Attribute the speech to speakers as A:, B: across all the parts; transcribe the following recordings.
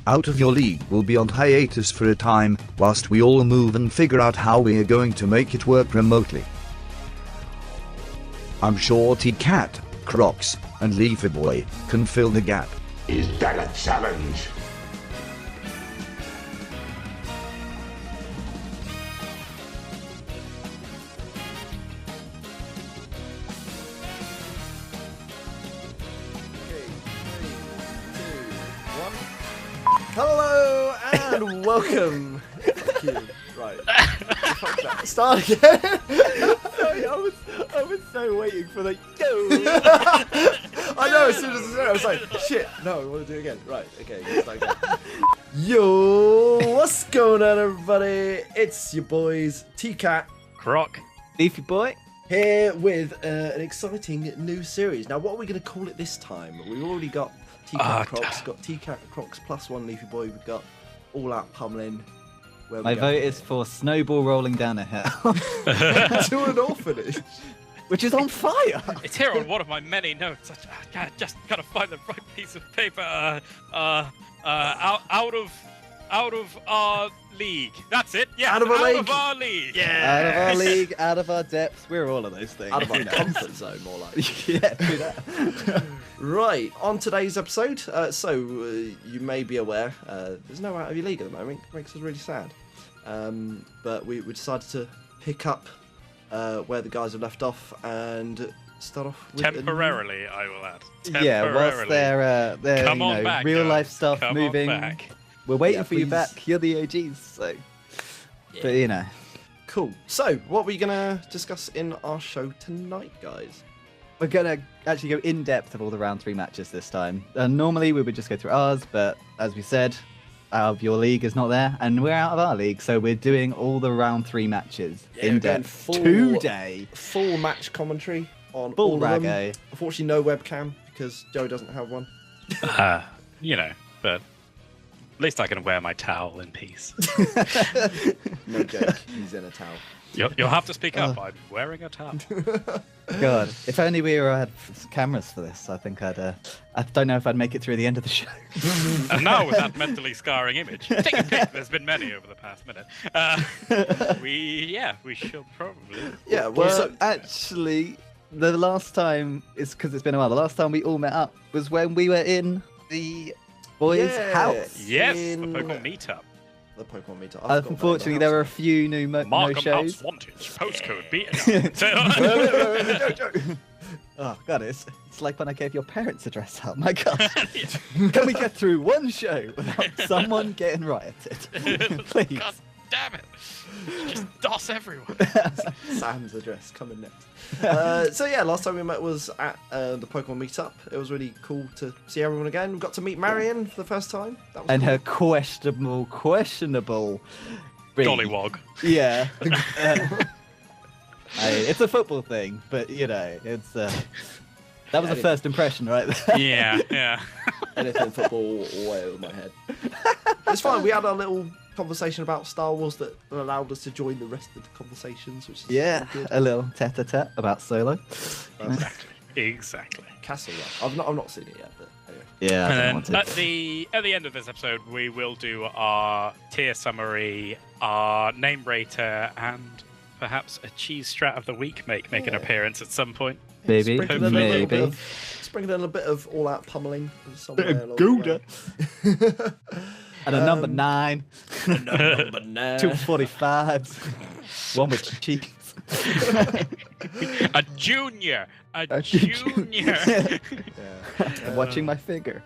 A: Out of Your League will be on hiatus for a time, whilst we all move and figure out how we are going to make it work remotely. I'm sure T-Cat, Crocs, and Leafy Boy can fill the gap.
B: Is that a challenge?
C: Hello and welcome. Fuck you. Right. Fuck that. Start again.
D: Sorry, I was so waiting for the yo.
C: I know, as soon as I said it, I was like, shit, no, I want to do it again. Right, okay, let's start again. Yo, what's going on, everybody? It's your boys, T-Cat,
E: Croc,
D: Leafy Boy.
C: here with an exciting new series. Now, what are we going to call it this time? We've already got T-Cat Crocs, got T-Cat Crocs plus one Leafy Boy. We've got All Out Pummeling.
D: My vote is for Snowball Rolling Down a Hill,
C: to an orphanage.
D: which is on fire.
E: it's here on one of my many notes. I just gotta find the right piece of paper. Out of our league. That's it. Yeah,
C: Out of our league.
E: Of our league. Yeah.
D: Out of our league, out of our depths, we're all of those things.
C: Out of our comfort zone, more like.
D: Yeah, do that.
C: Right, on today's episode, you may be aware, there's no Out of Your League at the moment. It makes us really sad. But we decided to pick up where the guys have left off and start off with
E: Temporarily, I will add.
D: Yeah, whilst they're
E: Come on back,
D: real
E: guys.
D: life stuff
E: Come
D: moving,
E: on back.
D: we're waiting
C: Yeah,
D: for you
C: please.
D: back. You're the OGs, so.
C: Yeah.
D: But you know.
C: Cool. So, what are we going to discuss in our show tonight, guys?
D: We're going to actually go in depth of all the round 3 matches this time. Normally we would just go through ours, but as we said, Out of Your League is not there, and we're out of our league, so we're doing all the round 3 matches
C: Yeah,
D: in
C: we're going
D: depth
C: full-
D: today.
C: Full match commentary on
D: Full
C: all of them.
D: raggo.
C: Unfortunately, no webcam because Joe doesn't have one.
E: But at least I can wear my towel in peace.
C: No joke, he's in a towel.
E: You'll have to speak up. I'm wearing a towel.
D: God, if only we had cameras for this, I think I don't know if I'd make it through the end of the show.
E: And now with that mentally scarring image, take a pic. There's been many over the past minute. We should probably.
C: Yeah,
D: Well, actually, the last time, it's because it's been a while, the last time we all met up was when we were in the boys'
C: Yeah.
D: house.
E: Yes,
C: In-
E: the Pokemon meetup.
C: the Pokemon meetup. I forgot
D: Unfortunately,
C: about
D: there
C: the
D: were a few new no
E: Markham
D: shows.
E: House Wanted. Postcode B.
D: Oh god, it's like when I gave your parents' address out. My god, can we get through one show without someone getting rioted? Please.
E: God damn it! Just DOS everyone.
C: house. Sam's address coming next. So yeah, last time we met was at the Pokemon meetup. It was really cool to see everyone again. We got to meet Marion for the first time. That was
D: And
C: cool.
D: her questionable. breed.
E: Gollywog.
D: Yeah. It's a football thing, but you know, it's that was the first impression, right?
E: Yeah.
C: Anything football way over my head. It's fine. We had our little conversation about Star Wars that allowed us to join the rest of the conversations, which is
D: Yeah,
C: good.
D: a little tete-a-tete about Solo.
E: Exactly.
C: Castle Rock. I've not seen it yet, but anyway.
D: Yeah, I don't
E: And
D: want
E: then
D: to.
E: at the end of this episode, we will do our tier summary, our name rater, and perhaps a cheese strat of the week make an appearance at some point.
D: Maybe,
C: Sprinkle in a little bit
D: maybe.
C: of- Sprinkle in a bit of all-out pummeling somewhere.
D: Bit of
C: along the
D: Gouda.
C: way.
D: And a number 9,
C: Number 9.
D: 245s, one with cheeks.
E: A junior.
D: A
E: Junior.
D: I'm watching my figure.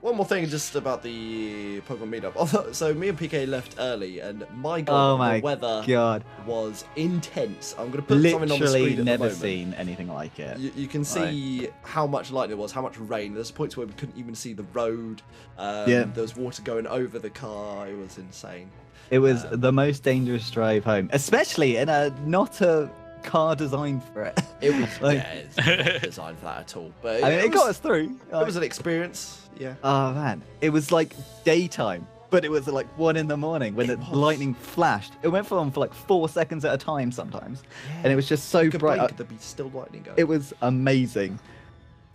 C: One more thing just about the Pokemon meetup. So me and PK left early, and my god,
D: Oh my
C: the weather
D: god.
C: was intense. I'm going to put something on the
D: Literally
C: screen at
D: never
C: the moment.
D: seen anything like it.
C: You can see how much lightning there was, how much rain. There's points where we couldn't even see the road.
D: Yeah.
C: There was water going over the car. It was insane.
D: It was the most dangerous drive home, especially in a not a car designed for it.
C: It was
D: Like-
C: yeah, it's not designed for that at all. But
D: I mean, it got us through.
C: It was an experience. Yeah.
D: Oh man, it was like daytime, but it was like 1 in the morning when
C: It
D: the
C: was.
D: lightning flashed. It went on for like 4 seconds at a time sometimes, and it was just so
C: You could
D: bright.
C: blink, there'd be still lightning going.
D: It was amazing.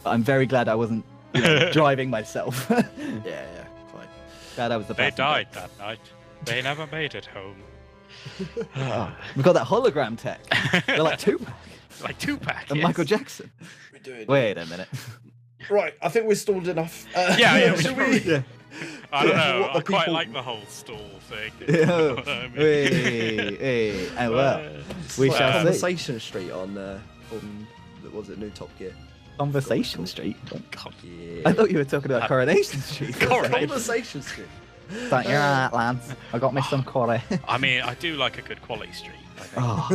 D: I'm very glad I wasn't driving myself.
C: Yeah, quite.
D: Glad I was the
E: They
D: passenger.
E: died that night. They never made it home.
D: We've got that hologram tech. They're like Tupac
E: Like Tupac.
D: and
E: yes.
D: Michael Jackson.
C: We're doing
D: Wait a minute.
C: Right, I think we're stalled enough.
E: Yeah, we
C: should
E: should
C: we?
D: Yeah.
E: I don't know.
C: What
E: I
C: are
E: quite
C: people-
E: like the whole stall thing. You
D: Yeah.
E: know what I mean?
D: Hey, oh well. We
C: Like
D: shall see.
C: Conversation Street on was it New Top Gear?
D: Conversation Street.
E: God.
C: Yeah.
D: I thought you were talking about Coronation Street.
C: Conversation Street.
D: But you're right, lads. I got me some curry.
E: I mean, I do like a good quality street. I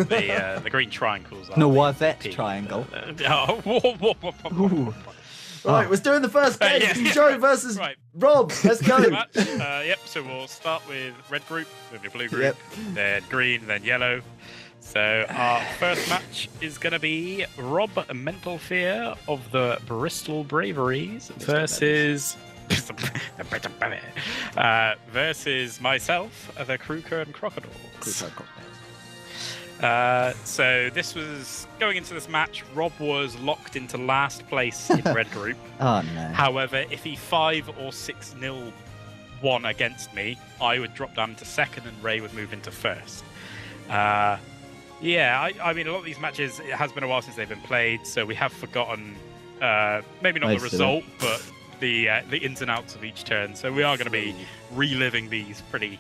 E: think.
D: Oh.
E: The green triangles are
D: Noisette
E: the-
D: triangle.
E: Oh, whoa, whoa, whoa, whoa, whoa.
C: Right, we're doing the first game.
E: yeah.
C: Joe versus
E: Right.
C: Rob. Let's go.
E: Match. Yep, so we'll start with red group, with your blue group,
D: Yep.
E: then green, then yellow. So our first match is going to be Rob Mental Fear of the Bristol Braveries versus versus myself, the Kruger and Crocodile. So this was going into this match. Rob was locked into last place in red group.
D: Oh no.
E: However, if he 5 or 6-0 won against me, I would drop down to second and Ray would move into first. Yeah, I mean, a lot of these matches, it has been a while since they've been played, so we have forgotten, maybe not the
D: Most of
E: result, but the ins and outs of each turn. So we are going to be reliving these pretty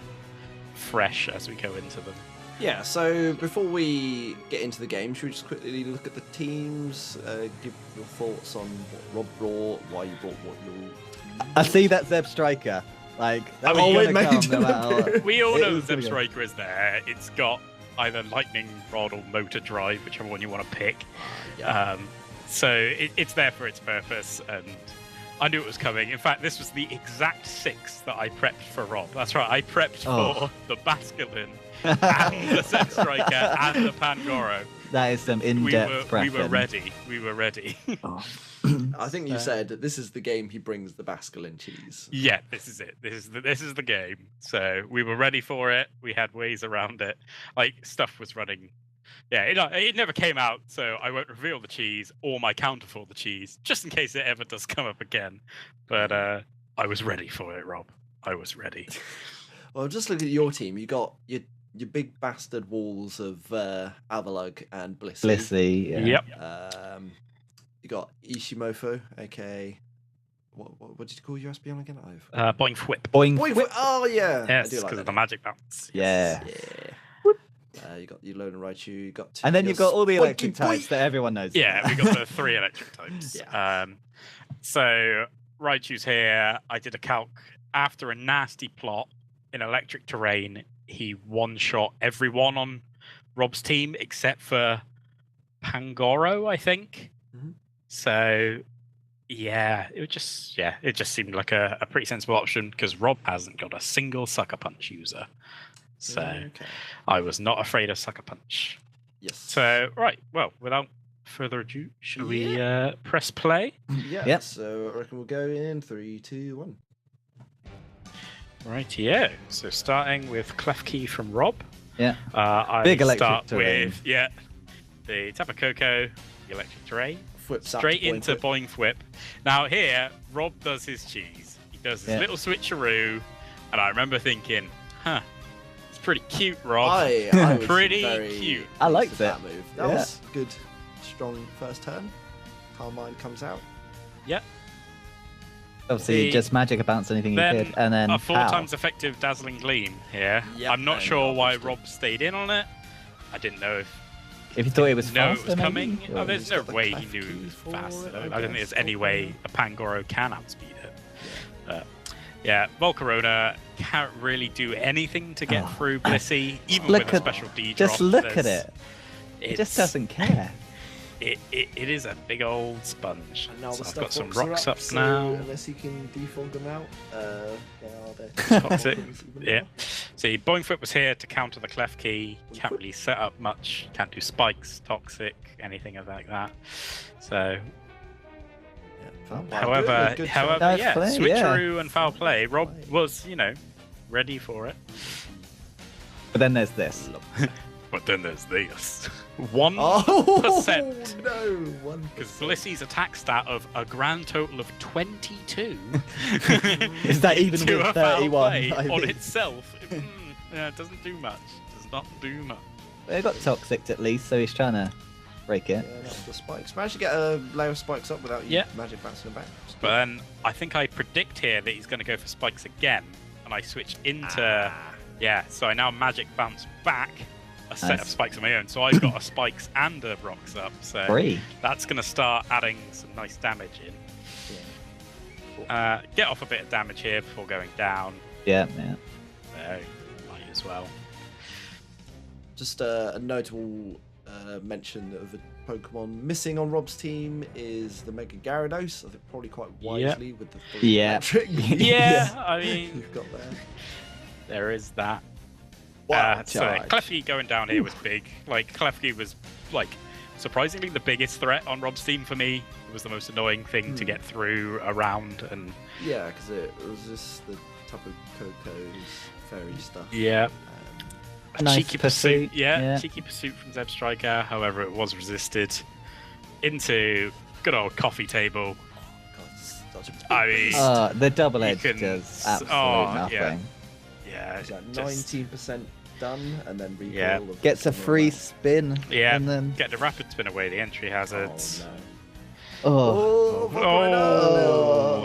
E: fresh as we go into them.
C: Yeah, so before we get into the game, should we just quickly look at the teams, give your thoughts on what Rob brought, why you brought what you...
D: I see that Zeb Striker. Like, that
E: Oh,
D: was
E: it
D: gonna
C: made
D: come no
C: an
D: matter what.
C: appearance.
E: We all
D: It
E: know
D: was
E: Zeb
D: gonna go.
E: Striker is there. It's got either lightning rod or motor drive, whichever one you want to pick. So it's there for its purpose, and I knew it was coming. In fact, this was the exact 6 that I prepped for Rob. That's right, I prepped
D: Oh.
E: for the Basculin and the Zeb Striker and the Pangoro.
D: That is some
E: We
D: in-depth
E: were
D: prepping.
E: ready. We were ready.
D: Oh.
C: I think you said that this is the game he brings the Basculin cheese.
E: Yeah, this is it. This is the game. So we were ready for it. We had ways around it. Like stuff was running. Yeah, it never came out, so I won't reveal the cheese or my counter for the cheese, just in case it ever does come up again. But I was ready for it, Rob. I was ready.
C: Well, just look at your team. You got your big bastard walls of Avalug and Blissey.
D: Blissey. Yeah.
E: Yep.
C: You got Ishimofo, aka what did you call your SB on again?
E: Boing whip.
D: Boing.
C: Wait, oh yeah,
E: Yes,
C: I do like
E: because
C: that
E: of the
C: name.
E: magic bounce.
D: Yeah.
C: Yeah. You got your Lone and Raichu. You got
D: And then you've got all the
C: Boinky
D: electric types
C: boink.
D: that everyone knows.
E: Yeah, we got the 3 electric types.
C: Yeah.
E: So Raichu's here. I did a calc after a nasty plot in electric terrain. He one-shot everyone on Rob's team except for Pangoro, I think.
C: Mhm.
E: So yeah, it just seemed like a pretty sensible option because Rob hasn't got a single sucker punch user. So
C: Okay.
E: I was not afraid of sucker punch.
C: Yes.
E: So right, well, without further ado, should we press play?
C: Yeah.
D: Yep.
C: So I reckon we'll go in 3, 2, 1.
E: Rightio. So starting with Clef Key from Rob.
D: Yeah.
E: I
D: Big electric
E: start
D: terrain.
E: with the Tapu Koko, the electric terrain,
C: Flips
E: straight into Boing Whip. Now here, Rob does his cheese. He does his
D: Yeah.
E: little switcheroo, and I remember thinking, it's pretty cute, Rob.
C: I was
E: Pretty
C: very
E: cute.
D: I liked
C: pleased with
D: it.
C: that move. That
D: Yeah.
C: was good, strong first turn. Carmine comes out.
E: Yep.
D: Obviously,
E: The-
D: just magic bounce anything you
E: Then
D: could, and then
E: a 4
D: pow.
E: times effective Dazzling Gleam here.
C: Yep,
E: I'm not
C: and
E: sure why
C: obviously-
E: Rob stayed in on it. I didn't know
D: If you thought it was
E: no, it
D: faster,
E: was
D: maybe?
E: coming.
D: Or-
E: Oh, there's
C: He's
E: no
C: got the
E: way he
C: clef
E: knew
C: key
E: it was
C: for
E: faster.
C: it, I
E: I don't think
C: guess.
E: there's any way a Pangoro can outspeed it. Yeah, Volcarona can't really do anything to get
D: Oh,
E: through Blissey, even
D: look
E: with a
D: at-
E: special D drop.
D: Just look at
E: There's-
D: it. It just
E: it's-
D: doesn't care.
E: It is a big old sponge.
C: And now
E: So
C: the
E: I've got some
C: stuff
E: rocks
C: are
E: up
C: so
E: now.
C: Unless he can defog them out, they are
E: Toxic. Yeah. See, Boing Foot was here to counter the Clef Key. Can't really set up much. Can't do spikes, toxic, anything like that. So, however,
C: good
E: yeah,
D: Nice play,
E: switcheroo and foul play. Rob was, ready for it.
D: But then there's this.
E: But then there's this 1%.
C: Oh no, 1%.
E: Because Blissey's attack stat of a grand total of 22
D: Is that even
E: into
D: with
E: a foul
D: 31?
E: play
D: I
E: on
D: mean?
E: itself? Yeah, it doesn't do much. Does not do much.
D: They got toxic at least, so he's trying to break it.
C: Yeah, that's the spikes. Managed to get a layer of spikes up without you magic bouncing them back.
E: But then I think I predict here that he's going to go for spikes again, and I switch into yeah. So I now magic bounce back a set of spikes of my own. So I've got a spikes and a rocks up. So
D: 3.
E: that's going to start adding some nice damage in. Get off a bit of damage here before going down.
D: Yeah.
E: So might as well.
C: Just a notable mention of a Pokemon missing on Rob's team is the Mega Gyarados. I think probably quite wisely with the full electric.
E: I mean,
C: you've got there.
E: There is that.
C: Wow,
E: so Klefki going down here was big. Like Klefki was like surprisingly the biggest threat on Rob's team for me. It was the most annoying thing to get through around and
C: yeah, because it was just the Tapu Koko's fairy stuff.
E: Yeah. A
D: nice
E: cheeky pursuit,
D: yeah.
E: cheeky pursuit from Zeb Striker. However, it was resisted into good old coffee table.
C: God, such a
E: I mean,
D: the double edge
E: can
D: does absolutely nothing.
E: Yeah,
C: 19% done, and then refill.
E: Yeah.
D: Gets a free spin.
E: Yeah,
D: And then
E: get the rapid spin away the entry hazards.
C: Oh,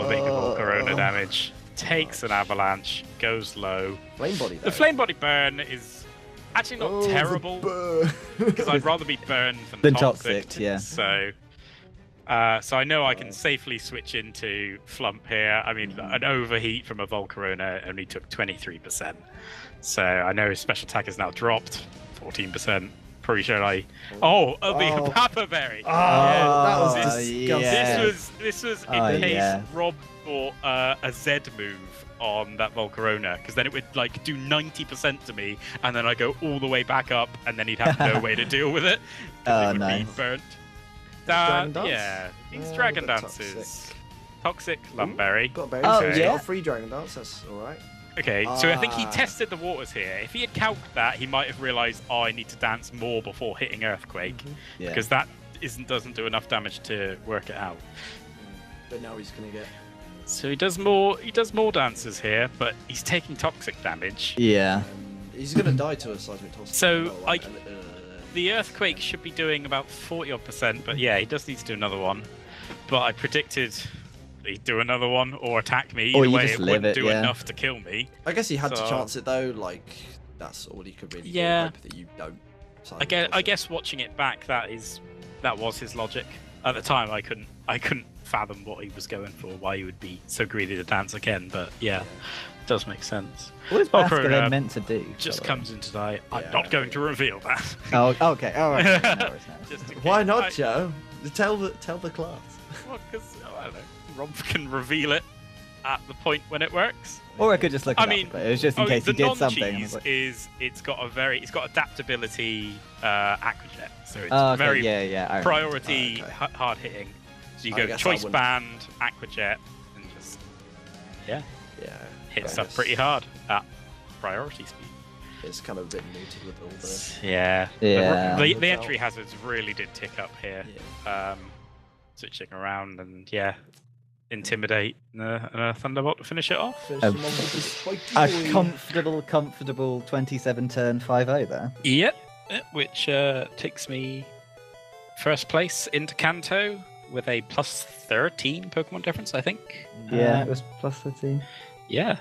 E: A big Volcarona damage. Takes an avalanche, goes low.
C: Flame body.
E: The flame body burn is actually not terrible because I'd rather be burned than toxic.
D: Yeah.
E: So I know I can safely switch into Flump here. I mean, an overheat from a Volcarona only took 23%. So I know his special attack is now dropped 14%. Pretty sure the Papa Berry.
C: That was
E: disgusting.
D: yeah.
E: This was in case Rob bought a Z move on that Volcarona, because then it would like do 90% to me, and then I go all the way back up, and then he'd have no way to deal with it. It would be burnt.
C: Dragon Dance?
E: Yeah, these Dragon Dances. Toxic Lumberry.
C: Got a berry.
D: Oh,
C: so
D: yeah.
C: got a free Dragon Dance. That's all right.
E: Okay, so I think he tested the waters here. If he had calced that, he might have realised, I need to dance more before hitting Earthquake, because that doesn't do enough damage to work it out.
C: But now he's gonna get.
E: So he does more dances here, but he's taking toxic damage.
D: Yeah.
C: He's gonna die to a seismic toss.
E: So the Earthquake should be doing about 40%, but yeah, he does need to do another one. But I predicted he'd do another one or attack me.
D: Or
E: Either
D: you
E: way,
D: just
E: it
D: live
E: wouldn't
D: it,
E: do
D: yeah.
E: enough to kill me.
C: I guess he had to
E: So-
C: chance it though. Like that's all he could really do.
E: Yeah.
C: Hope that you don't.
E: I guess watching it back, that was his logic. At the time, I couldn't fathom what he was going for, why he would be so greedy to dance again. But yeah, it does make sense.
D: What is Basker
E: Volcarona
D: then meant to do?
E: Just
D: by the way?
E: comes into die. I'm
C: Yeah.
E: not going to reveal that.
D: Oh, okay. All right. No worries, no worries.
E: Just in
C: Why
E: case.
C: not, Joe? Tell the class.
E: Well, because I don't know, Rob can reveal it at the point when it works.
D: Or I could just look it
E: I
D: up,
E: mean,
D: but it was just in case
E: the
D: he did something. I
E: non-cheese
D: was like,
E: is it's got adaptability Aquajet, so it's
D: oh, okay,
E: very
D: yeah. I remember.
E: priority
C: Okay.
E: hard hitting. So you
C: I
E: go
C: guess I
E: choice
C: wouldn't-
E: band, Aquajet, and just
C: Yeah.
E: hits
C: I
E: up
C: guess
E: pretty hard at priority speed.
C: It's kind of a bit muted with all the.
E: Yeah.
D: Yeah.
E: The entry hazards really did tick up here.
C: Yeah.
E: Switching around and intimidate and a Thunderbolt to finish it off.
C: Finish
D: A
C: them off with the spiky
D: A comfortable 27 turn 5-0 there.
E: Yep. Which takes me first place into Kanto with a plus 13 Pokemon difference, I think.
D: Yeah, it was plus 13.
E: Yeah.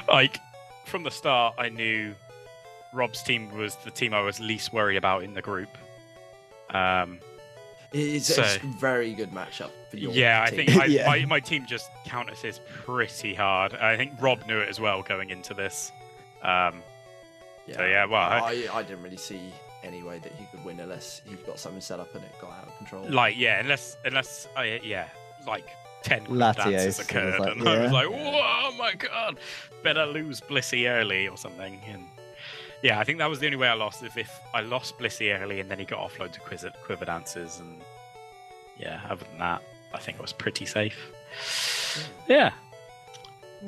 E: Like from the start, I knew Rob's team was the team I was least worried about in the group.
C: It's a very good matchup for your
E: Yeah, I
C: team.
E: think
D: Yeah.
E: my team just counters his pretty hard. I think Rob knew it as well going into this. So yeah, well,
C: I didn't really see any way that he could win unless he got something set up and it got out of control.
E: unless like 10
D: Latios
E: dances
D: was
E: occurred,
D: like,
E: and I was
D: yeah.
E: like, whoa, my god, better lose Blissey early or something. And yeah, I think that was the only way I lost, is if I lost Blissey early and then he got off loads of quiver dances, and yeah, other than that, I think I was pretty safe. Yeah.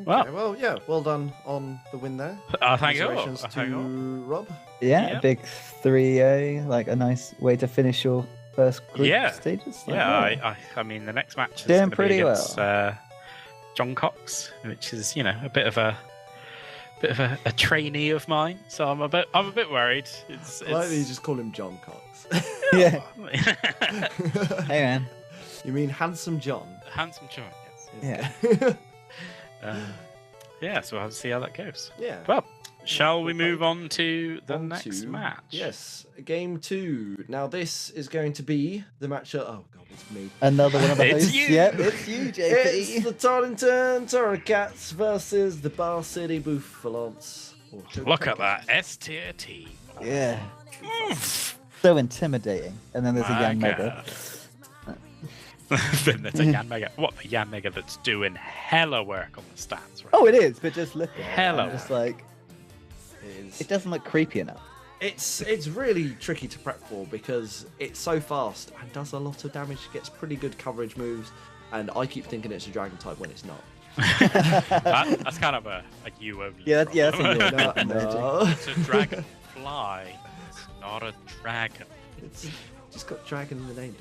E: Well,
C: yeah, well done on the win there.
E: thank you.
C: Congratulations to Rob.
D: Yeah,
E: Yeah.
D: a big 3A, like a nice way to finish your first group
E: Yeah.
D: stages. Like,
E: Yeah, I mean, the next match is
D: Doing
E: going to be
D: pretty
E: against John Cox, which is, a bit of a trainee of mine. So I'm a bit worried.
C: I like that you just call him John Cox.
D: yeah. Hey, man.
C: You mean Handsome John?
E: Handsome John.
D: Yeah.
E: So we'll have to see how that goes.
C: Yeah.
E: Well, shall we move on to the
C: On
E: next
C: to-
E: match?
C: Yes, game 2. Now this is going to be the match. Oh god, it's me.
D: Another one of the
E: It's
D: hosts.
E: you.
D: Yep, it's you, JP.
C: It's the Torrington Torricats versus the Bar City Bouffalants.
E: Look at that S-tier team.
D: Yeah. So intimidating. And then there's a
E: My
D: young Mega.
E: Then there's a Yan Mega. What, the Yan Mega that's doing hella work on the stats, right?
D: Oh, it is, but just look at it.
E: Hello.
D: I'm just like,
C: It
D: it doesn't look creepy enough.
C: It's really tricky to prep for because it's so fast and does a lot of damage. Gets pretty good coverage moves, and I keep thinking it's a dragon type when it's not.
E: That's kind of a you only.
D: Yeah, that's
E: problem.
D: a
C: No, no.
E: It's a dragon fly. It's not a dragon.
C: It's just got dragon in the name,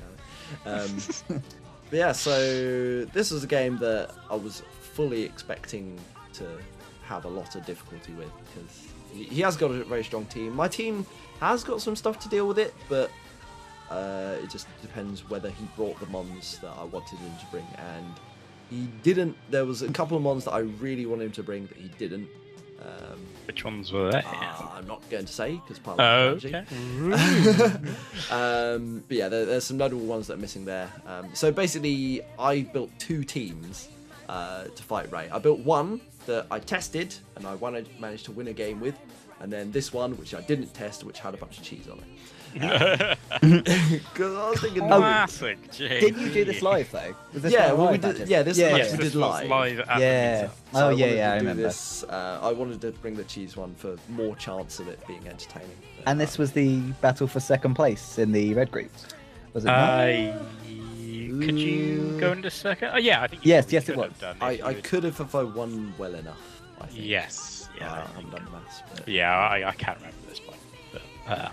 C: damn it. But yeah, so this was a game that I was fully expecting to have a lot of difficulty with because he has got a very strong team. My team has got some stuff to deal with it, but it just depends whether he brought the mons that I wanted him to bring, and he didn't. There was a couple of mons that I really wanted him to bring that he didn't.
E: Which ones were they?
C: I'm not going to say because part
E: Oh,
C: of the
E: okay.
C: but yeah, there's some notable ones that are missing there. So basically, I built 2 teams to fight Ray. I built one that I tested and I managed to win a game with, and then this one which I didn't test, which had a bunch of cheese on it. Because I was thinking,
E: Classic.
D: Didn't you do this live, though? Was this
C: yeah,
D: one
C: well, we
D: live,
C: did.
D: Matches?
C: Yeah, this
D: Yeah,
C: match
E: Yes,
C: we
E: this
C: did
E: was
C: live.
E: live at
D: Yeah.
E: the meetup.
C: So I
D: Oh,
C: wanted
D: yeah,
C: to
D: I
C: do
D: remember.
C: This, I wanted to bring the cheese one for more chance of it being entertaining.
D: And this was the battle for second place in the red groups, was it not?
E: Could you go into second? Oh, yeah, I think.
D: Yes,
E: you
D: yes, it
E: could
D: was.
E: have done
C: I
E: if you would-
C: could have if I won well enough. I think.
E: Yes. Yeah.
C: I haven't done the maths. But
E: Yeah, I can't remember this point. But,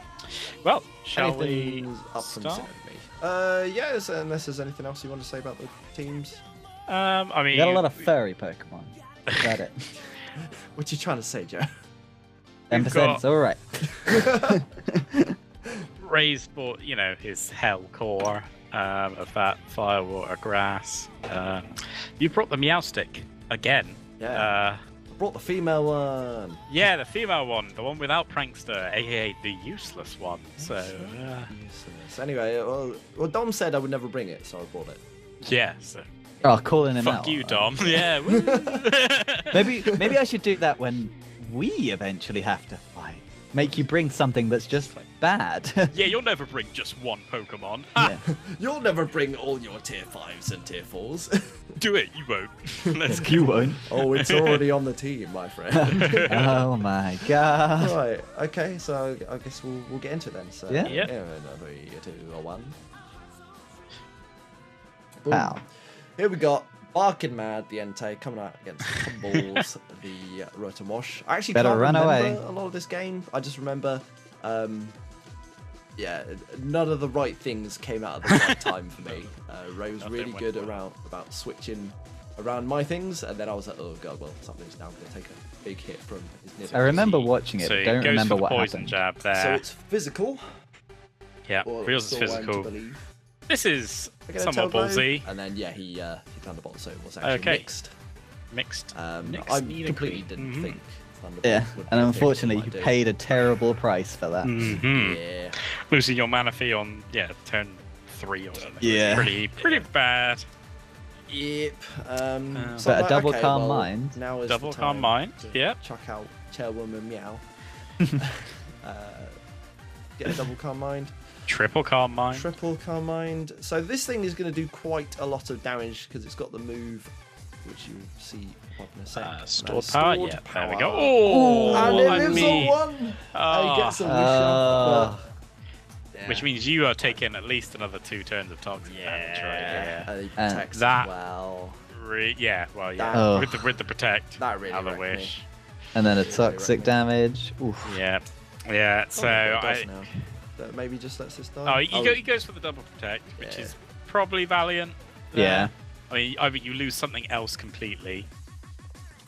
E: well, shall we
C: anything's up from
E: start?
C: set me? Yes, unless there's anything else you want to say about the teams.
E: I mean,
D: You got a lot of furry Pokemon. Is that it?
C: What are you trying to say, Joe?
D: 10%,
E: got-
D: all right.
E: Ray's bought, his hell core of that fire, water, grass. You brought the Meowstic again.
C: Yeah. I brought the female one.
E: Yeah, the female one, the one without Prankster, aka the useless one. So,
C: Useless. Anyway, well, Dom said I would never bring it, so I brought it.
E: yeah. So,
D: Oh, calling him out.
E: fuck you, Dom. Yeah. woo.
D: Maybe I should do that when we eventually have to fight. Make you bring something that's just bad.
E: Yeah, you'll never bring just one Pokemon.
D: Yeah.
C: You'll never bring all your tier 5s and tier 4s.
E: Do it, you won't. Let's go.
D: You won't.
C: Oh, it's already on the team, my friend.
D: Oh my god.
C: Right, okay, so I guess we'll get into it then. So,
D: Yeah.
E: Yeah.
C: 3, 2, 1.
D: Wow.
C: Here we got Barking Mad, the Entei, coming out against Tumbles, the Rotomosh. I actually
D: Better
C: can't
D: run
C: remember
D: away.
C: a lot of this game. I just remember, none of the right things came out at the right time for me. Ray was
E: Nothing
C: really
E: went
C: good
E: well.
C: about switching around my things, and then I was like, oh god, well, something's now going to take a big hit from his nib.
D: I remember watching it,
E: So
D: but
E: it
D: don't
E: goes
D: remember
E: for the
D: what
E: poison
D: happened.
E: jab there.
C: So it's physical.
E: Yeah,
C: Or
E: Reels is
C: so I'm to
E: physical.
C: believe.
E: This is
C: Again,
E: somewhat
C: Telbo.
E: ballsy.
C: And then he found the bottle, so it was actually
E: Okay.
C: mixed.
E: Mixed. Mixed
C: I
E: meat and
C: completely
E: cream.
C: didn't
E: Mhm.
C: think Thunderbolt
D: Yeah,
C: would be
D: and
C: a thing
D: unfortunately,
C: I
D: you
C: do.
D: paid a terrible price for that.
E: Mhm.
C: Yeah.
E: Losing your mana fee on turn 3 or something.
D: Yeah.
E: Pretty bad.
C: Yep.
E: But
C: So I'm
D: a
C: like,
D: double
C: okay,
D: calm
C: well,
D: mind.
C: Now is
E: Double
C: the
E: calm
C: time
E: mind,
C: to
E: yep.
C: Chuck out Chairwoman Meow. Get a double calm mind.
E: Triple calm mind.
C: Triple calm mind. So this thing is going to do quite a lot of damage because it's got the move, which you'll see pop in a sec. And
E: Stored
C: that's
E: power.
C: stored
E: Yeah, there we
C: power.
E: go. Oh,
C: And it
E: and
C: lives
E: me.
C: on 1. He
E: Ah.
C: gets a wish
E: Which means you are taking at least another 2 turns of toxic damage right here.
C: And he
D: And
C: protects
E: that-
C: as well.
E: Yeah, well, yeah.
D: Oh.
E: With the protect.
C: That really
E: Have a
C: wrecked me.
E: wish.
D: And then a
C: Really, really
D: toxic
C: wrecked me.
D: damage. Oof.
E: Yeah. Yeah.
C: Oh,
E: So
C: it does
E: I.
C: now. That maybe just lets us
E: Oh,
C: die.
E: he goes for the double protect, which
C: Yeah.
E: is probably valiant.
D: Yeah.
E: I mean, either you lose something else completely,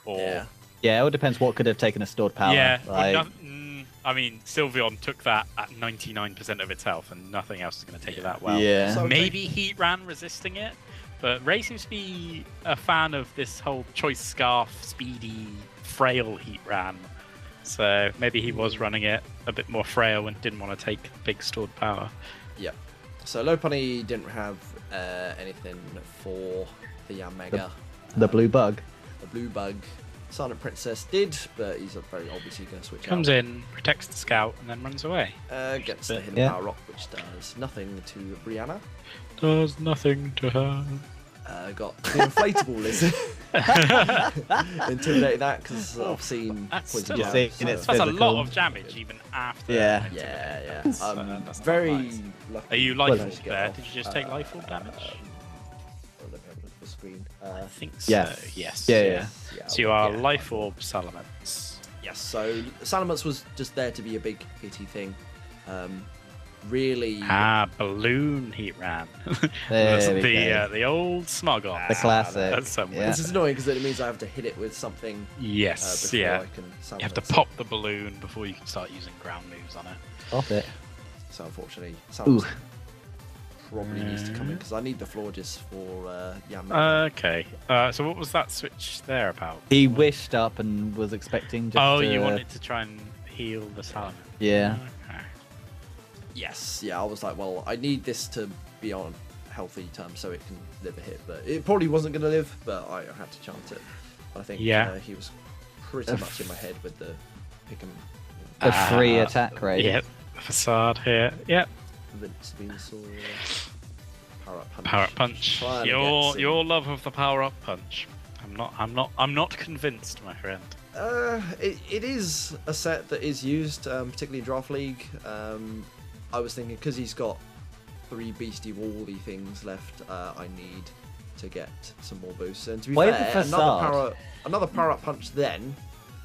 E: or
C: Yeah.
D: Yeah, it all depends what could have taken a stored power.
E: yeah.
D: Like,
E: I mean, Sylveon took that at 99% of its health, and nothing else is going to take it that well.
D: yeah.
C: So-
E: Maybe Heat Ran resisting it, but Ray seems to be a fan of this whole choice scarf, speedy, frail Heat Ran. So maybe he was running it a bit more frail and didn't want to take big stored power.
C: Yep. So Lopunny didn't have anything for the Yanmega.
D: The blue bug.
C: The blue bug. Silent Princess did, but he's very obviously going to switch
E: Comes
C: out.
E: in, protects the scout, and then runs away.
C: Gets the hidden
D: Yeah.
C: power rock, which does nothing to Brianna.
E: Does nothing to her.
C: Got the inflatable lizard. Intimidated that because I've seen
E: That's
C: points
E: still
C: of
D: seen
C: damage,
D: it's
C: so-
E: That's a
D: physical.
E: lot of damage even after.
D: Yeah.
C: Yeah,
E: That's,
C: yeah.
E: that's not
C: Very
E: nice.
C: lucky.
E: Are you
C: Well,
E: life
C: I
E: orb
C: should get
E: there?
C: off.
E: Did you just take life orb damage?
C: Let me have a look at the screen.
E: I think so.
D: Yes.
E: Yes.
D: Yeah,
E: yeah.
D: yeah.
E: So you are life orb Salamence.
C: Yes, so Salamence was just there to be a big hitty thing. Really.
E: Balloon Heat Ran.
D: There we go.
E: The old smug on.
D: The classic.
E: That's somewhere.
D: Yeah.
C: This is annoying because it means I have to hit it with something
E: Yes.
C: before
E: Yeah.
C: I can
E: You have to
C: Salamence it.
E: pop the balloon before you can start using ground moves on it.
D: Off it.
C: So unfortunately,
D: Ooh.
C: Salamence probably needs to come in because I need the Florges for Yanmega.
E: Okay. So what was that switch there about?
D: He wished up and was expecting just
E: Oh,
D: to...
E: you wanted to try and heal the Salamence.
D: Yeah.
E: Okay.
C: Yes, yeah, I was like, well, I need this to be on healthy terms so it can live a hit, but it probably wasn't going to live, but I had to chance it. I think
E: Yeah.
C: he was pretty much in my head with the pick and
D: A free attack rate.
E: Yep. Facade here. Yep.
C: Vince Venusaur, power up punch.
E: Power up punch.
C: Trying to get some-
E: Your love of the power up punch. I'm not convinced, my friend.
C: It is a set that is used, particularly in Draft League. I was thinking because he's got 3 beastie wally things left, I need to get some more boosts. And to be
D: Why the
C: fair,
D: Facade?
C: another power up punch then,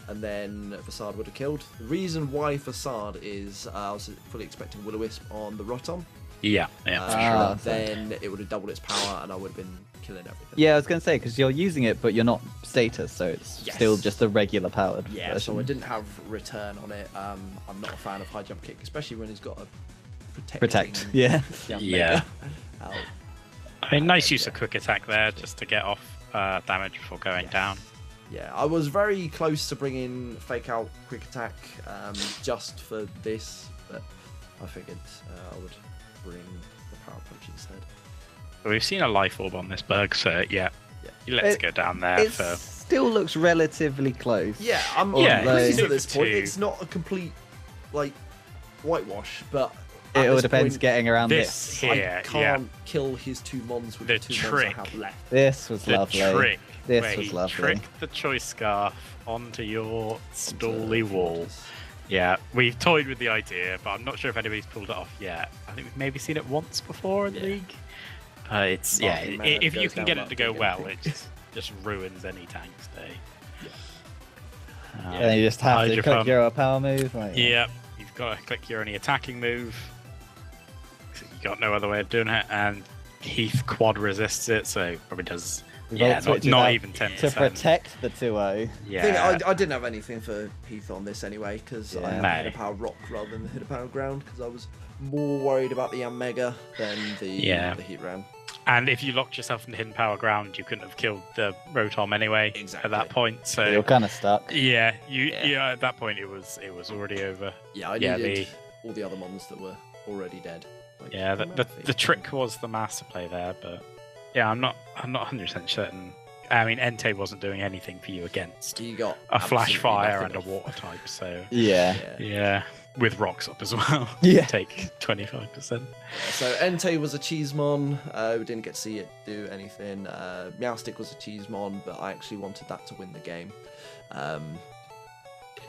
C: and then Facade would have killed. The reason why Facade is I was fully expecting Will-O-Wisp on the Rotom.
E: Yeah. Yeah. For sure.
D: Ah,
C: Then it would have doubled its power, and I would have been killing everything.
D: Yeah, I was going to say, because you're using it, but you're not status, so it's
C: Yes.
D: still just a regular powered
C: Yeah,
D: version.
C: so I didn't have return on it. I'm not a fan of high jump kick, especially when he's got a
D: Protect, yeah.
E: Yeah.
C: Out.
E: I mean, nice use of quick attack there just to get off damage before going down.
C: Yeah, I was very close to bringing fake out quick attack just for this, but I figured I would bring the power punch instead.
E: But we've seen a life orb on this bug, so yeah.
C: Yeah.
E: You let's
D: It-
E: go down there
D: It
E: for.
D: still looks relatively close.
C: Yeah, I'm
E: Yeah,
C: pleased
D: it's
C: at this
E: two.
C: point. It's not a complete like whitewash, but
D: It
C: at
D: all
C: this
D: depends
C: point,
D: getting around
E: This
D: this.
E: here,
C: I
E: yeah.
C: can't kill his 2 mons with
E: The
C: the 2 mons
E: trick.
C: I have left.
D: This was
E: The
D: lovely.
E: trick.
D: This
E: where
D: was
E: he
D: lovely.
E: tricked the choice scarf onto your stally
C: Onto
E: wall.
C: Fortress.
E: Yeah, we've toyed with the idea, but I'm not sure if anybody's pulled it off yet. I think we've maybe seen it once before in the
C: Yeah.
E: league. It's
C: Marking Man
E: if you
C: goes
E: can
C: down
E: get
C: that
E: it to go
C: big
E: well,
C: and
E: it just ruins any tank's day.
D: And you just have
E: Hide
D: to
E: your
D: click
E: phone.
D: your power move. Like,
E: Yeah, you've got to click your only attacking move. You got no other way of doing it, and Heath quad resists it, so probably does.
D: We've
E: Yeah,
D: all switched it
E: not
D: out
E: even 10%.
D: To protect the 2-0.
E: Yeah,
C: I didn't have anything for Heath on this anyway because I
D: Yeah.
C: had
E: No.
C: a power rock rather than the hit a power ground because I was more worried about the Yanmega than the Heat Ram.
E: and if you locked yourself in the hidden power ground, you couldn't have killed the Rotom anyway at
C: Exactly.
E: that point. So
D: You're kind of stuck.
E: yeah,
C: Yeah.
E: yeah, at that point it was already over.
C: Yeah, I
E: Yeah,
C: needed all the other mons that were already dead. Like,
E: Yeah,
C: come
E: the
C: out,
E: trick was the master play there, but yeah, I'm not 100% certain. I mean, Entei wasn't doing anything for you against
C: You got
E: a flash
C: absolutely
E: fire
C: nothing
E: and a
C: off.
E: water type, so
D: Yeah.
E: yeah, with rocks up as well.
D: Yeah.
E: Take 25%.
C: So Entei was a Cheesemon. We didn't get to see it do anything. Meowstic was a Cheesemon, but I actually wanted that to win the game.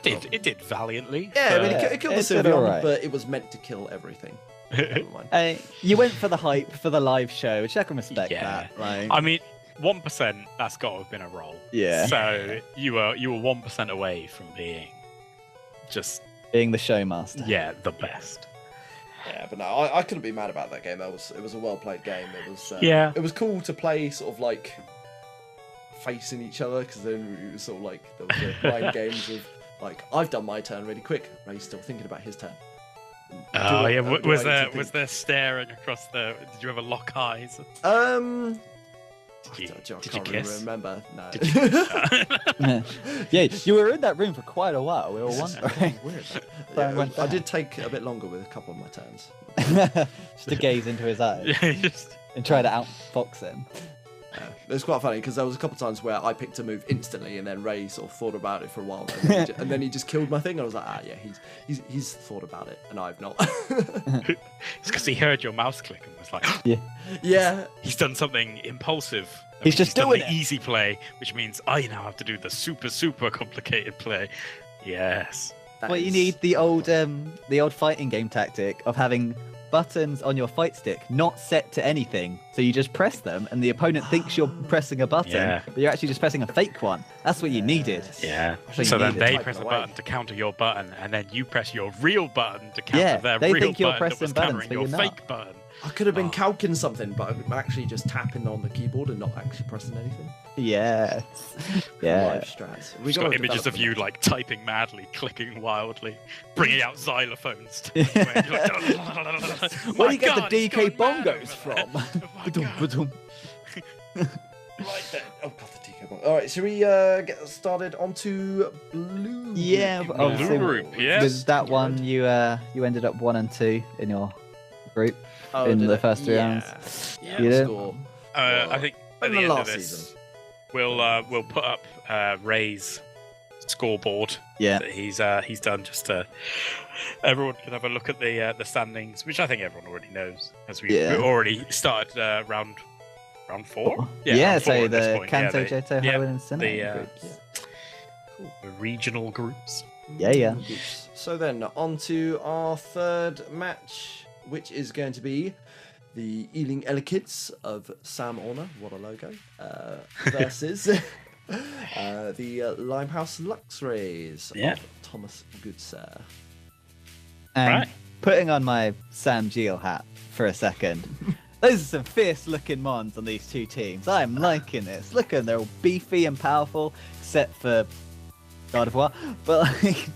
E: It did valiantly.
C: Yeah, I mean,
E: but-
C: it killed the
D: It did
C: Sylveon,
D: alright.
C: but it was meant to kill everything. Never mind.
D: You went for the hype for the live show, which I can respect
E: Yeah.
D: that. Like,
E: I mean, 1%. That's got to have been a roll.
D: Yeah.
E: So you were 1% away from being just
D: Being the showmaster.
E: the best.
C: Yeah, but no, I couldn't be mad about that game. It was a well played game. It was
E: Yeah.
C: It was cool to play sort of like facing each other, because then it was sort of like there was mind games of like, I've done my turn really quick. Ray's still thinking about his turn.
E: Oh yeah,
C: Do
E: was
C: I need to
E: there staring across the? Did you ever lock eyes?
C: I
E: Did you
C: can't really
E: kiss?
C: remember. No.
D: Yeah, you were in that room for quite a while. We were wondering.
C: Weird.
D: Time went
C: I
D: down.
C: did take a bit longer with a couple of my turns.
D: Just to gaze into his eyes
E: Yeah, just
D: and try to outfox him.
C: It was quite funny because there was a couple of times where I picked a move instantly, and then Ray sort of thought about it for a while, and then he just killed my thing. I was like, yeah, he's thought about it, and I've not.
E: it's because he heard your mouse click and was like,
C: Yeah,
E: he's done something impulsive.
D: He's just
E: done
D: doing
E: the
D: it.
E: easy play, which means I now have to do the super complicated play. Yes.
D: Well, you need the old fighting game tactic of having buttons on your fight stick not set to anything, so you just press them, and the opponent thinks you're pressing a button,
E: Yeah.
D: but you're actually just pressing a fake one. That's what you needed.
E: Yeah.
D: So
E: So
D: you
E: then
D: need
E: they
C: to
E: press a
C: type it away.
E: button to counter your button, and then you press your real button to counter
D: Yeah,
E: their
D: they
E: real
D: think you're
E: button that was
D: pressing buttons,
E: countering
D: but
E: your
D: you're not.
E: fake button.
C: I could have been
E: Oh.
C: calcing something, but I'm actually just tapping on the keyboard and not actually pressing anything.
D: Yes. Yeah.
C: Live strats. We
E: Just
C: gotta
E: got images
C: develop
E: of you
C: them.
E: like typing madly, clicking wildly, bringing out xylophones. To where you're like,
D: Where do you get the
E: "My God, he's
D: DK
E: gone mad
D: bongos
E: over
D: from?
E: there." Oh my God.
D: Ba-dum.
C: Right then. Oh god, the TK ball. All right, should we get started onto blue?
D: Yeah,
C: group?
D: but obviously
E: Blue group, yes.
D: with that one, you ended up 1 and 2 in your group
C: Oh,
D: in
C: did
D: the
C: I?
D: first 3
C: Yeah.
D: rounds.
C: Yeah.
D: You did?
C: Score.
E: I think at
C: In
E: the
C: the
E: end of
C: last
E: this,
C: season.
E: we'll put up Ray's scoreboard
D: Yeah.
E: that he's done, just to everyone can have a look at the standings, which I think everyone already knows, as we already started round 4.
D: Yeah,
E: round 4
D: so
E: at this
D: the
E: point.
D: Kanto,
E: Yeah,
D: Johto,
E: yeah,
D: Hoenn, and Sinnoh
E: the,
D: groups.
E: the regional groups.
D: Yeah.
C: So then, on to our third match, which is going to be the Ealing Elikids of Sam Orner, what a logo, versus the Limehouse Luxrays
E: Yeah.
C: of Thomas Goodsir.
D: And
E: Right.
D: putting on my Sam Geel hat for a second. Those are some fierce-looking mons on these two teams. I'm liking this. Look at them, they're all beefy and powerful, except for God of War. But like,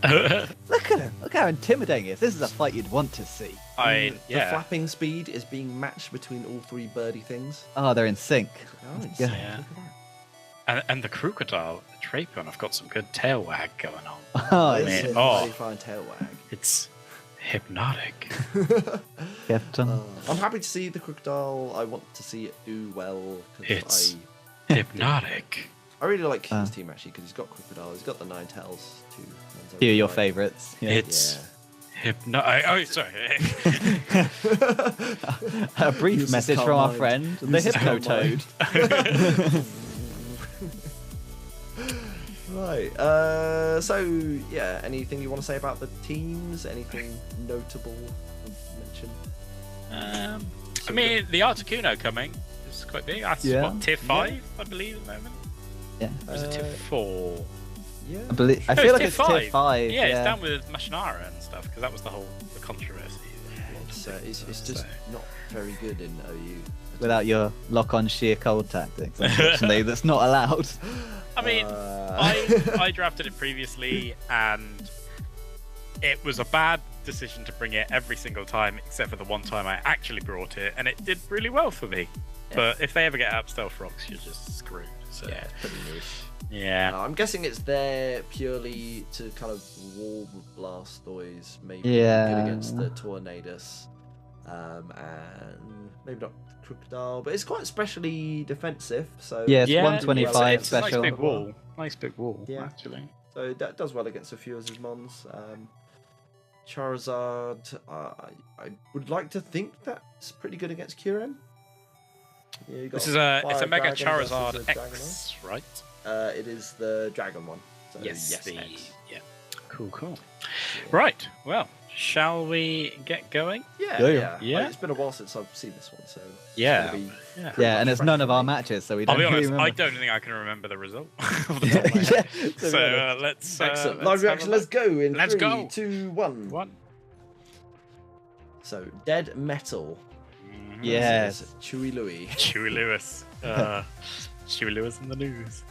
D: look at him. Look how intimidating he is. This is a fight you'd want to see.
C: The flapping speed is being matched between all three birdie things.
D: Oh, they're in sync.
C: Oh, it's
D: Yeah.
C: look at that.
E: And the crocodile, the Trapon, I've got some good tail wag going on.
D: Oh,
E: I
C: It's
E: mean,
C: a
E: oh.
C: very fine tail wag.
E: It's hypnotic.
D: Captain.
C: I'm happy to see the crocodile. I want to see it do well. 'Cause
E: It's hypnotic.
C: I really like his team actually, because he's got crocodile, he's got the nine tails too.
D: Few of your favourites. Yeah.
E: It's hypnotic. Oh, sorry.
D: A brief
C: Uses
D: message
C: calm
D: from our
C: mind.
D: friend, the
C: Uses calm
D: Hypnotoad.
C: Right. So yeah, anything you want to say about the teams? Anything notable to mention?
E: I mean, the Articuno coming is quite big. That's
D: Yeah.
E: what, tier 5, I believe, at the moment.
D: Yeah.
E: Or is it tier 4?
C: Yeah.
D: I believe. I
E: No,
D: feel like
E: tier
D: it's tier
E: 5.
D: 5.
E: Yeah, it's down with Machinara and stuff, because that was the controversy.
C: It's just not very good in OU.
D: Without your lock-on sheer cold tactics, unfortunately, that's not allowed.
E: I mean, I drafted it previously, and it was a bad decision to bring it every single time, except for the one time I actually brought it, and it did really well for me.
C: Yeah.
E: But if they ever get up Stealth Rocks, you're just screwed. So
C: Yeah, it's pretty niche.
E: yeah.
C: I'm guessing it's there purely to kind of wall Blastoise, maybe
D: Yeah.
C: good against the Tornadus, and maybe not Crocodile, but it's quite specially defensive. So
D: Yeah, it's
E: Yeah,
D: 125
E: it's a
D: special.
E: nice big wall. Nice big wall,
C: Yeah.
E: actually.
C: So that does well against a few of his mons. Charizard, I would like to think that's pretty good against Kyurem. Yeah, you got
E: This is it's a
C: Fire
E: Mega
C: Dragon versus
E: Charizard
C: a Dragonite.
E: X, right?
C: It is the Dragon one. So
E: Yes.
C: yes,
E: the
C: X.
E: yeah. Cool. Right. Well, shall we get going?
C: Yeah.
E: Yeah.
C: Like, it's been a while since I've seen this one, so it's
E: Yeah.
C: gonna be
E: Yeah.
D: Yeah, and it's none of our
C: fresh
D: matches, so we
E: I'll
D: don't
E: be honest.
D: really
E: I
D: remember.
E: don't think I can remember the result. Off the top of my head.
D: Yeah, to be
E: So
D: honest.
E: let's.
C: Excellent.
E: Let's
C: Live
E: have a
C: reaction. Let's
E: look.
C: go in
E: Let's
C: 3,
E: go.
C: 2, 1.
E: One.
C: So Dead Metal.
D: Yes.
C: versus Chewy Louie.
E: Chewy Lewis. Chewy Lewis in the news.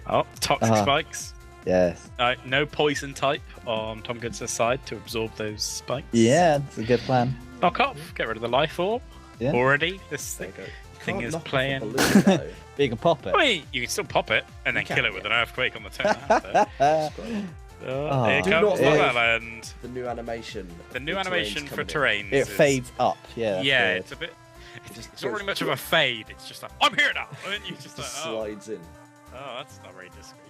E: Oh, toxic spikes.
D: Yes.
E: No poison type on Tom Goods' side to absorb those spikes.
D: Yeah, it's a good plan.
E: Knock off. Get rid of the life orb.
D: Yeah.
E: Already, this
C: There
E: thing,
C: you go.
E: thing
C: Can't
E: is
C: knock off a
E: playing.
C: balloon, though.
D: But you can pop it.
E: I mean, you can still pop it and then
C: You can,
E: kill it with
C: yeah.
E: an earthquake on the turn. After.
D: Oh.
E: Here
C: Do
E: comes
C: not
E: the
C: love
E: land.
C: The new animation.
E: The new
C: terrain's
E: animation for
C: coming in.
E: terrains.
D: It
E: is-
D: fades up. Yeah. that's
E: Yeah,
D: weird.
E: it's a bit.
C: just
E: It's not really
C: goes-
E: much of a fade. It's just like, I'm here now. And then you just like,
C: Just
E: oh,
C: slides in.
E: that's not very discreet.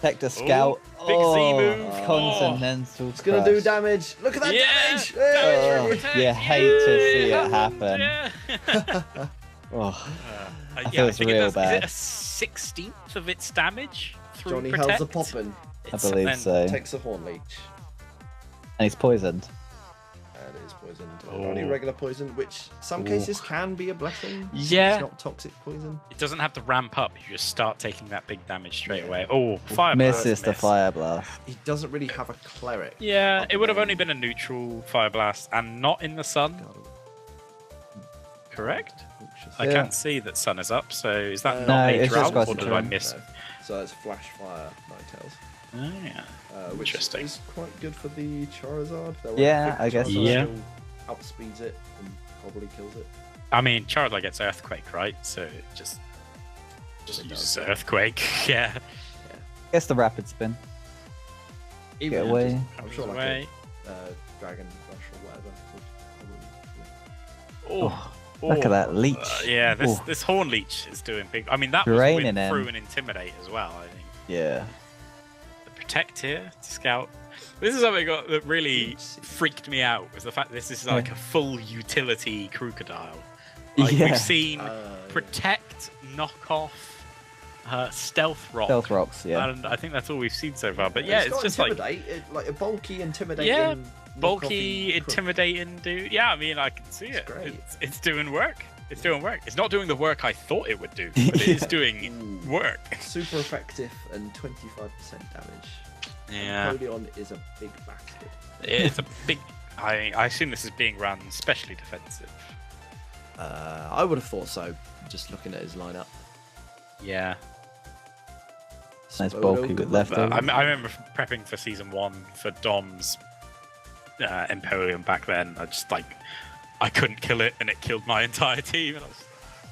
D: Hector Scout.
E: big Z move.
D: Continental.
C: It's gonna do damage. Look at that damage!
E: Damage
C: Hey!
E: protect,
D: you hate to see it
E: yeah,
D: happen.
E: Yeah.
D: Oh,
E: I
D: feels
E: think
D: real
E: it does.
D: bad.
E: Is it a 16th of its damage through
C: Johnny
E: protect?
C: Hell's a poppin'.
D: I believe
E: and
D: so. And
C: Takes a horn leech.
D: he's poisoned.
C: And it is poisoned.
E: Oh.
C: Only regular poison, which some cases can be a blessing.
E: Yeah.
C: It's not toxic poison.
E: It doesn't have to ramp up. You just start taking that big damage straight away. Oh, fire blast.
D: Misses the
E: miss.
D: fire blast.
C: He doesn't really have a cleric.
E: Yeah, it would have
C: Other
E: only been a neutral fire blast and not in the sun.
C: God,
E: Correct?
C: cautious.
E: I
D: Yeah.
E: can't see that sun is up. So is that
C: No,
E: not a
D: it's just
E: drought,
D: got
E: or
D: to
E: did I
D: turn.
E: miss?
C: No. So it's flash fire Ninetales.
E: Oh, yeah.
C: Which
E: Interesting.
C: is quite good for the Charizard. Though
D: Yeah,
C: I
D: I
C: think
D: guess
C: Charizard
E: so. Yeah.
C: still outspeeds it and probably kills it.
E: I mean, Charizard gets Earthquake, right? So it just
C: It
E: uses
C: does, yeah.
E: Earthquake. Yeah.
D: Guess the rapid spin.
C: Even
D: Get
C: if
D: away.
C: just- I'm
E: Comes
C: sure like
E: away.
C: a Dragon Rush or whatever. would probably-
E: Oh,
D: Look at that leech.
E: yeah,
D: Oh.
E: this Horn Leech is doing big. I mean, that was
D: Draining
E: with,
D: him.
E: through an Intimidate as well, I think.
D: Yeah.
E: The Protect here to scout. This is something that really freaked me out, was the fact that this is like a full utility crocodile. Like,
D: Yeah.
E: We've seen
C: yeah.
E: Protect, Knock Off, Stealth Rock.
D: Stealth rocks, yeah.
E: And I think that's all we've seen so far. But yeah, it's
C: got
E: just like
C: intimidate, like a bulky, intimidating,
E: Yeah,
C: knockoffy
E: bulky,
C: crook.
E: intimidating dude. Yeah, I mean, I can see it.
C: great.
E: It's doing work. It's doing work. It's not doing the work I thought it would do, but it is doing work.
C: Super effective and 25% damage.
E: Yeah,
C: Napoleon is a big bastard.
E: it's a big. I assume this is being run specially defensive.
C: I would have thought so, just looking at his lineup.
E: Yeah,
D: Nice
C: Spodo,
D: bulky
C: good
D: with
C: luck.
D: leftovers.
E: I remember prepping for season 1 for Dom's Emporium back then. I couldn't kill it, and it killed my entire team. And I was,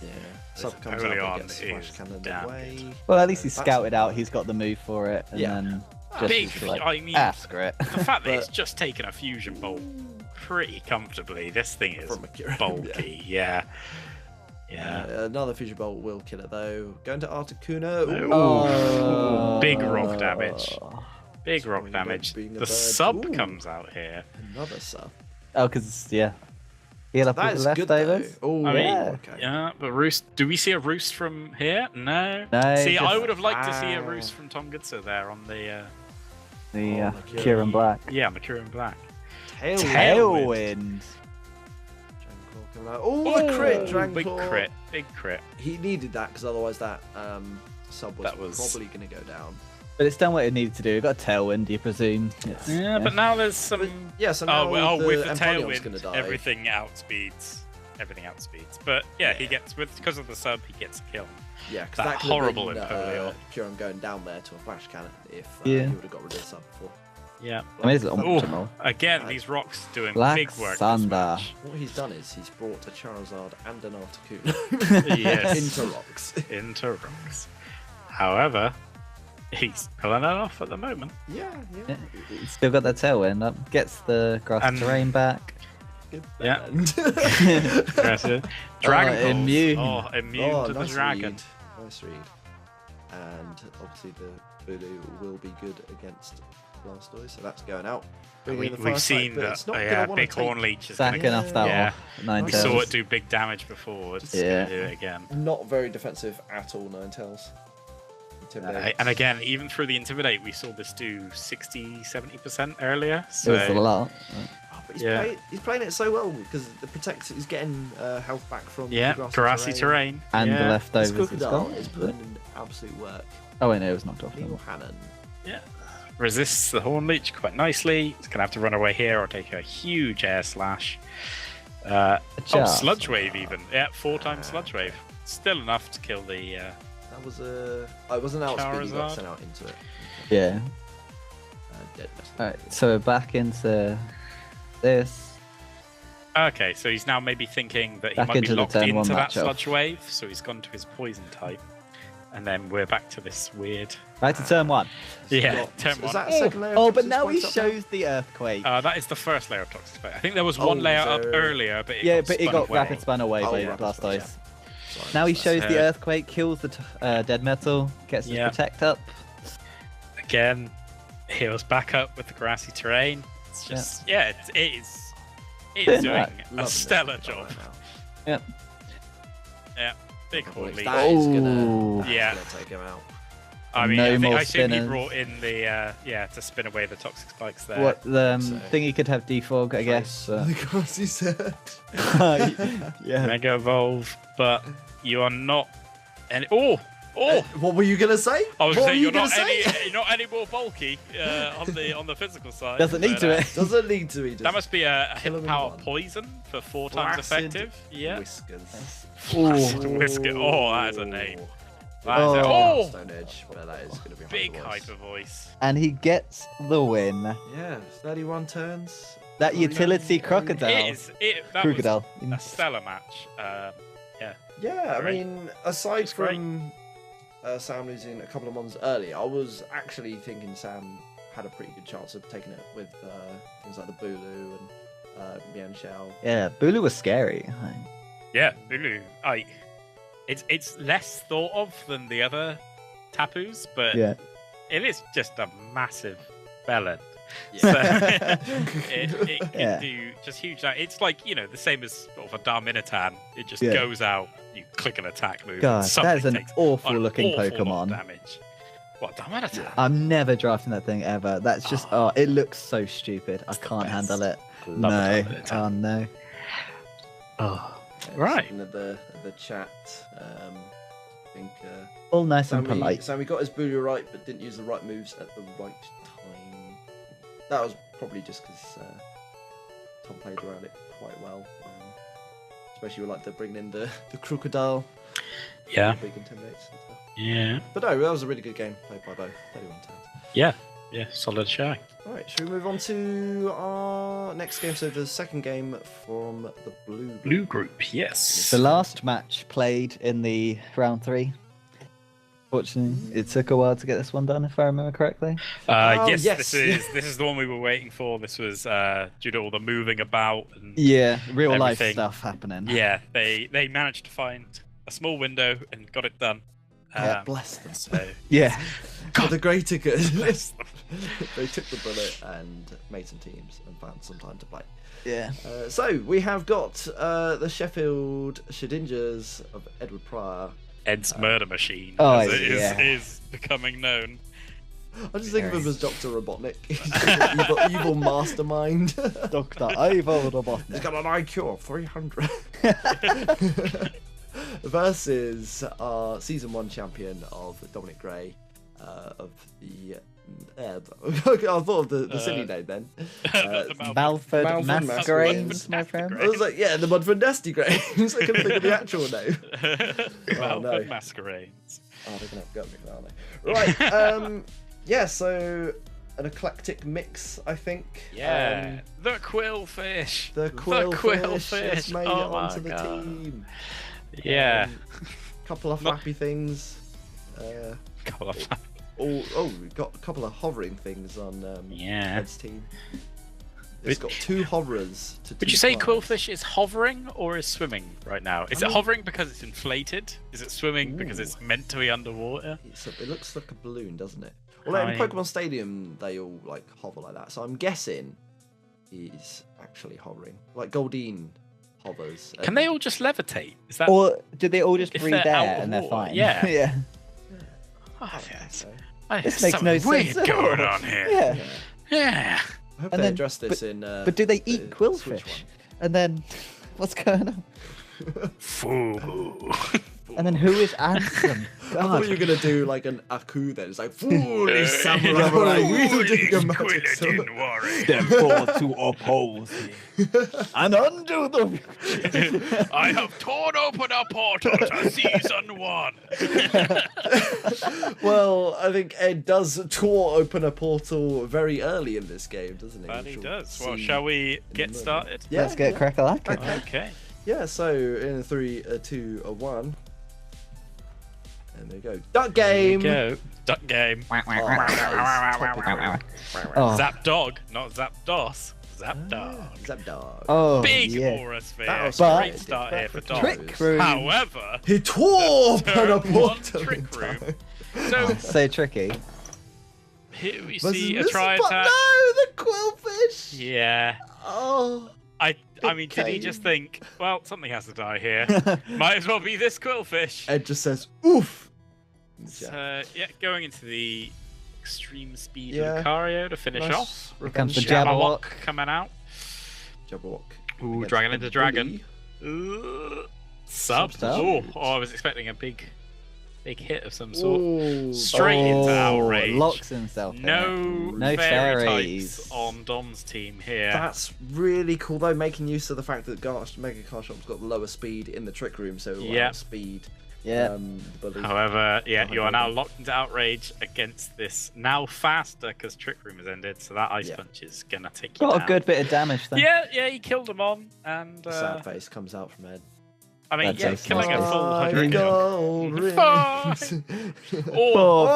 C: Yeah.
E: This
C: Sub comes
E: Napoleon
C: up and gets flash
E: is
C: cannon
E: damn
C: away.
D: Well, at least he's
C: That's
D: scouted
C: not
D: out.
C: bad.
D: He's got the move for it, and
C: Yeah.
D: then just
E: big.
D: is like,
E: I mean,
D: screw it.
E: the fact that it's
C: But-
E: just taken a fusion bolt pretty comfortably. This thing is
C: From Akira.
E: bulky. Yeah. Yeah.
C: Another fusion bolt will kill it though. Going to Articuno. Ooh.
E: Oh. Big rock damage. Big rock
C: Spoiler
E: damage.
C: being a
E: The
C: bird.
E: sub
C: Ooh.
E: comes out here.
C: Another sub.
D: Oh, because yeah, heal up
C: That
D: with
C: is
D: the
C: good though.
D: leftovers.
C: Oh,
E: I mean,
D: Yeah.
C: okay.
E: Yeah, but Roost. Do we see a Roost from here? No.
D: No,
E: See, I
D: just-
E: would have liked to see a
C: Wow.
E: Roost from Tom Goodser there on the.
D: The
C: Oh,
D: Kieran Black.
E: Yeah, Mercurian Black.
C: Tailwind.
D: Tailwind.
C: Dragonclaw coming out. Oh, the crit, Dragonclaw.
E: Big crit. Big crit.
C: He needed that because otherwise that sub was,
E: That was-
C: probably going to go down.
D: But it's done what it needed to do. It got a tailwind, you presume. It's,
E: Yeah, but now there's some.
C: Yeah, so now
E: with the
C: Empoleon's going to
E: tailwind,
C: die.
E: everything outspeeds. Everything outspeeds. But yeah, he gets because of the sub, he gets a kill.
C: Yeah, because
E: that
C: that could have
E: horrible
C: been,
E: Empoleon.
C: Kieran going down there to a flash cannon if
D: Yeah.
C: he would have got rid of the sub before.
E: Yeah.
D: I mean, it's
E: Ooh,
D: optimal.
E: again, these rocks doing
D: Black
E: big work. this
D: Thunder.
E: match.
C: What he's done is he's brought a Charizard and an Articuno
E: Yes.
C: into rocks.
E: Into rocks. However, he's pulling it off at the moment.
C: Yeah.
D: Yeah, it's still got that tailwind up. Gets the grass
E: And-
D: terrain back.
C: Good
E: Yeah.
C: band.
E: Aggressive. Dragon Pulse.
D: immune.
E: Oh, immune to the
C: nice
E: dragon.
C: read. Nice read. And obviously the Voodoo will be good against Blastoise, so that's going out. Bringing in the
E: We've
C: fire
E: seen
C: type, but
E: that.
C: it's not
E: Yeah,
C: gonna wanna
E: big
C: take
E: horn leech is gonna
D: Sacking off that
E: Yeah.
D: off. Nine
E: We
C: tails.
E: saw it do big damage before. It's
D: Yeah.
E: gonna do it again.
C: Not very defensive at all, Ninetales. Intimidate.
E: And again, even through the Intimidate, we saw this do 60-70% earlier. So
D: It was a lot.
C: Oh, but
E: Yeah.
C: he's playing it so well because the protector is getting health back from
E: yeah,
C: the
E: grassy terrain.
D: And
E: yeah.
D: the
C: This
D: leftovers as
C: crocodile
D: well.
C: is putting in absolute work.
D: Oh, wait, no, it was knocked off.
C: Neil Hannon.
E: Yeah. Resists the Horn Leech quite nicely. It's going to have to run away here or take a huge air slash. Sludge Wave even. Yeah, 4 times Sludge Wave. Still enough to kill the...
C: That was a... it wasn't outspeed, he got
E: Charizard.
C: sent out into it.
D: Yeah.
C: Dead.
D: Alright, so we're back into this.
E: Okay, so he's now maybe thinking that he
D: Back
E: might be
D: into the
E: locked
D: turn one
E: into that
D: matchup.
E: Sludge Wave, so he's gone to his Poison type. And then we're back to this weird...
D: Back to turn 1.
E: Yeah,
C: Got-
E: turn
C: is
E: 1.
C: that a second layer?
D: Oh,
C: of
D: but
C: toxic
D: now he
C: points up now?
D: shows the Earthquake.
E: That is the first layer of Toxic Spike. I think there was
C: Oh,
E: one layer up
C: so-
E: earlier, but it
D: Yeah,
E: got
D: but it
E: spun
D: got
E: away.
D: rapid spun away
C: Oh,
D: by
C: rapid
D: Blast
C: spun,
D: Ice.
C: Sorry,
D: Now he
C: that's-
D: shows the
E: Uh,
D: Earthquake, kills the Dead Metal, gets his
E: Yeah.
D: Protect up.
E: Again, heals back up with the grassy terrain. It's just, yeah, it's doing
D: Right.
E: a
C: Loving
E: stellar
C: this
E: job.
C: right now.
D: Yep.
E: Yeah, big Horn Leech.
C: That is
D: Ooh.
C: gonna
E: Yeah.
C: take him out.
E: I mean,
D: No
E: I think
D: more
E: I assume he
D: spinners.
E: brought in the to spin away the toxic spikes there.
D: What the
C: So-
D: thing he could have defog, I guess. But...
C: Because he said.
D: yeah.
E: Mega evolve, but you are not any. Oh,
C: What were you gonna say?
E: I was
C: What
E: saying
C: were you
E: you're not
C: gonna say?
E: you're not any more bulky on the physical side.
D: Doesn't need
E: but,
D: to it.
C: Doesn't need to be. Just
E: That must be a
C: Kill
E: hit
C: him in
E: power
C: one.
E: poison for 4 times
C: Flaccid
E: effective. Yeah.
C: Whiskers.
E: Flaccid Whisker. Oh, that is a name. That is
D: Oh.
C: Stone Edge, but that is gonna be a
E: big
C: hyper voice.
E: hyper voice.
D: And he gets the win.
C: Yeah, 31 turns.
D: That utility
E: It
D: crocodile.
E: is. That
D: Crocodile.
E: was a stellar match.
C: Yeah, I
E: Great.
C: mean, aside
E: It's great.
C: from Sam losing a couple of months early, I was actually thinking Sam had a pretty good chance of taking it with things like the Bulu and Mian Xiao.
D: Yeah, Bulu was scary.
E: Yeah, Bulu. It's less thought of than the other Tapus, but
D: Yeah.
E: it is just a massive bellend.
C: Yeah.
E: So it can
D: Yeah.
E: do just huge. It's like, the same as sort of a Darminitan. It just
D: Yeah.
E: goes out, you click an attack move.
D: God,
E: and something
D: that is an
E: takes
D: awful
E: an
D: looking
E: awful lot of
D: Pokemon.
E: damage. What, Darminitan?
D: I'm never drafting that thing ever. That's just it looks so stupid. I
E: It's the
D: can't
E: best.
D: handle it.
E: Love
D: No.
E: a Darmanitan.
D: Oh no. Oh.
E: Right.
C: In the chat, I think
D: All nice and
C: Sammy,
D: polite.
C: Sammy got his Bulu right, but didn't use the right moves at the right time. That was probably just because Tom played around it quite well. Especially with like the bringing in the crocodile,
E: Yeah.
C: big intimidates and stuff.
E: Yeah.
C: But no, that was a really good game played by both. 31 turns.
E: Yeah. Yeah. Solid showing.
C: All right, should we move on to our next game? So the second game from the blue group.
E: Blue group. Yes.
D: The last match played in the round 3. Fortunately, it took a while to get this one done, if I remember correctly.
E: Yes,
C: yes.
E: this is the one we were waiting for. This was due to all the moving about and
D: Yeah, real life
E: Everything.
D: stuff happening.
E: yeah, they managed to find a small window and got it done.
C: God bless them.
E: So
D: Yeah.
C: For the greater good.
E: bless them.
C: They took the bullet and made some teams and found some time to play.
D: Yeah.
C: So we have got the Sheffield Shedingers of Edward Pryor.
E: Ed's murder machine,
D: Oh,
E: as it
D: yeah.
E: is becoming known.
C: I just think of him as Dr. Robotnik. He's like an evil mastermind.
D: Dr. Ivo
C: He's
D: Robotnik.
C: got an IQ of 300. Versus our season 1 champion of Dominic Gray of the. I thought of the silly name then.
E: The
D: Malford
C: Malford
D: Masquerades, my friend.
C: I was like, yeah, the Mudford Nasty Graves. I couldn't think of the actual name.
E: Malcolm
C: no.
E: Masquerades.
C: Oh, they're gonna have to go at me for that, aren't they? Right. Yeah. So an eclectic mix, I think.
E: Yeah, the Quillfish.
C: The Quillfish has made
E: Oh
C: it
E: my
C: onto the
E: God.
C: team.
E: Yeah.
C: Couple of
E: Not-
C: flappy things.
E: Couple of
C: We've got a couple of hovering things on
E: Yeah.
C: Ed's team. It's got 2 hoverers to 2
E: Would you say
C: flyers.
E: Quillfish is hovering or is swimming right now? Is it hovering because it's inflated? Is it swimming because it's meant to be underwater?
C: It looks like a balloon, doesn't it? Well, in Pokemon Stadium, they all like hover like that. So I'm guessing he's actually hovering, like Goldeen hovers.
E: Can they all just levitate? Is that
D: Or did they all just
E: If
D: breathe
E: they're out
D: air
E: of
D: and they're
E: water,
D: fine?
E: yeah.
D: yeah.
E: Oh,
D: This makes no
E: weird
D: sense at
E: going
D: all.
E: on here.
D: Yeah.
E: Yeah.
C: I hope
D: And
C: they
D: then-
C: address this in.
D: But do they eat
C: the
D: quillfish?
C: Switch
D: And then, what's going on?
E: Foo.
D: And then who is Ansem?
C: I thought you were gonna do like an aku then. It's like foolish samurai
E: Foolish
C: wielding a magic
E: Quilla
C: sword.
E: didn't worry.
F: Step forth to oppose me.
D: And undo the.
E: I have torn open a portal to season 1.
C: Well, I think Ed does open a portal very early in this game, doesn't he?
E: That
C: Which
E: he
C: we'll
E: does. Well,
C: see
E: shall we
C: in a
E: get
C: moment.
E: started?
C: Yeah,
D: Let's get crack-a-lack.
E: Okay.
C: Yeah, so in 3, 2, 1. And there you go. Duck game!
E: Go. Duck game.
D: Oh.
E: Zap dog, not zap dos. Zap dog.
C: Zap dog.
D: Oh,
E: Big
D: yeah.
E: aura sphere.
C: That was
E: Great
C: great.
E: start
C: That
E: here for
C: freaking
E: dogs.
D: Trick room.
E: However,
C: He tore open a
E: turn one
C: portal.
E: trick
C: in
E: room.
C: time.
E: So
D: So tricky.
E: here we
C: Was
E: see a
C: this
E: try
C: but
E: attack.
C: No, the quillfish!
E: Yeah.
C: Oh.
E: I mean, did he just think, well, something has to die here. Might as well be this quillfish.
C: Ed just says, oof!
E: So, yeah, going into the extreme speed
C: Yeah.
E: Lucario to finish
C: Nice
E: off.
D: Here comes the
C: revenge.
D: Jabberwock.
E: coming out.
C: Jabberwock.
E: Ooh,
C: Against
E: dragon
C: the
E: into dragon.
C: bully.
E: Sub.
D: Sub.
E: Oh, I was expecting a big hit of some sort.
C: Ooh.
E: Straight into
D: Oh,
E: outrage.
D: locks himself in.
E: No fairy types on Dom's team here.
C: That's really cool though, making use of the fact that Mega Carshop's got lower speed in the trick room, so
E: Yeah.
C: speed.
D: Yeah.
C: Bully.
E: However, yeah,
C: Oh,
E: you are
C: no.
E: now locked into outrage against this now faster because trick room has ended, so that ice
C: Yeah.
E: punch is gonna take you
D: Got
E: down.
D: a good bit of damage there.
E: Yeah, he killed him on, and
C: Sad face comes out from Ed.
E: I mean,
D: That's
E: yeah,
D: so
E: killing a
D: smart.
E: full
C: Five
E: 100.
C: gold rings.
E: Five. Oh,
D: Poor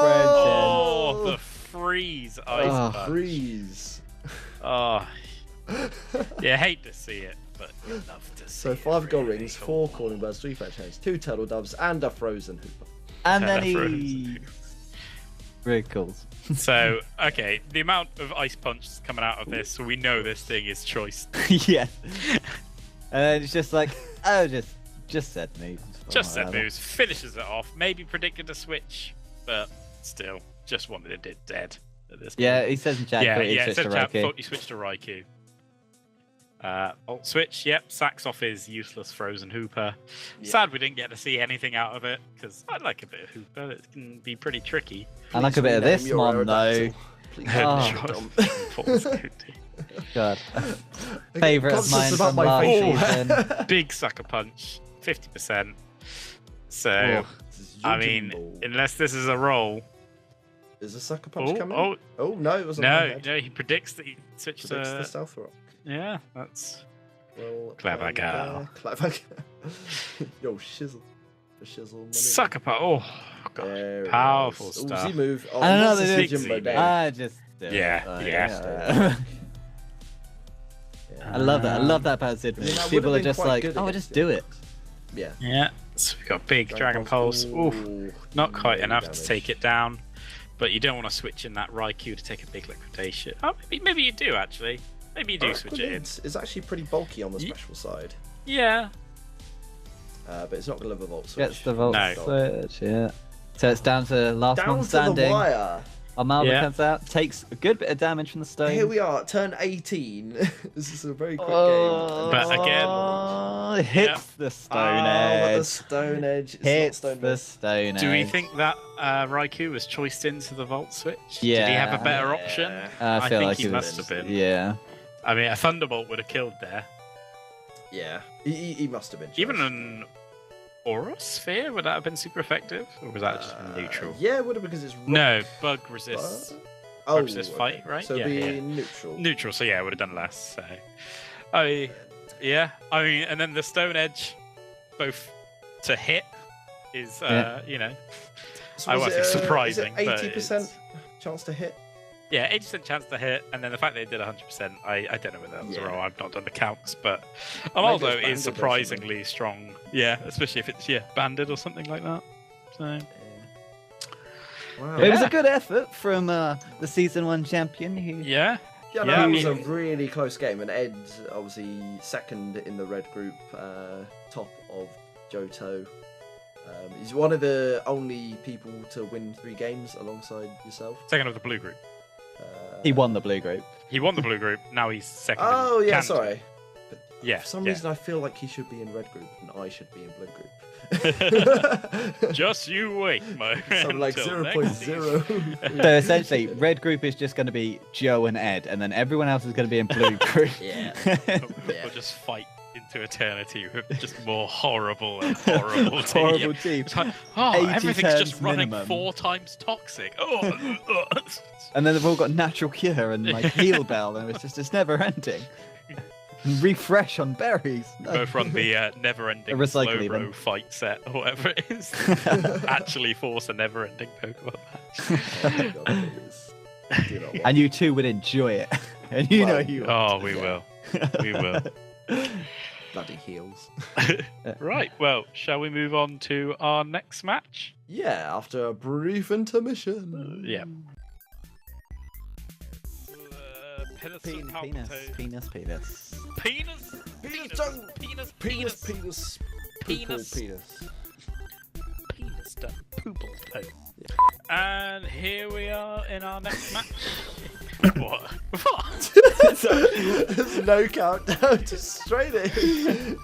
E: oh, the freeze ice
D: Oh.
E: punch.
C: Freeze.
E: Oh, yeah, hate to see it, but you love to see
C: So
E: it.
C: 5 gold
E: really.
C: rings, 4 calling birds, 3 fetch hens, 2 turtle doves, and a frozen hooper.
D: And then
E: Frozen.
D: he wriggles.
E: So, okay, the amount of ice punches coming out of this, so we know this thing is choice.
D: Yes. And then it's just like, oh, just said moves.
E: Just set
D: Whatever.
E: moves, finishes it off. Maybe predicted a switch, but still, just wanted it dead at this point.
D: Yeah, he says in chat,
E: yeah,
D: but he
E: yeah.
D: switched
E: So
D: to
E: chat,
D: Raikou.
E: thought you switched to Raikou. Alt switch, yep. Sacks off his useless frozen Hooper. Sad we didn't get to see anything out of it because I like a bit of Hooper. It can be pretty tricky.
D: I like a bit of this one though.
C: Please
D: Oh.
C: Dom.
D: God. Favourite of
C: Conscious
D: mine
C: about
D: from
C: my
D: last
C: facial.
D: season.
E: Big sucker punch, 50%. So
D: Oh.
C: This is
E: I
C: Yujin
E: mean,
C: Ball.
E: unless this is a roll.
C: Is a sucker punch coming?
E: Oh,
C: Oh, no, it wasn't. my
E: no,
C: head.
E: no, he predicts that he switched
C: Predicts the
E: to.
C: Stealth Rock.
E: Yeah, that's
C: Well,
E: Clever girl.
C: Clever girl. Yo, shizzle. The shizzle money.
E: sucker punch. Oh, gosh,
C: Very
E: powerful
C: nice.
E: stuff.
C: Ooh, Z move. Oh,
D: I don't know,
C: what's
D: they
C: the
E: did-
C: Jimbo down?
D: I just do it.
E: Yeah,
D: Like,
E: yeah.
D: I love that. I love that about Sid
C: I mean, that
D: moves.
C: would've
D: People are
C: been
D: just
C: quite
D: like,
C: good
D: oh,
C: against
D: just do it.
C: Yeah.
E: Yeah, so we got big Dragon Pulse. Oof,
C: Ooh,
E: not quite
C: no
E: enough to
C: damage.
E: take it down, but you don't want to switch in that Raikou to take a big liquidation. Oh, maybe you do actually. Maybe you do switch it in.
C: It's actually pretty bulky on the
E: Ye-
C: special side,
E: Yeah,
C: but it's not going to live a Volt Switch.
D: Gets the Volt
E: No.
D: Switch, yeah. So it's down to last
C: Down
D: one
C: to the
D: standing.
C: wire.
D: Armalva
E: Yeah.
D: comes out, takes a good bit of damage from the stone.
C: Here we are, turn 18. This is a very quick
D: Oh,
C: game.
E: But again-
D: it hits the stone
C: Oh, but the
D: edge.
C: stone edge. It's
D: Hits
C: not stone
D: the
C: edge.
D: stone edge.
E: do we think that Raikou was choiced into the Volt Switch? Did he
D: Yeah.
E: have a better option?
D: I feel
E: think
D: like
E: he
D: it
E: must
D: was,
E: have been.
D: Yeah.
E: I mean, a Thunderbolt would have killed there.
C: Yeah, he must have been.
E: Even
C: choiced.
E: an Aura Sphere, would that have been super effective? Or was that just neutral?
C: Yeah, it would have because it's
E: No, bug resists.
C: Oh,
E: resist fight, right?
C: So
E: Yeah,
C: be
E: yeah.
C: neutral.
E: Neutral, so yeah, it would have done less. So, yeah, I mean, and then the Stone Edge, both to hit, is you know,
C: So
E: I
C: was
E: won't
C: it,
E: say surprising,
C: Is it
E: but
C: 80%
E: it's-
C: chance to hit?
E: yeah, 80% chance to hit, and then the fact they did 100%, I don't know whether that was
C: Yeah.
E: wrong. I've not done the counts, but
C: Maybe
E: Armaldo
C: it's banded or
E: is surprisingly strong. Yeah, especially if it's banded or something like that. So
C: Wow.
D: It was
E: Yeah.
D: a good effort from the season 1 champion. Who...
E: yeah,
C: Yeah, no,
E: Yeah, I
C: it was a
E: mean-
C: really close game, and Ed's obviously second in the red group, top of Johto. He's one of the only people to win 3 games alongside yourself.
E: Second of the blue group.
D: He won the blue group.
E: He won the blue group. Now he's second.
C: Oh
E: in
C: yeah,
E: Canada.
C: sorry.
E: Yeah.
C: For some reason, I feel like he should be in red group and I should be in blue group.
E: Just you wait, my friend.
C: So like
E: until next season.
C: 0.0.
D: So essentially, red group is just going to be Joe and Ed, and then everyone else is going to be in blue group.
C: Yeah.
E: We'll just fight into eternity with just more horrible and horrible team.
D: Horrible team.
E: It's like, oh,
D: 80
E: everything's just
D: turns
E: running
D: minimum.
E: 4 times toxic. Oh,
D: And then they've all got natural cure and like heal bell, and it's never ending. And refresh on berries.
E: both run the never-ending
D: A
E: slow
D: recycle
E: bro
D: even.
E: fight set or whatever it is. Actually force a never-ending Pokemon match.
C: Oh my God, please. Do not want
D: And you two would enjoy it. And you know
C: Well,
D: you
E: Oh, we will. We will.
C: bloody heels.
E: Right, well, shall we move on to our next match?
C: Yeah, after a brief intermission.
E: Yeah.
D: Penis, penis.
E: Penis,
C: Penis,
E: penis,
C: tongue.
E: penis,
C: Penis, penis, poople,
E: Penis.
C: penis.
E: penis, done. Poople toe. And here we are in our next match. What? What?
C: There's no countdown, just straight in.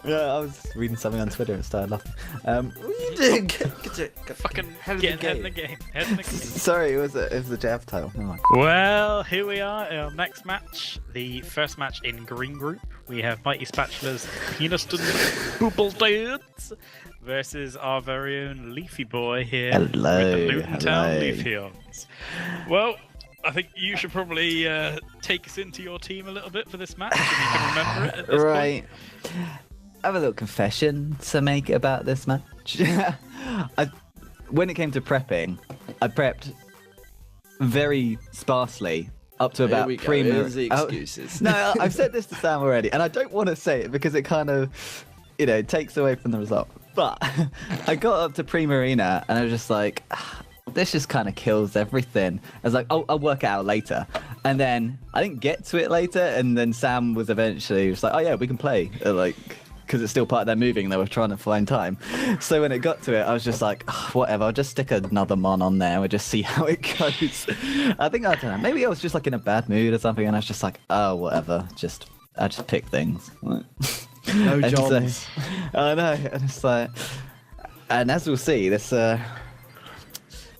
D: Yeah, I was reading something on Twitter and started laughing.
C: What are you doing? Get
E: Fucking
C: head of
E: get
C: the
E: head in the
C: game.
E: game. Head in the game.
D: Sorry, it was a jab title. Never mind.
E: Well, here we are in our next match. The first match in green group. We have Mighty Spatula's Peniston Poople Dudes versus our very own Leafy Boy here with the Luton Town
D: hello.
E: Leafeons. Well, I think you should probably take us into your team a little bit for this match, if you can remember it at this
D: Right. I have a little confession to make about this match. When it came to prepping, I prepped very sparsely up to
C: Here
D: about
C: we go.
D: pre
C: Here's the excuses.
D: No, I've said this to Sam already, and I don't want to say it because it kind of, takes away from the result. But I got up to pre-marina, and I was just like, this just kind of kills everything. I was like, oh, I'll work it out later. And then I didn't get to it later, and then Sam was eventually just like, oh yeah, we can play. Because it's still part of their moving, they were trying to find time. So when it got to it, I was just like, whatever, I'll just stick another mon on there, we'll just see how it goes. I don't know, maybe I was just like in a bad mood or something, and I was just like, oh, whatever, I just pick things.
C: No
D: And so-
C: jobs.
D: I know, and it's like, and as we'll see, this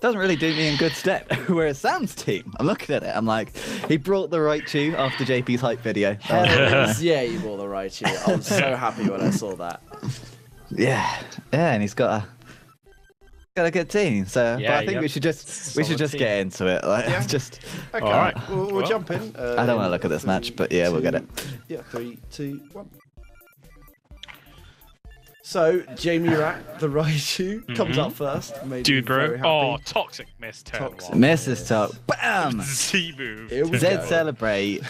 D: doesn't really do me in good stead. Whereas Sam's team, I'm looking at it, I'm like, he brought the right chew after JP's hype video.
C: Hell yes, yeah, you bought the right cheer. I was so happy when I saw that.
D: Yeah, and he's got a good team. So
E: Yeah,
D: but I think
E: yep.
D: we should just
E: Solid team.
D: get into it. Like,
C: Yeah.
D: just
C: Okay,
E: Alright.
C: we'll
E: Well,
C: jump in.
D: I don't want to look at this match, but yeah, we'll get it.
C: Yeah, 3, 2, 1. So, Jamie Rat, the Raichu, comes up first. Made me
E: Dude,
C: very
E: bro.
C: happy.
E: Oh, toxic miss turn
C: Toxic.
E: one.
D: Mrs. Talk, bam.
E: Z move.
C: Here we
D: Zed
C: go.
D: celebrate.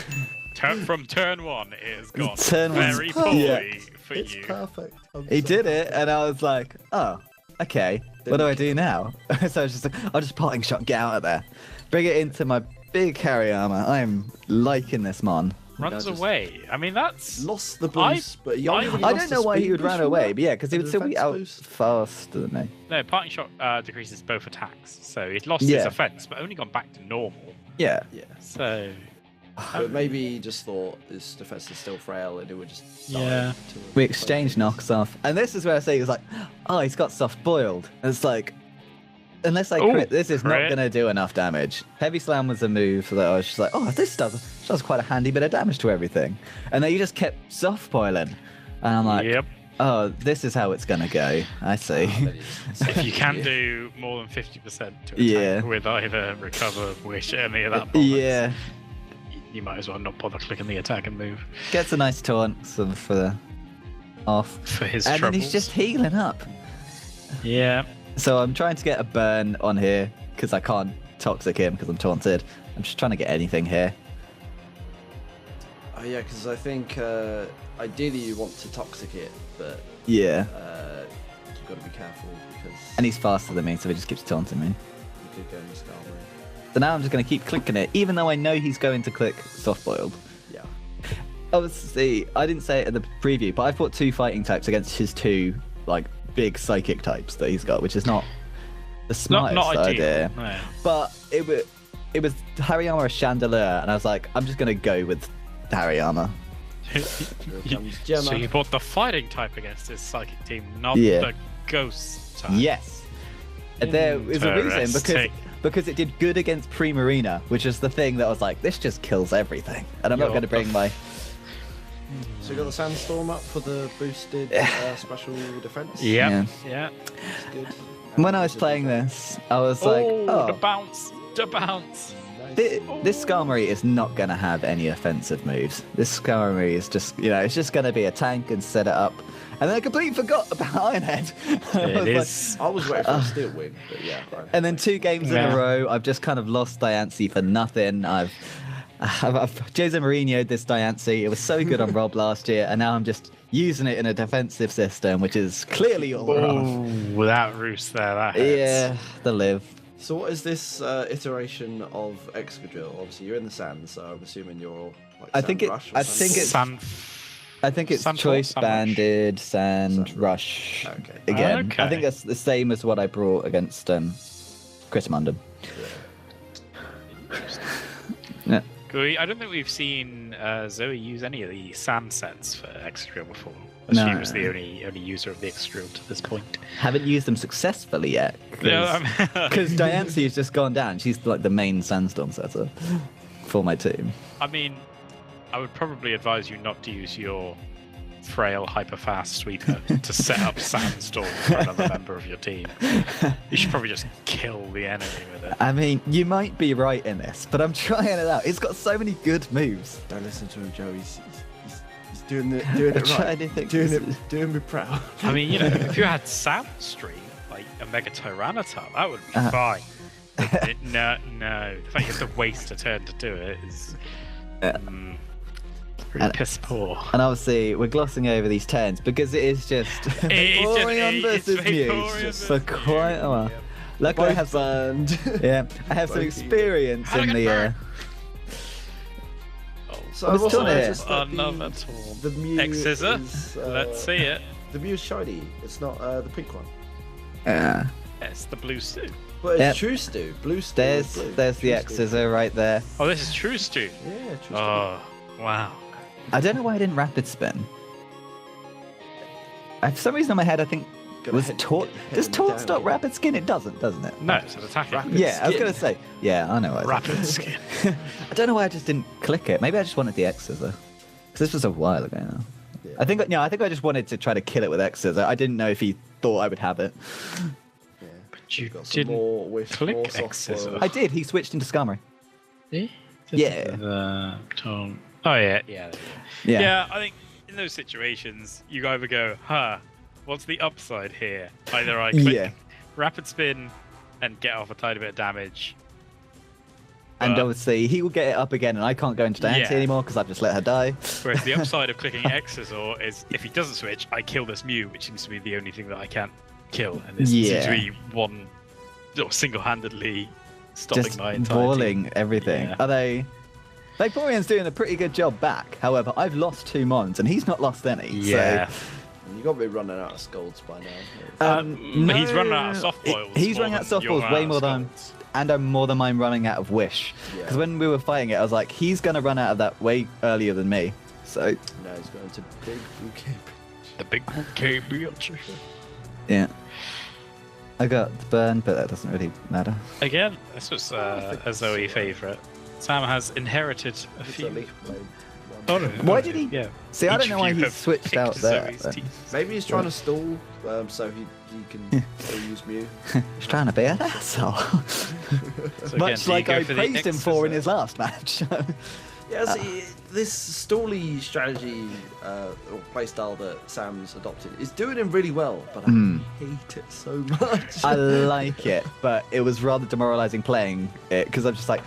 E: From turn one, it has gone
D: Turn one's
E: very
C: perfect.
E: poorly
D: Yeah.
E: for
C: It's
E: you.
C: perfect. I'm
D: He
C: so
D: did it, and I was like, oh, okay. What do I do now? So I was just like, I'll just parting shot, get out of there. Bring it into my big carry armor. I am liking this mon.
E: Runs
C: just
E: away. I mean, that's
C: Lost the boost, but he only really
D: I
C: lost
D: don't
C: the
D: know why
C: speed
D: he would
C: boost
D: run
C: from
D: away,
C: that.
D: but yeah, because he
C: The
D: would still be
C: defense
D: out
C: boost.
D: faster than me.
E: no parting shot decreases both attacks, so he's lost his
D: Yeah.
E: offense, but only gone back to normal.
D: Yeah.
C: Yeah.
E: So
C: But maybe he just thought his defense is still frail and it would just die
E: Yeah.
C: to
D: We
C: him.
D: exchange knocks off. And this is where I say he was like, oh, he's got soft boiled. And it's like, unless I
E: Ooh,
D: crit, this is not
E: crit.
D: going to do enough damage. Heavy Slam was a move that I was just like, oh, this does quite a handy bit of damage to everything. And then you just kept soft boiling. And I'm like,
E: yep.
D: oh, this is how it's going to go. I see.
E: If you can do more than 50% to attack
D: Yeah.
E: with either recover, wish, any of that, bollocks,
D: Yeah.
E: you might as well not bother clicking the attack and move
D: Gets a nice taunt sort of for the off.
E: for his
D: And then
E: troubles.
D: he's just healing up.
E: Yeah.
D: So I'm trying to get a burn on here because I can't toxic him because I'm taunted. I'm just trying to get anything here.
C: Oh yeah, because I think ideally you want to toxic it, but
D: Yeah.
C: you've got to be careful because
D: And he's faster than me, so he just keeps taunting me.
C: you could go in Scar Room.
D: So now I'm just going to keep clicking it, even though I know he's going to click soft boiled.
C: Yeah.
D: Obviously, I didn't say it at the preview, but I fought 2 fighting types against his 2 like big psychic types that he's got, which is not the
E: Not,
D: smartest
E: not ideal.
D: idea.
E: No.
D: But it was Hariyama or Chandelier, and I was like, I'm just gonna go with Hariyama.
C: Comes Gemma.
E: So you bought the fighting type against his psychic team, not
D: Yeah.
E: the ghost type.
D: Yes. And there is a reason
E: Interesting.
D: because it did good against Primarina, which is the thing that I was like, this just kills everything. And I'm not
E: You're
D: going to bring my.
C: So you got the Sandstorm up for the boosted special defense.
E: Yep. Yeah.
C: That's good.
D: When I was playing this, I was like,
E: The
D: oh,
E: bounce. The bounce.
D: this Skarmory is not going to have any offensive moves. This Skarmory is just, it's just going to be a tank and set it up. And then I completely forgot about Ironhead.
E: It is.
C: I was waiting for a steel win, but yeah. Fine.
D: And then 2 games in a row, I've just kind of lost Diancie for nothing. I've Jose Mourinho this Diancie. It was so good on Rob last year, and now I'm just using it in a defensive system, which is clearly all wrong.
E: Without Roos there, that hurts.
D: Yeah, the live.
C: So what is this iteration of Excadrill? Obviously, you're in the sand, so I'm assuming you're like
D: I
C: Sand
D: think it-
C: Rush or
D: I
C: something?
D: think it's-
E: Sand.
D: I think it's
E: Sand
D: Choice
E: Sand Rush.
D: Banded, Sand
C: Sand
D: Rush
C: Okay.
D: again.
E: Okay.
D: I think that's the same as what I brought against Crittermundum. Yeah.
E: Gui, I don't think we've seen Zoe use any of the sand sets for Excadrill before.
D: No.
E: She was the only user of the Excadrill to this point.
D: Haven't used them successfully yet.
E: Yeah,
D: Because Diancie has just gone down. She's like the main Sandstorm setter for my team.
E: I mean, I would probably advise you not to use your frail, hyper-fast sweeper to set up Sandstorm for another member of your team. You should probably just kill the enemy with it.
D: I mean, you might be right in this, but I'm trying it out. It's got so many good moves.
C: Don't listen to him, Joe. He's doing it right.
D: trying to think
C: Doing me proud.
E: I mean, if you had Sandstream, like a Mega Tyranitar, that would be fine. No. The fact you have to waste a turn to do it is pretty piss poor.
D: And obviously, we're glossing over these turns because it is just Vaporeon versus Mew for quite a while. Luckily, I have some, I have some experience in the.
C: So
D: I've
C: I've also
D: done it.
C: noticed that
E: Another torn.
C: the Mew
E: X-Scissor.
C: is,
E: Let's see it.
C: The Mew's shiny. It's not the pink one.
E: It's the blue stew.
C: But it's
D: Yep.
C: True Stew. Blue Stew.
D: There's
C: blue.
D: the
C: True
D: X
C: Stew.
D: scissor right there.
E: Oh, this is true stew.
C: Yeah, True Stew.
E: Oh, wow.
D: I don't know why I didn't rapid spin. For some reason in my head, I think
C: Gotta
D: was
C: head-
D: Taunt.
C: head
D: Does
C: him
D: Taunt
C: down
D: stop
C: again.
D: rapid skin? It doesn't it?
E: No, it's an attack.
C: Rapid
D: Yeah, I was
C: skin.
D: gonna say. Yeah, I know. What I
E: Rapid skin.
D: I don't know why I just didn't click it. Maybe I just wanted the X scissor. Because this was a while ago now.
C: Yeah.
D: I think I just wanted to try to kill it with X scissor. I didn't know if he thought I would have it.
C: Yeah.
E: But you
C: Got some
E: didn't
C: more with
E: click
C: more soft
E: X-Scissor.
C: boil.
D: I did. He switched into Skarmory. Yeah.
E: The tone. Oh yeah. Yeah, I think in those situations, you either go, what's the upside here? Either I click
D: Yeah.
E: rapid spin and get off a tiny bit of damage.
D: And
E: But-
D: obviously, he will get it up again, and I can't go into Diancie
E: Yeah.
D: anymore because I've just let her die.
E: Whereas the upside of clicking X-Scissor is if he doesn't switch, I kill this Mew, which seems to be the only thing that I can't kill. And this seems to be one single-handedly stopping
D: Just
E: my entire
D: boiling
E: team.
D: everything.
E: Yeah.
D: Although, Vaporeon's doing a pretty good job back. However, I've lost 2 Mons, and he's not lost any.
E: Yeah.
C: You got to be running out of scolds by now.
E: But he's running out of soft boils.
D: He's
E: more
D: running out of
E: than
D: soft
E: you're
D: boils
E: running
D: way
E: out
D: more
E: of
D: than,
E: scolds.
D: and I'm more than mine running out of Wish.
C: Yeah.
D: Because when we were fighting it, I was like, he's gonna run out of that way earlier than me. So
C: Now he's going to big blue cape.
E: The big K bitch.
D: yeah, I got the burn, but that doesn't really matter.
E: Again, this was a Zoe favourite. Sam has inherited a
C: It's a
E: few.
C: leaf blade.
E: Oh, no,
D: Why
E: no,
D: did he-
E: Yeah.
D: See, I
E: Each
D: don't know
E: of
D: why
E: you
D: he
E: have
D: switched
E: picked
D: out there.
E: Zoe's
D: then.
E: teeth.
C: Maybe he's trying to stall so he can still use Mew.
D: He's trying to be an asshole,
E: So
D: much
E: again, do you
D: like
E: go
D: I
E: for the
D: praised him for in
E: X-Scissor?
D: his last match.
C: Yeah, see, this stally strategy or playstyle that Sam's adopted is doing him really well, but I hate it so much.
D: I like it, but it was rather demoralizing playing it because I'm just like,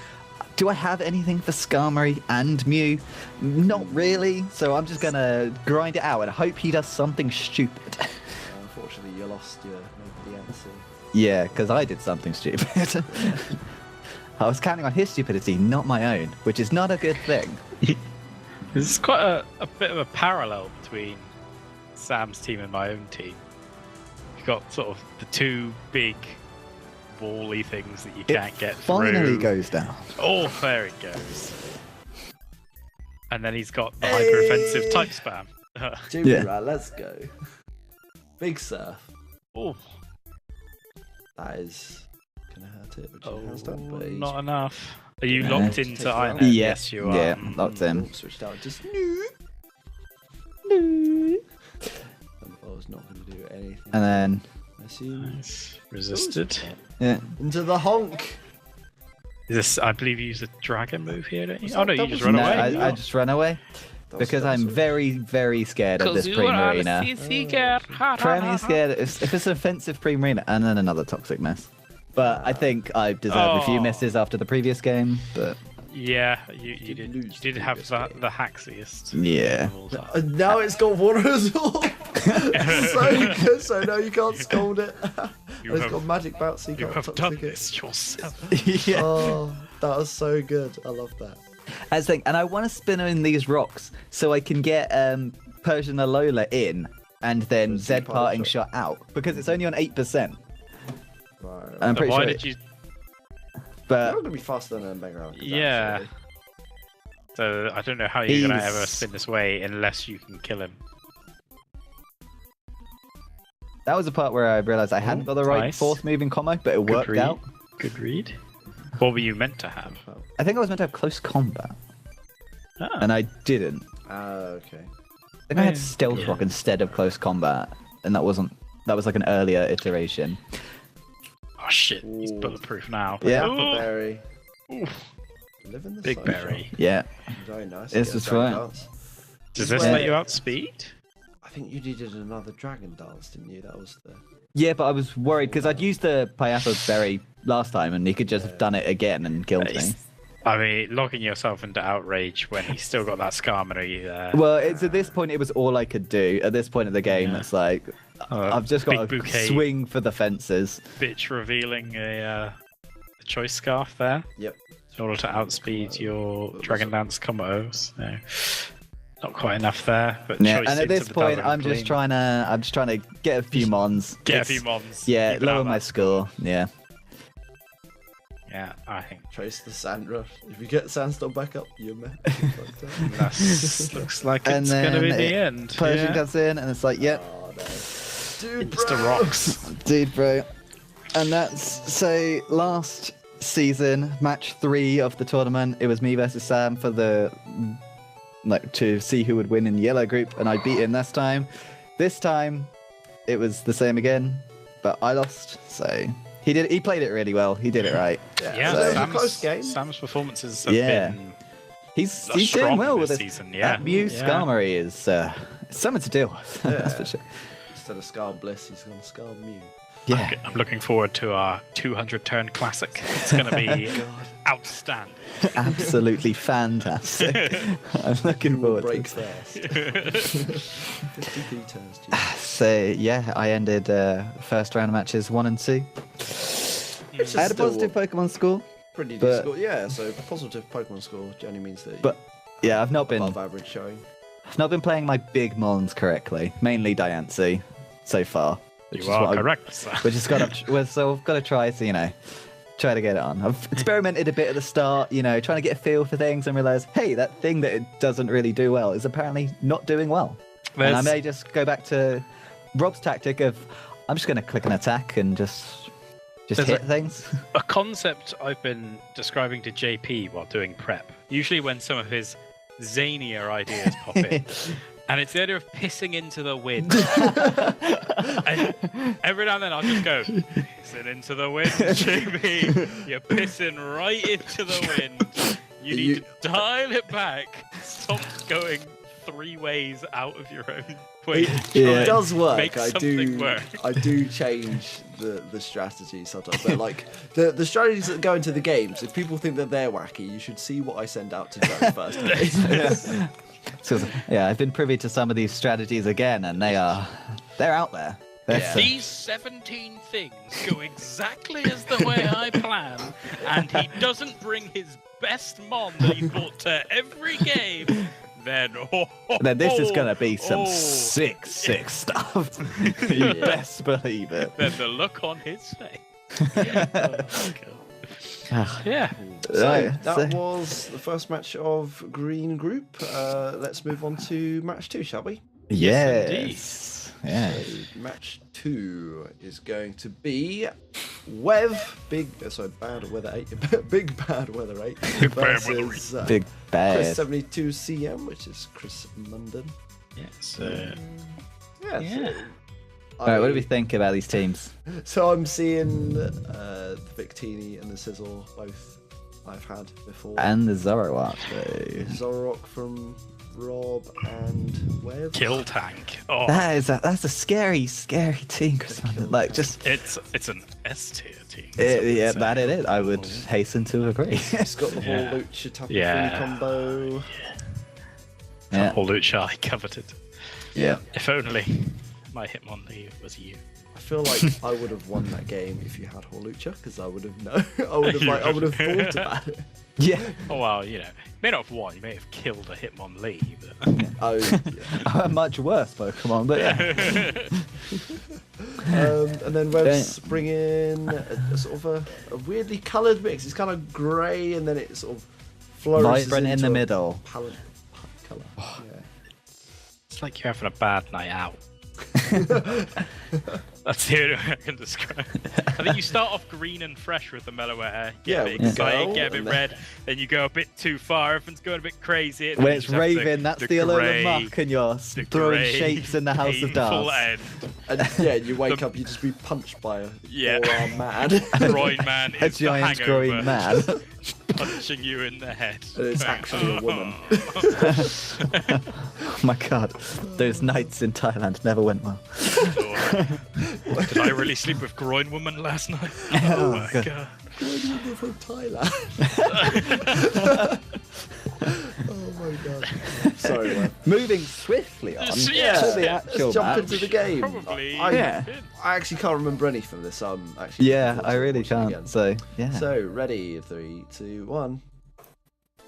D: do I have anything for Skarmory and Mew? Not really, so I'm just gonna grind it out and hope he does something stupid.
C: Unfortunately, you lost your maybe the answer.
D: Yeah, because I did something stupid. I was counting on his stupidity, not my own, which is not a good thing.
E: This is quite a bit of a parallel between Sam's team and my own team. got sort of the two big wall-y things that you can't get
D: Finally
E: through.
D: goes down.
E: Oh, there it goes. And then he's got the hyper-offensive type spam.
C: Jimmy,
D: Yeah.
C: right, let's go. Big surf.
E: Oh,
C: That is gonna hurt it, but has done. But he's
E: not enough. Are you
D: No.
E: locked
C: Take
E: into
C: it
E: iron?
C: out.
D: Yeah.
E: Yes, you are.
D: Yeah, locked in.
C: switched out. Just I was not going to do anything.
D: And then,
C: I see.
E: Nice. Resisted.
D: yeah.
C: Into the honk.
E: Is this? I believe you use a dragon move here, don't you?
C: Was
E: Oh no,
C: that
E: you just
C: double
E: run
D: No,
E: away.
D: I just run away because I'm very, very scared of this Prem Arena. Pretty scared. If it's an offensive Prem Arena, and then another toxic mess. But I think I deserved a few misses after the previous game. But
E: Yeah, you
C: did
E: did.
C: lose
E: You did have
C: previous
E: the
C: game.
E: haxiest.
D: yeah,
E: of all time.
C: Now it's got water as well. so no, you can't scold it.
E: You
C: It's
E: have-
C: got magic bounce, so you
E: You
C: can't
E: have
C: toxic
E: done
C: it.
E: this yourself.
D: yeah.
C: Oh, that was so good. I love that.
D: I was thinking, and I want to spin in these rocks so I can get Persian Alola in, and then
C: For
D: Z
C: Z
D: parting
C: shot.
D: shot out because it's only on 8%.
C: Right.
D: I'm pretty
E: Why
D: sure.
E: did you?
C: You're
D: But
C: not gonna be faster than Mega.
E: Yeah. So I don't know how you're gonna
D: He's-
E: ever spin this way unless you can kill him.
D: that was the part where I realized I hadn't got the right
E: nice.
D: fourth moving combo, but it
E: Good
D: worked
E: read.
D: out.
E: Good read. What were you meant to have?
D: I think I was meant to have close combat,
E: Ah,
D: and I didn't.
C: Okay.
D: I think I had
E: Yeah.
D: Stealth Rock instead of close combat, and that was like an earlier iteration.
E: oh shit, he's
C: Ooh.
E: bulletproof now.
D: Yeah.
E: Ooh,
C: Berry.
E: ooh,
C: Live in the
E: big
C: sunshine.
E: berry.
D: Yeah,
C: Very nice.
D: This
C: Get a
D: is
C: dragon
D: right.
C: dance.
E: Does this
D: Yeah.
E: let you outspeed?
C: I think you needed another dragon dance, didn't you? That was the.
D: yeah, but I was worried because I'd used the Piaffa Berry last time, and he could just have done it again and killed me.
E: Nice. I mean, locking yourself into outrage when he's still got that Skarmory there.
D: Well, it's at this point it was all I could do. At this point of the game,
E: Yeah.
D: it's like I've just got
E: big
D: to
E: bouquet.
D: swing for the fences.
E: Bitch revealing a choice scarf there
C: Yep.
E: in order to outspeed your Dragon Dance combo. So not quite enough there. But
D: Yeah,
E: choice
D: and at
E: into
D: this
E: the
D: point,
E: Dazzling
D: I'm just
E: Gleam.
D: trying to get a few mons.
E: Get a
D: It's-
E: few mons.
D: Yeah,
E: even
D: lower
E: out
D: my
E: that-
D: score. Yeah.
E: Yeah, I think
C: Trace the Sandra. If you get Sandstorm back up, you're fucked up.
E: that looks like
D: And
E: it's going to be
D: then
E: the end.
D: Persian
E: yeah.
D: comes in, and it's like, yep,
C: Oh, no. Dude,
E: It's the
C: bro.
E: rocks.
D: dude, bro. And that's so last season, match 3 of the tournament. It was me versus Sam for the to see who would win in the yellow group, and I beat him this time. This time, it was the same again, but I lost. So he played it really well. He did it right.
E: Yeah,
C: so it was a
E: Sam's,
C: close game.
E: Sam's performances have
D: Yeah.
E: been
D: He's
E: strong
D: doing well with
E: this
D: it.
E: season. Yeah,
D: That Mew
E: yeah.
D: Skarmory is something to deal with. That's for sure.
C: Instead of Scar Bliss, he's gone Scar Mew.
D: Yeah.
E: I'm looking forward to our 200 turn classic. It's going to be outstanding.
D: Absolutely fantastic. I'm looking forward to
C: Break
D: it.
C: first. 52 turns. Dude.
D: So yeah, I ended first round matches 1 and 2.
C: Which is
D: I had a
C: still
D: positive Pokemon score,
C: pretty
D: but-
C: decent score. Yeah, so positive Pokemon score generally means that
D: but yeah, I've not been
C: above average showing.
D: playing my big mons correctly. Mainly Diancie so far. Which
E: You
D: is
E: are
D: what
E: correct, sir.
D: Which has got to, so I've got to try to try to get it on. I've experimented a bit at the start, trying to get a feel for things and realize, hey, that thing that it doesn't really do well is apparently not doing well. And I
E: There's-
D: may just go back to Rob's tactic of I'm just going to click an attack and just
E: There's
D: hit things.
E: A concept I've been describing to JP while doing prep, usually when some of his zanier ideas pop in, and it's the idea of pissing into the wind. And every now and then I'll just go, pissing into the wind, JP. You're pissing right into the wind. You need to dial it back. Stop going 3 ways out of your own way. to try
D: Yeah.
C: It
E: and
C: does work.
E: make
C: I
E: something
C: do.
E: work.
C: I do change the strategy sometimes. But like the strategies that go into the games, if people think that they're wacky, you should see what I send out to Joe first.
D: So, yeah, I've been privy to some of these strategies again, and they're out there. They're-
E: These 17 things go exactly as the way I plan, and he doesn't bring his best mon that he's brought to every game. then
D: Then this is gonna be some sick stuff. You best believe it.
E: Then the look on his face. Yeah.
C: So that was the first match of Green Group. Let's move on to match 2, shall we?
D: Yes. Yeah.
C: So match 2 is going to be Bad Weather 8, Big Bad Weather 8 versus
D: Big bad.
C: Chris 72 CM, which is Chris Munden.
E: Yes.
C: Yeah.
D: All right, what do we think about these teams?
C: So I'm seeing the Victini and the Sizzle, both I've had before.
D: And the Zoroark, though.
C: Zorok from Rob and Wev.
E: Kill tank. Oh,
D: That's a scary team, Chris. Like, just
E: it's an S tier team.
D: yeah, that it is. I would hasten to agree.
C: It's got the whole Lucha Tapu combo.
D: Yeah.
E: Whole Lucha I coveted.
D: Yeah.
E: If only my Hitmonlee was you.
C: I feel like I would have won that game if you had Horlucha, because I would have I would have thought about it.
D: Yeah.
E: Oh well, you may not have won. You may have killed a Hitmonlee, but
C: Oh, yeah.
D: A much worse Pokemon, but yeah.
C: And then Web's bringing a sort of a weirdly coloured mix. It's kind of grey, and then it sort of flourishes
D: Vibrant in
C: into
D: the
C: a
D: middle.
C: palette colour. Yeah.
E: it's like you're having a bad night out. That's the only way I can describe it. I think you start off green and fresh with the mellow hair. Get a bit excited, get a bit red. Then you go a bit too far. Everyone's going a bit crazy.
D: When it's Raven, that's the Alolan Muck, and you're throwing
E: grey,
D: shapes in the House of
E: painful
D: Dark.
E: end.
C: And yeah, you wake up, you just be punched by a four-arm man.
E: Groin man
D: A
E: is the
D: giant
E: hangover,
D: growing man.
E: punching you in the head.
C: And it's actually a woman.
D: Oh my god, those nights in Thailand never went well.
E: Did I really sleep with groin woman last night?
D: Oh,
E: my
D: God.
E: god.
C: You're from Thailand. Oh my god. Sorry, man.
D: Moving swiftly on
E: Yeah.
D: to the actual
C: Let's jump
D: match.
C: into the game.
E: Probably.
C: I actually can't remember anything of this. So I'm actually.
D: Yeah,
C: looking
D: I
C: forward to
D: really
C: watching it
D: can't.
C: again.
D: So yeah.
C: So ready, 3, 2, 1.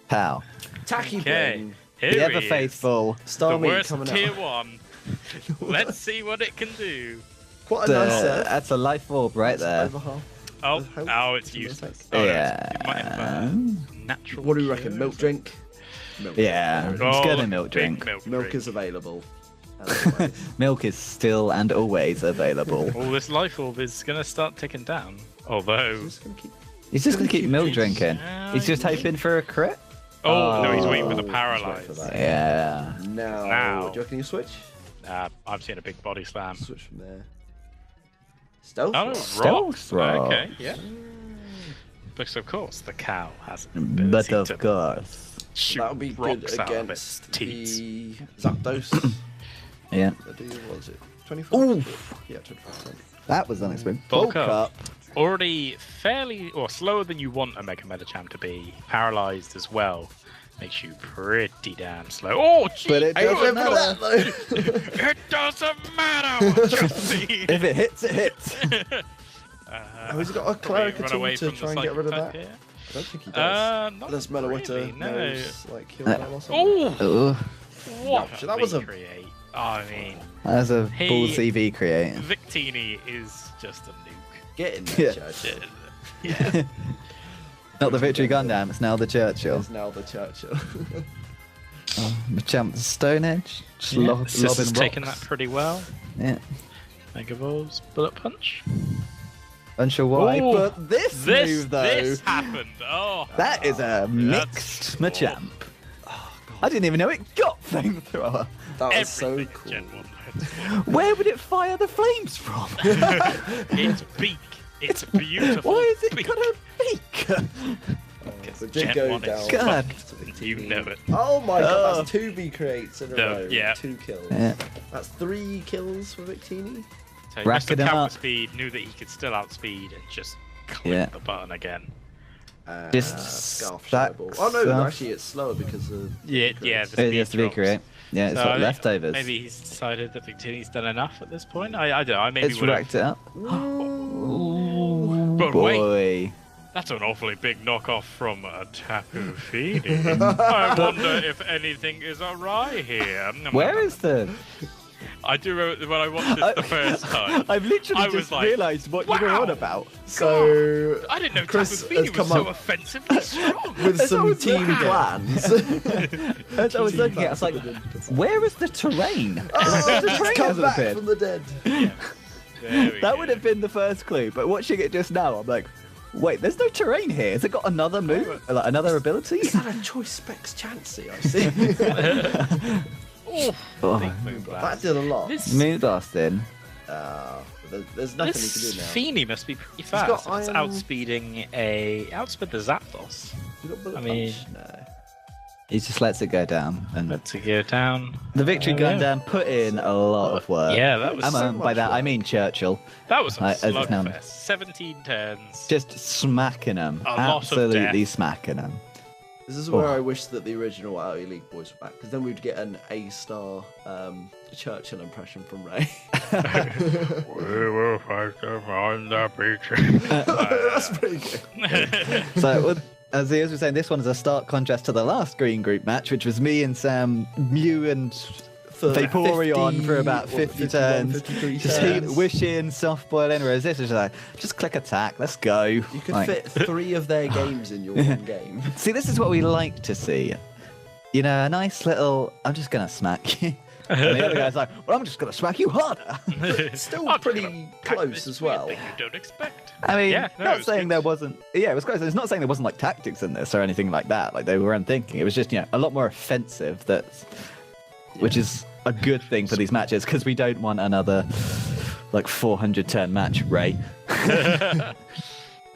D: Pow.
C: Tacky
E: Okay.
C: Bling.
E: Here
D: The
E: he
D: ever
E: is.
D: faithful.
E: The
C: Starmie
E: worst
C: coming
E: tier
C: out.
E: 1. Let's see what it can do.
C: What a nice
D: That's a life orb right there.
C: Over half.
E: Oh,
C: Help.
E: oh, it's
C: It's a
E: useless.
C: mistake.
E: Oh, no,
D: Yeah.
E: it might have natural.
C: What do you reckon?
E: cure.
C: Milk drink? Milk.
D: Yeah.
C: There it is.
D: Let's get a
E: big
D: milk drink.
E: Milk,
C: Milk
E: drink.
C: is available. As always.
D: Milk is still and always available.
E: Oh, this life orb is gonna start ticking down. Although,
C: Just gonna keep-
D: He's just gonna keep milk
C: keep-
D: drinking.
E: Yeah,
D: He's just hoping for a crit.
E: oh no, he's waiting for the
C: Oh,
E: paralyze.
C: he's waiting for that.
D: Yeah.
C: Now, do you reckon you switch?
E: I've seen a big body slam.
C: Switch from there. Stealth?
E: Oh,
C: rock?
D: Stealth
E: rock.
D: rock.
E: Okay, yeah. Because of course the cow has an ability
D: But
E: to
D: of course.
E: shoot
C: That would be good
E: rocks out of its
C: against
E: teats.
C: the Zapdos.
D: Yeah.
C: What was it? 24?
D: Oof.
C: Yeah, 24%.
D: That was unexpected.
E: Bulk
D: Bulk
E: up.
D: up.
E: Already fairly or slower than you want a Mega Medicham to be. Paralyzed as well. Makes you pretty damn slow. Oh, gee,
D: But it doesn't
C: Remember
D: matter.
C: that though.
E: it doesn't matter what you see.
D: If it hits, it hits.
C: Oh, he's got a
E: Probably
C: Cleric
E: run away
C: to
E: from
C: try
E: the
C: and get rid of
E: Psychic
C: that.
E: type
C: I don't think he
E: here.
C: does.
E: Not
C: Unless Meloetta
E: really, no.
C: knows, like, he'll know or something.
E: Oh,
D: Ooh,
E: what
C: Yeah, that was a-
E: recreate. Oh, I mean,
D: that's a
E: Hey.
D: bull CV create.
E: Victini is just a nuke.
C: Get in there,
D: Yeah.
C: Churchill.
E: Yeah.
D: Not the Victory Gundam, it's now the Churchill.
C: It's now the Churchill.
D: Oh, Machamp the Stone Edge. Just lobbing
E: Sis has
D: rocks.
E: taken that pretty well.
D: Yeah.
E: Mega Evolves, Bullet Punch.
D: Unsure why,
E: Ooh,
D: but this move though,
E: This happened. Oh,
D: that is a
E: That's
D: mixed Machamp. I didn't even know it got flamethrower.
C: That was so
E: everything
C: cool.
E: Gen 1
D: Where would it fire the flames from?
E: Its beak. It's beautiful.
D: Why has it
E: beak.
D: got a beak?
E: Because
C: It did
E: Gen
C: go
E: 1 is
C: down.
D: God.
E: fucked. You know it.
C: Oh my god,
D: Oh.
C: that's 2 V creates in a
E: No,
C: row.
E: yeah.
C: 2 kills.
D: Yeah.
C: That's 3 kills for Victini.
E: So he must have
D: Racking 'em
E: count
D: up.
E: the speed, knew that he could still outspeed, and just clicked
D: Yeah.
E: the button again.
D: Just
C: Scarf
D: stack
C: Snowball. Oh no,
D: stuff.
C: actually it's slower because of
E: Yeah, yeah. The
D: It
E: speed
D: has to be
E: drops.
D: create. Yeah, it's
E: So
D: got
E: I think
D: leftovers.
E: Maybe he's decided that Victini's done enough at this point. I don't know. I maybe
D: It's
E: would have.
D: racked it up.
E: But wait,
D: Boy.
E: That's an awfully big knockoff from a Tapu Fini. I wonder if anything is awry here.
D: Where is the?
E: I do remember when I watched this the first time.
D: I've literally
E: I was
D: just
E: like,
D: realised what you were
E: wow.
D: on about.
C: So
E: I didn't know
C: Chris
E: Tapu Fini
C: has come
E: was so
C: up
E: offensively strong.
C: with
D: As I
C: some
D: was
C: team
D: looking at it.
C: plans.
D: As I was looking at it, I was like, where is the terrain?
C: Oh,
D: the
C: it's
D: terrain
C: come
D: hasn't
C: back
D: appeared.
C: from the dead.
E: There we
D: That
E: go.
D: would have been the first clue, but watching it just now, I'm like, wait, there's no terrain here. Has it got another move? Like another ability?
C: Is that a choice specs Chansey? I see.
D: Oh,
E: Big move
C: That
E: blast.
C: did a lot.
E: This,
D: mood blasting.
C: There's nothing
G: This
C: he can do now.
G: Fini must be pretty
C: got
G: fast. If it's
C: iron-
G: outsped the Zapdos.
C: You got bullet
G: I mean-
C: punch? No.
D: He just lets it go down. And
G: Let's go down.
D: the victory gun
G: yeah.
D: down put in a lot of work.
G: Yeah, that was
D: by
C: much
D: that, I
C: work.
D: mean Churchill.
E: that was a
D: As it's known.
E: slugfest. 17 turns.
D: Just smacking them.
E: A lot of
D: Absolutely
E: death.
D: smacking them.
C: This is where
D: Oh.
C: I wish that the original Out League boys were back, because then we'd get an A-star Churchill impression from Ray.
E: We will fight them on the beach.
C: That's pretty good.
D: So, as he was saying, this one is a stark contrast to the last green group match, which was me and Sam, Mew and
C: For
D: Vaporeon for about 50
C: 51,
D: turns.
C: 53
D: Just
C: turns.
D: wishing, soft boiling, whereas this is like, just click attack, let's go.
C: You could
D: Like,
C: fit 3 of their games in your one game.
D: See, this is what we like to see. You know, a nice little, I'm just going to smack you. And the other guy's like, well, I'm just going to smack you harder.
C: Still
E: I'm
C: pretty
E: gonna pack
C: close
E: this
C: as
E: weird
C: well.
E: thing you don't expect.
D: I mean,
E: Yeah, no, it
D: not
E: was
D: saying
E: good.
D: there wasn't. Yeah, it was close. It's not saying there wasn't like tactics in this or anything like that. Like they were unthinking. It was just a lot more offensive. Which is a good thing for these matches because we don't want another like 400 turn match, Ray.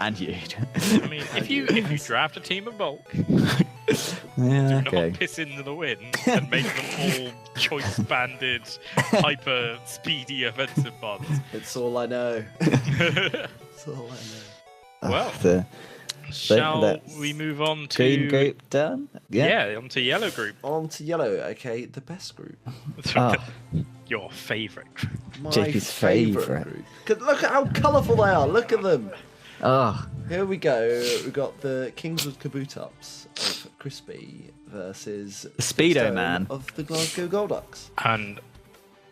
D: And you.
E: I mean, if you draft a team of bulk,
D: Yeah.
E: do
D: Okay.
E: not piss into the wind and make them all choice-banded, hyper-speedy offensive bots.
C: It's all I know. It's all I know.
E: Well,
D: The
E: shall
D: that's
E: we move on to
D: green group done.
E: Yeah, onto yellow group.
C: On to yellow, okay, the best group.
D: Oh.
E: Your favourite group.
C: My
D: JP's
C: favourite
D: favourite.
C: group. 'Cause look at how colourful they are, look at them.
D: Oh.
C: Here we go. We've got the Kingswood Kabutops of Crispy versus
D: Speedo
C: Stone
D: Man.
C: of the Glasgow Golducks.
E: And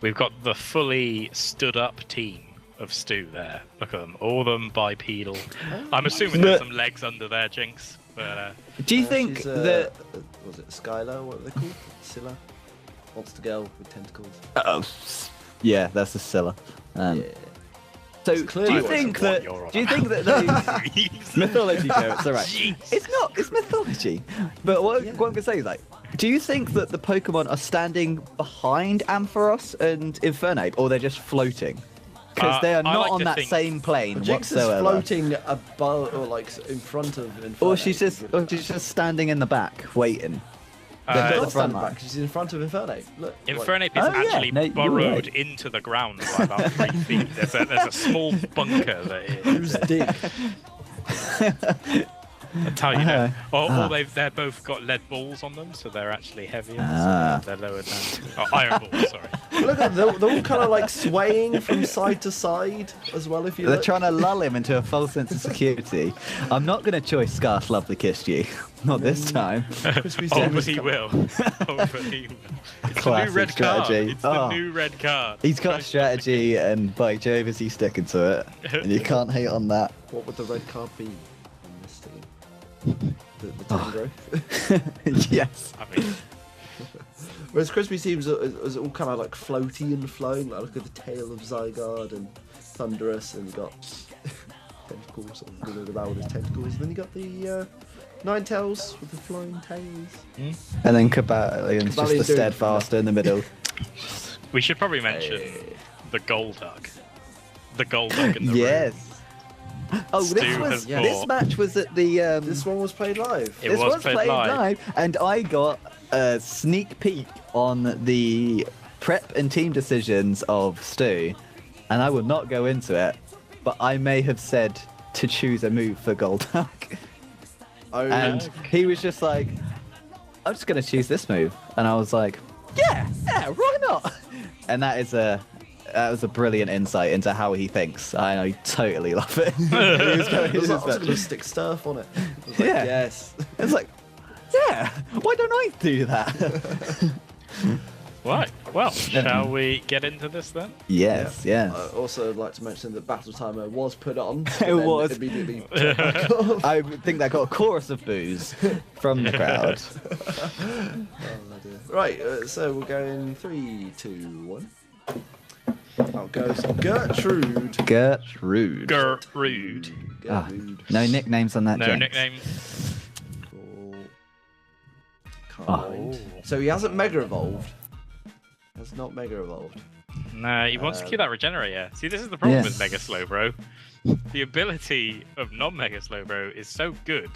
E: we've got the fully stood-up team of Stu there. Look at them, all of them bipedal. I'm assuming there's some legs under there, Jinx. But
D: Do you think
C: she's,
D: that?
C: was it Skylar? What are they called? Scylla? Monster girl with tentacles.
D: Oh, yeah, that's a Scylla.
C: Yeah.
D: So,
C: It's
D: do
C: clearly
D: you
C: what
D: think
E: you're
D: that?
E: on
D: Do you
E: about.
D: think that those mythology jokes are right?
E: Jeez.
D: It's not. It's mythology. But what
C: Yeah.
D: I'm gonna say is like, do you think that the Pokemon are standing behind Ampharos and Infernape, or they're just floating? Because they are
E: I
D: not
E: like
D: on
E: to
D: that
E: think-
D: same plane
C: Jinx is
D: whatsoever.
C: floating above, or like in front of Infernape.
D: Or she's just standing in the back waiting. They've got
C: Not
D: the front
C: standing
D: line.
C: back, she's in front of Infernape. Look.
E: Infernape
D: Oh,
E: is
D: yeah.
E: actually
D: No, you're
E: burrowed
D: right.
E: into the ground by about 3 feet. There's a small bunker that it
C: Who's dig?
E: That's how you know. Or
D: Ah.
E: they're both got lead balls on them, so they're actually heavier.
D: Ah.
E: So they're lower down. Oh, iron balls, sorry.
C: Look at them, they're all kind of like swaying from side to side as well. If you
D: They're
C: look.
D: trying to lull him into a false sense of security. I'm not going to choice Scarf Lovely Kissed You. Not this time.
C: Crispy
E: Oh,
C: Sam
E: but
C: has
E: he
C: come-
E: will. Oh, but he will. It's the
D: Classic
E: new red card.
D: strategy.
E: It's the
D: Oh.
E: new red card.
D: He's got a strategy, and by Jove, is he sticking to it? And you can't hate on that.
C: What would the red card be in this team? The Tangrowth?
D: Yes.
E: I mean,
C: Whereas Crispy seems is all kind of like floaty and flowing. Like look at the tail of Zygarde and Thunderous, and you got tentacles sort of going around with his tentacles. And then you got the Ninetales with the flying tails.
D: And then Cabalion's just
C: Cabalion's
D: the
C: doing-
D: steadfaster in the middle.
E: we should probably mention the Golduck. The Golduck in the room.
D: Yes. Oh,
E: Stu
D: this was
E: has
D: this
E: bought-
D: match was at the.
C: This one was played live.
E: It
D: this
E: was
D: was
E: played
D: played
E: live.
D: and I got a sneak peek on the prep and team decisions of Stu, and I will not go into it, but I may have said to choose a move for Golduck,
C: Oh,
D: and he was just like, "I'm just going to choose this move," and I was like, "Yeah, why not?" And that is That was a brilliant insight into how he thinks. I totally love it. He was going-
C: I was
D: just
C: going to stick Sturf on it. I was like,
D: Yeah.
C: yes.
D: It's like, yeah, why don't I do that?
E: Right. Well, shall we get into this then?
D: Yes, yes.
C: I also would like to mention that Battle Timer was put on.
D: It
C: and then
D: was.
C: Immediately turned back off.
D: I think that got a chorus of boos from the crowd.
C: Right, so we're going 3, 2, 1. Out goes Gertrude.
D: Gertrude.
E: Gertrude.
D: Ah,
C: Gertrude.
D: no nicknames on that.
E: No
D: Jinx.
E: nickname.
C: Cool.
D: Oh.
C: Kind. So he hasn't Mega Evolved. Has not Mega Evolved.
E: No, he wants to keep that regenerator. See, this is the problem
D: Yes.
E: with Mega Slowbro. The ability of non-Mega Slowbro is so good,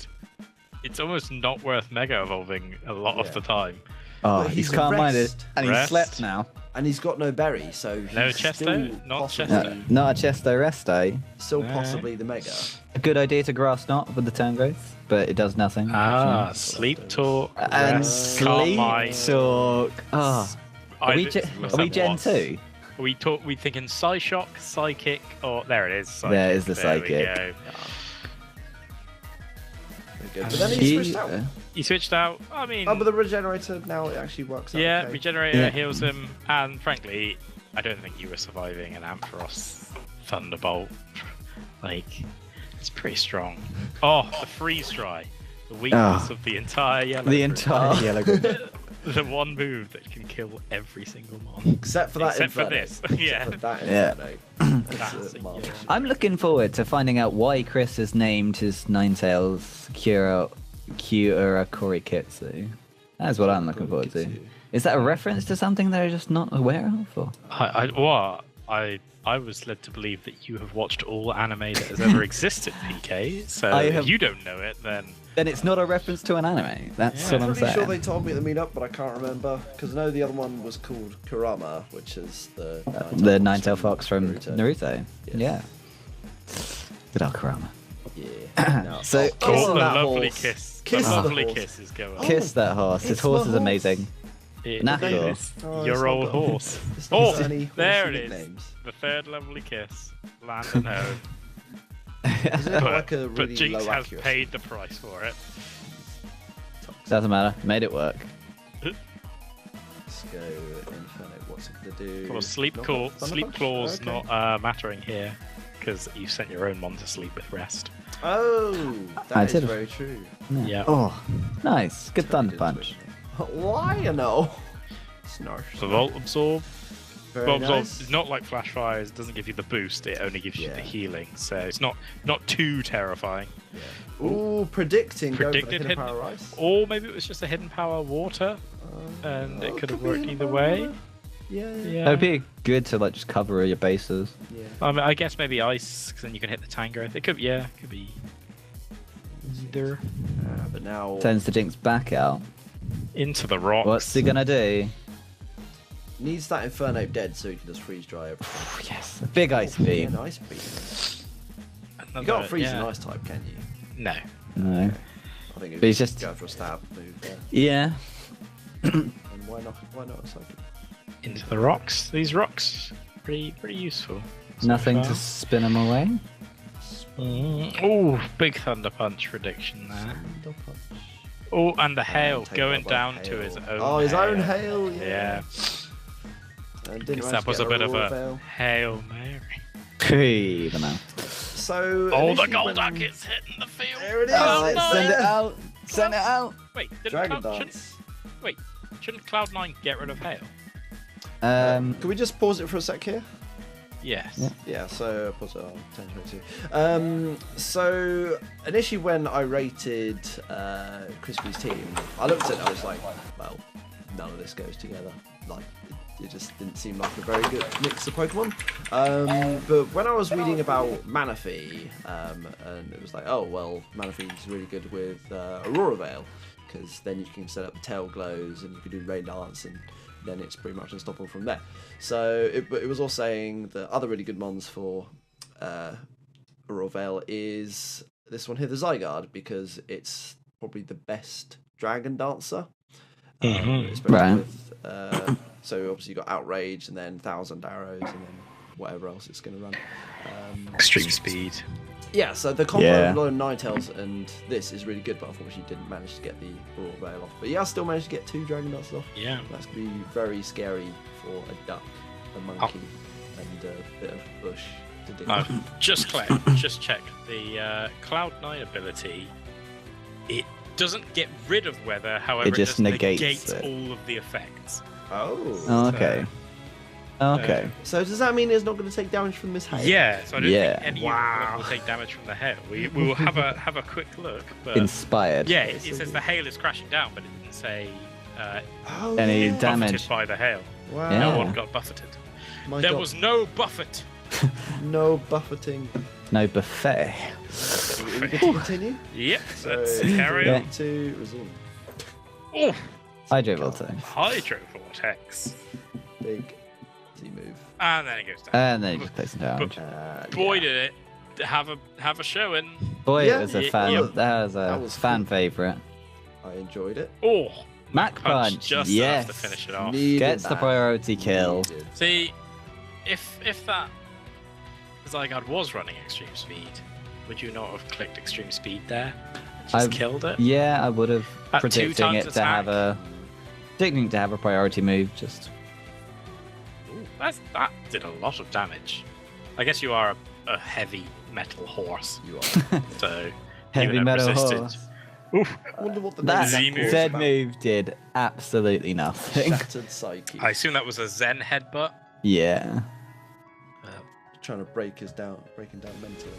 E: it's almost not worth Mega Evolving a lot of the time.
D: Oh,
C: But
D: he's
C: he's
D: calm-minded,
C: rest.
D: and he's
E: Rest.
D: slept now.
C: And he's got no berry, so he's
E: No Chesto?
C: still
E: Not
C: possibly,
E: Chesto.
D: Not a Chesto Resto.
C: still
E: No.
C: possibly the Mega.
D: A good idea to grass knot with the turn growth, but it does nothing.
E: Ah, sleep talk,
D: And
E: rest, calm
D: sleep
E: mind.
D: talk. Oh, are we,
E: Let's
D: are we
E: have
D: Gen
E: one.
D: 2?
E: We thinking Psyshock, Psychic, or there it is. Psychic.
D: There is the
E: There we
D: Psychic.
E: go.
C: Very good. But then he switched out.
E: He switched out. I mean,
C: Oh, but the regenerator now it actually works out.
E: yeah,
C: okay.
E: Regenerator
D: Yeah.
E: heals him, and frankly, I don't think you were surviving an Ampharos Thunderbolt. Like, it's pretty strong. Oh, the freeze dry, the weakness of the entire yellow.
D: The
E: group.
D: entire yellow group.
E: The one move that can kill every single mon.
C: Except for that
E: Except for
C: Inferno.
E: this,
C: Except
E: yeah.
C: for that
D: Yeah.
C: Inferno.
E: That's
C: That's
E: a
C: marvelous.
E: huge-
D: I'm looking forward to finding out why Chris has named his Ninetales Kyura Korikitsu. That's what I'm looking forward to.
C: Korikitsu.
D: Is that a reference to something that I'm just not aware of? Or?
E: I was led to believe that you have watched all anime that has ever existed, PK. So
D: I
E: if
D: have-
E: you don't know it, then
D: Then it's not a reference to an anime. That's
E: Yeah.
D: what I'm
C: I'm pretty
D: saying.
C: sure they told me at the meetup, but I can't remember because I know the other one was called Kurama, which is the
D: Ninetale Fox from Naruto.
C: Yes.
D: Yeah. Good old Kurama.
C: Yeah. No.
D: So-
C: Oh,
E: oh, the
C: that
E: lovely
C: horse.
E: kiss,
C: Kiss
E: the
C: the
E: lovely
C: horse.
E: kiss is going.
D: Kiss that horse. His
C: it's
D: horse
C: my
D: is
C: horse.
D: amazing.
E: It
D: Knuckle.
E: is
C: Oh, it's
E: your
C: not
E: old
C: got-
E: horse.
C: It's not
E: Oh,
C: got any
E: there
C: horsey
E: it is.
C: nicknames.
E: The third lovely kiss. Land and home.
C: Isn't it
E: But,
C: like a
E: but
C: really
E: Jinx
C: low
E: has
C: accuracy?
E: paid the price for it.
D: Doesn't matter. Made it work.
C: Let's go Inferno. What's it gonna do?
E: Well, sleep
C: Not
E: call,
C: Thunder
E: sleep
C: Punch?
E: claws
C: Okay.
E: not mattering here because you sent your own mon to sleep with rest.
C: Oh,
D: I
C: that is
D: did.
C: very true.
E: Yeah.
D: Oh, nice. Good Thunder
C: Good
D: Punch.
C: switch. Why you know? Snarf.
E: So Volt Absorb.
C: Very
E: Volt Absorb
C: nice.
E: is not like Flash Fires. Doesn't give you the boost. It only gives you the
C: Yeah.
E: healing. So it's not too terrifying.
C: Ooh, predicting. Go for the
E: Predicted
C: hidden
E: hidden.
C: power ice.
E: Or maybe it was just a hidden power water, and it could have worked
C: hidden
E: either
C: power
E: way.
C: ice. Yeah.
E: Yeah.
D: It'd be good to like just cover your bases.
C: Yeah.
E: I mean, I guess maybe ice, because then you can hit the Tango. It could, yeah, it could be either.
C: But now
D: Turns the Jinx back out.
E: Into the rocks.
D: What's he gonna do?
C: needs that Inferno dead so he can just freeze dry everything.
D: Yes, a big ice beam.
C: Yeah, an ice beam. You
E: Another-
C: can't freeze
E: yeah.
C: an ice type, can you?
E: No.
D: No.
C: I think
D: But he's
C: it's
D: just-
C: go for a stab move there.
D: Yeah.
C: And why not? Why not a psychic?
E: Into the rocks. These rocks, pretty useful. so
D: Nothing
E: far.
D: to spin him away.
E: Oh, big Thunder Punch prediction there. Oh, and the hail
C: Take
E: going
C: that by
E: down
C: hail.
E: to his own.
C: Oh, his own hail.
E: Yeah.
C: And didn't
E: Guess
C: manage
E: that
C: to
E: was
C: get
E: a bit of
C: Aurora
E: a
C: Veil.
E: Hail Mary.
D: Even now.
C: So.
E: Oh, the
C: initially
E: gold
C: when-
E: duck is hitting the field.
C: There it is.
E: Oh,
C: it's
E: no.
D: Send it out. Send it out.
E: Wait, didn't
C: Dragon
E: Cloud,
C: Dance.
E: shouldn't Cloud9 get rid of hail?
C: Can we just pause it for a sec here?
E: Yes.
D: Yeah.
C: Yeah, so pause it on 10:22. So initially when I rated Crispy's team, I looked at it, I was like, well, none of this goes together. Like, it just didn't seem like a very good mix of Pokemon. But when I was reading about Manaphy, and it was like, oh, well, Manaphy's really good with Aurora Veil, because then you can set up the tail glows and you can do Rain Dance, and then it's pretty much unstoppable from there. So it was all saying the other really good mons for Aurora Veil is this one here, the Zygarde, because it's probably the best Dragon Dancer. Especially
D: Right.
C: with So obviously you got outrage and then 1,000 arrows and then whatever else it's going to run.
G: Extreme speed.
C: Yeah, so the combo
D: Yeah.
C: of Lone Ninetales and this is really good, but unfortunately didn't manage to get the Raw Veil off. But yeah, I still managed to get 2 Dragon Darts off.
G: Yeah.
C: That's going to be very scary for a duck, a monkey, and a bit of bush to do.
G: Just check the Cloud9 ability. It doesn't get rid of weather, however,
D: It just negates it.
G: all of the effects.
D: Oh, okay. Okay.
C: So does that mean it's not going to take damage from this hail?
G: Yeah, so I don't
D: Yeah.
G: think any of them will take damage from the hail. We will have a quick look. But
D: Inspired.
G: yeah, it says the hail is crashing down, but it didn't say
C: Oh,
D: Any
C: yeah.
D: damage.
G: buffeted by the hail.
C: Wow.
D: Yeah.
G: No one got buffeted.
C: My
G: There
C: God.
G: was no buffet.
C: no buffeting.
D: No buffet.
C: Are we good to continue?
G: Yep,
C: So,
G: let's carry
D: Yeah.
G: on.
C: to resume.
G: Oh,
D: Hydro Voltage.
G: Hydro Vortex.
C: Big Z move.
G: And then it goes down.
D: And then you just place some damage.
G: Boy,
C: Yeah.
G: did it have a showing.
D: Boy,
C: Yeah.
D: it was a
G: Yeah,
D: fan.
G: yeah.
D: That was a
C: That was
D: fan
C: cool.
D: favorite.
C: I enjoyed it.
G: Oh,
D: Mac Punch.
G: just
D: Yes.
G: enough to finish it off.
C: Needed
D: Gets the
C: that.
D: priority kill.
C: Needed.
G: See, if that Zygarde was running extreme speed, would you not have clicked extreme speed there? Just
D: I've-
G: killed it.
D: Yeah, I would have
G: At 2
D: predicting
G: times
D: it to have
G: attack.
D: predicting to have a priority move. Just
G: Ooh, that did a lot of damage. I guess you are a heavy metal horse,
C: You are.
G: so
D: heavy
G: even at
D: metal
G: resisted-
D: horse.
G: Oof.
C: I wonder what the
D: That
G: Z move.
D: Z move did absolutely nothing.
C: Shattered psyche.
G: I assume that was a Zen headbutt.
D: Yeah,
C: Trying to break him down mentally.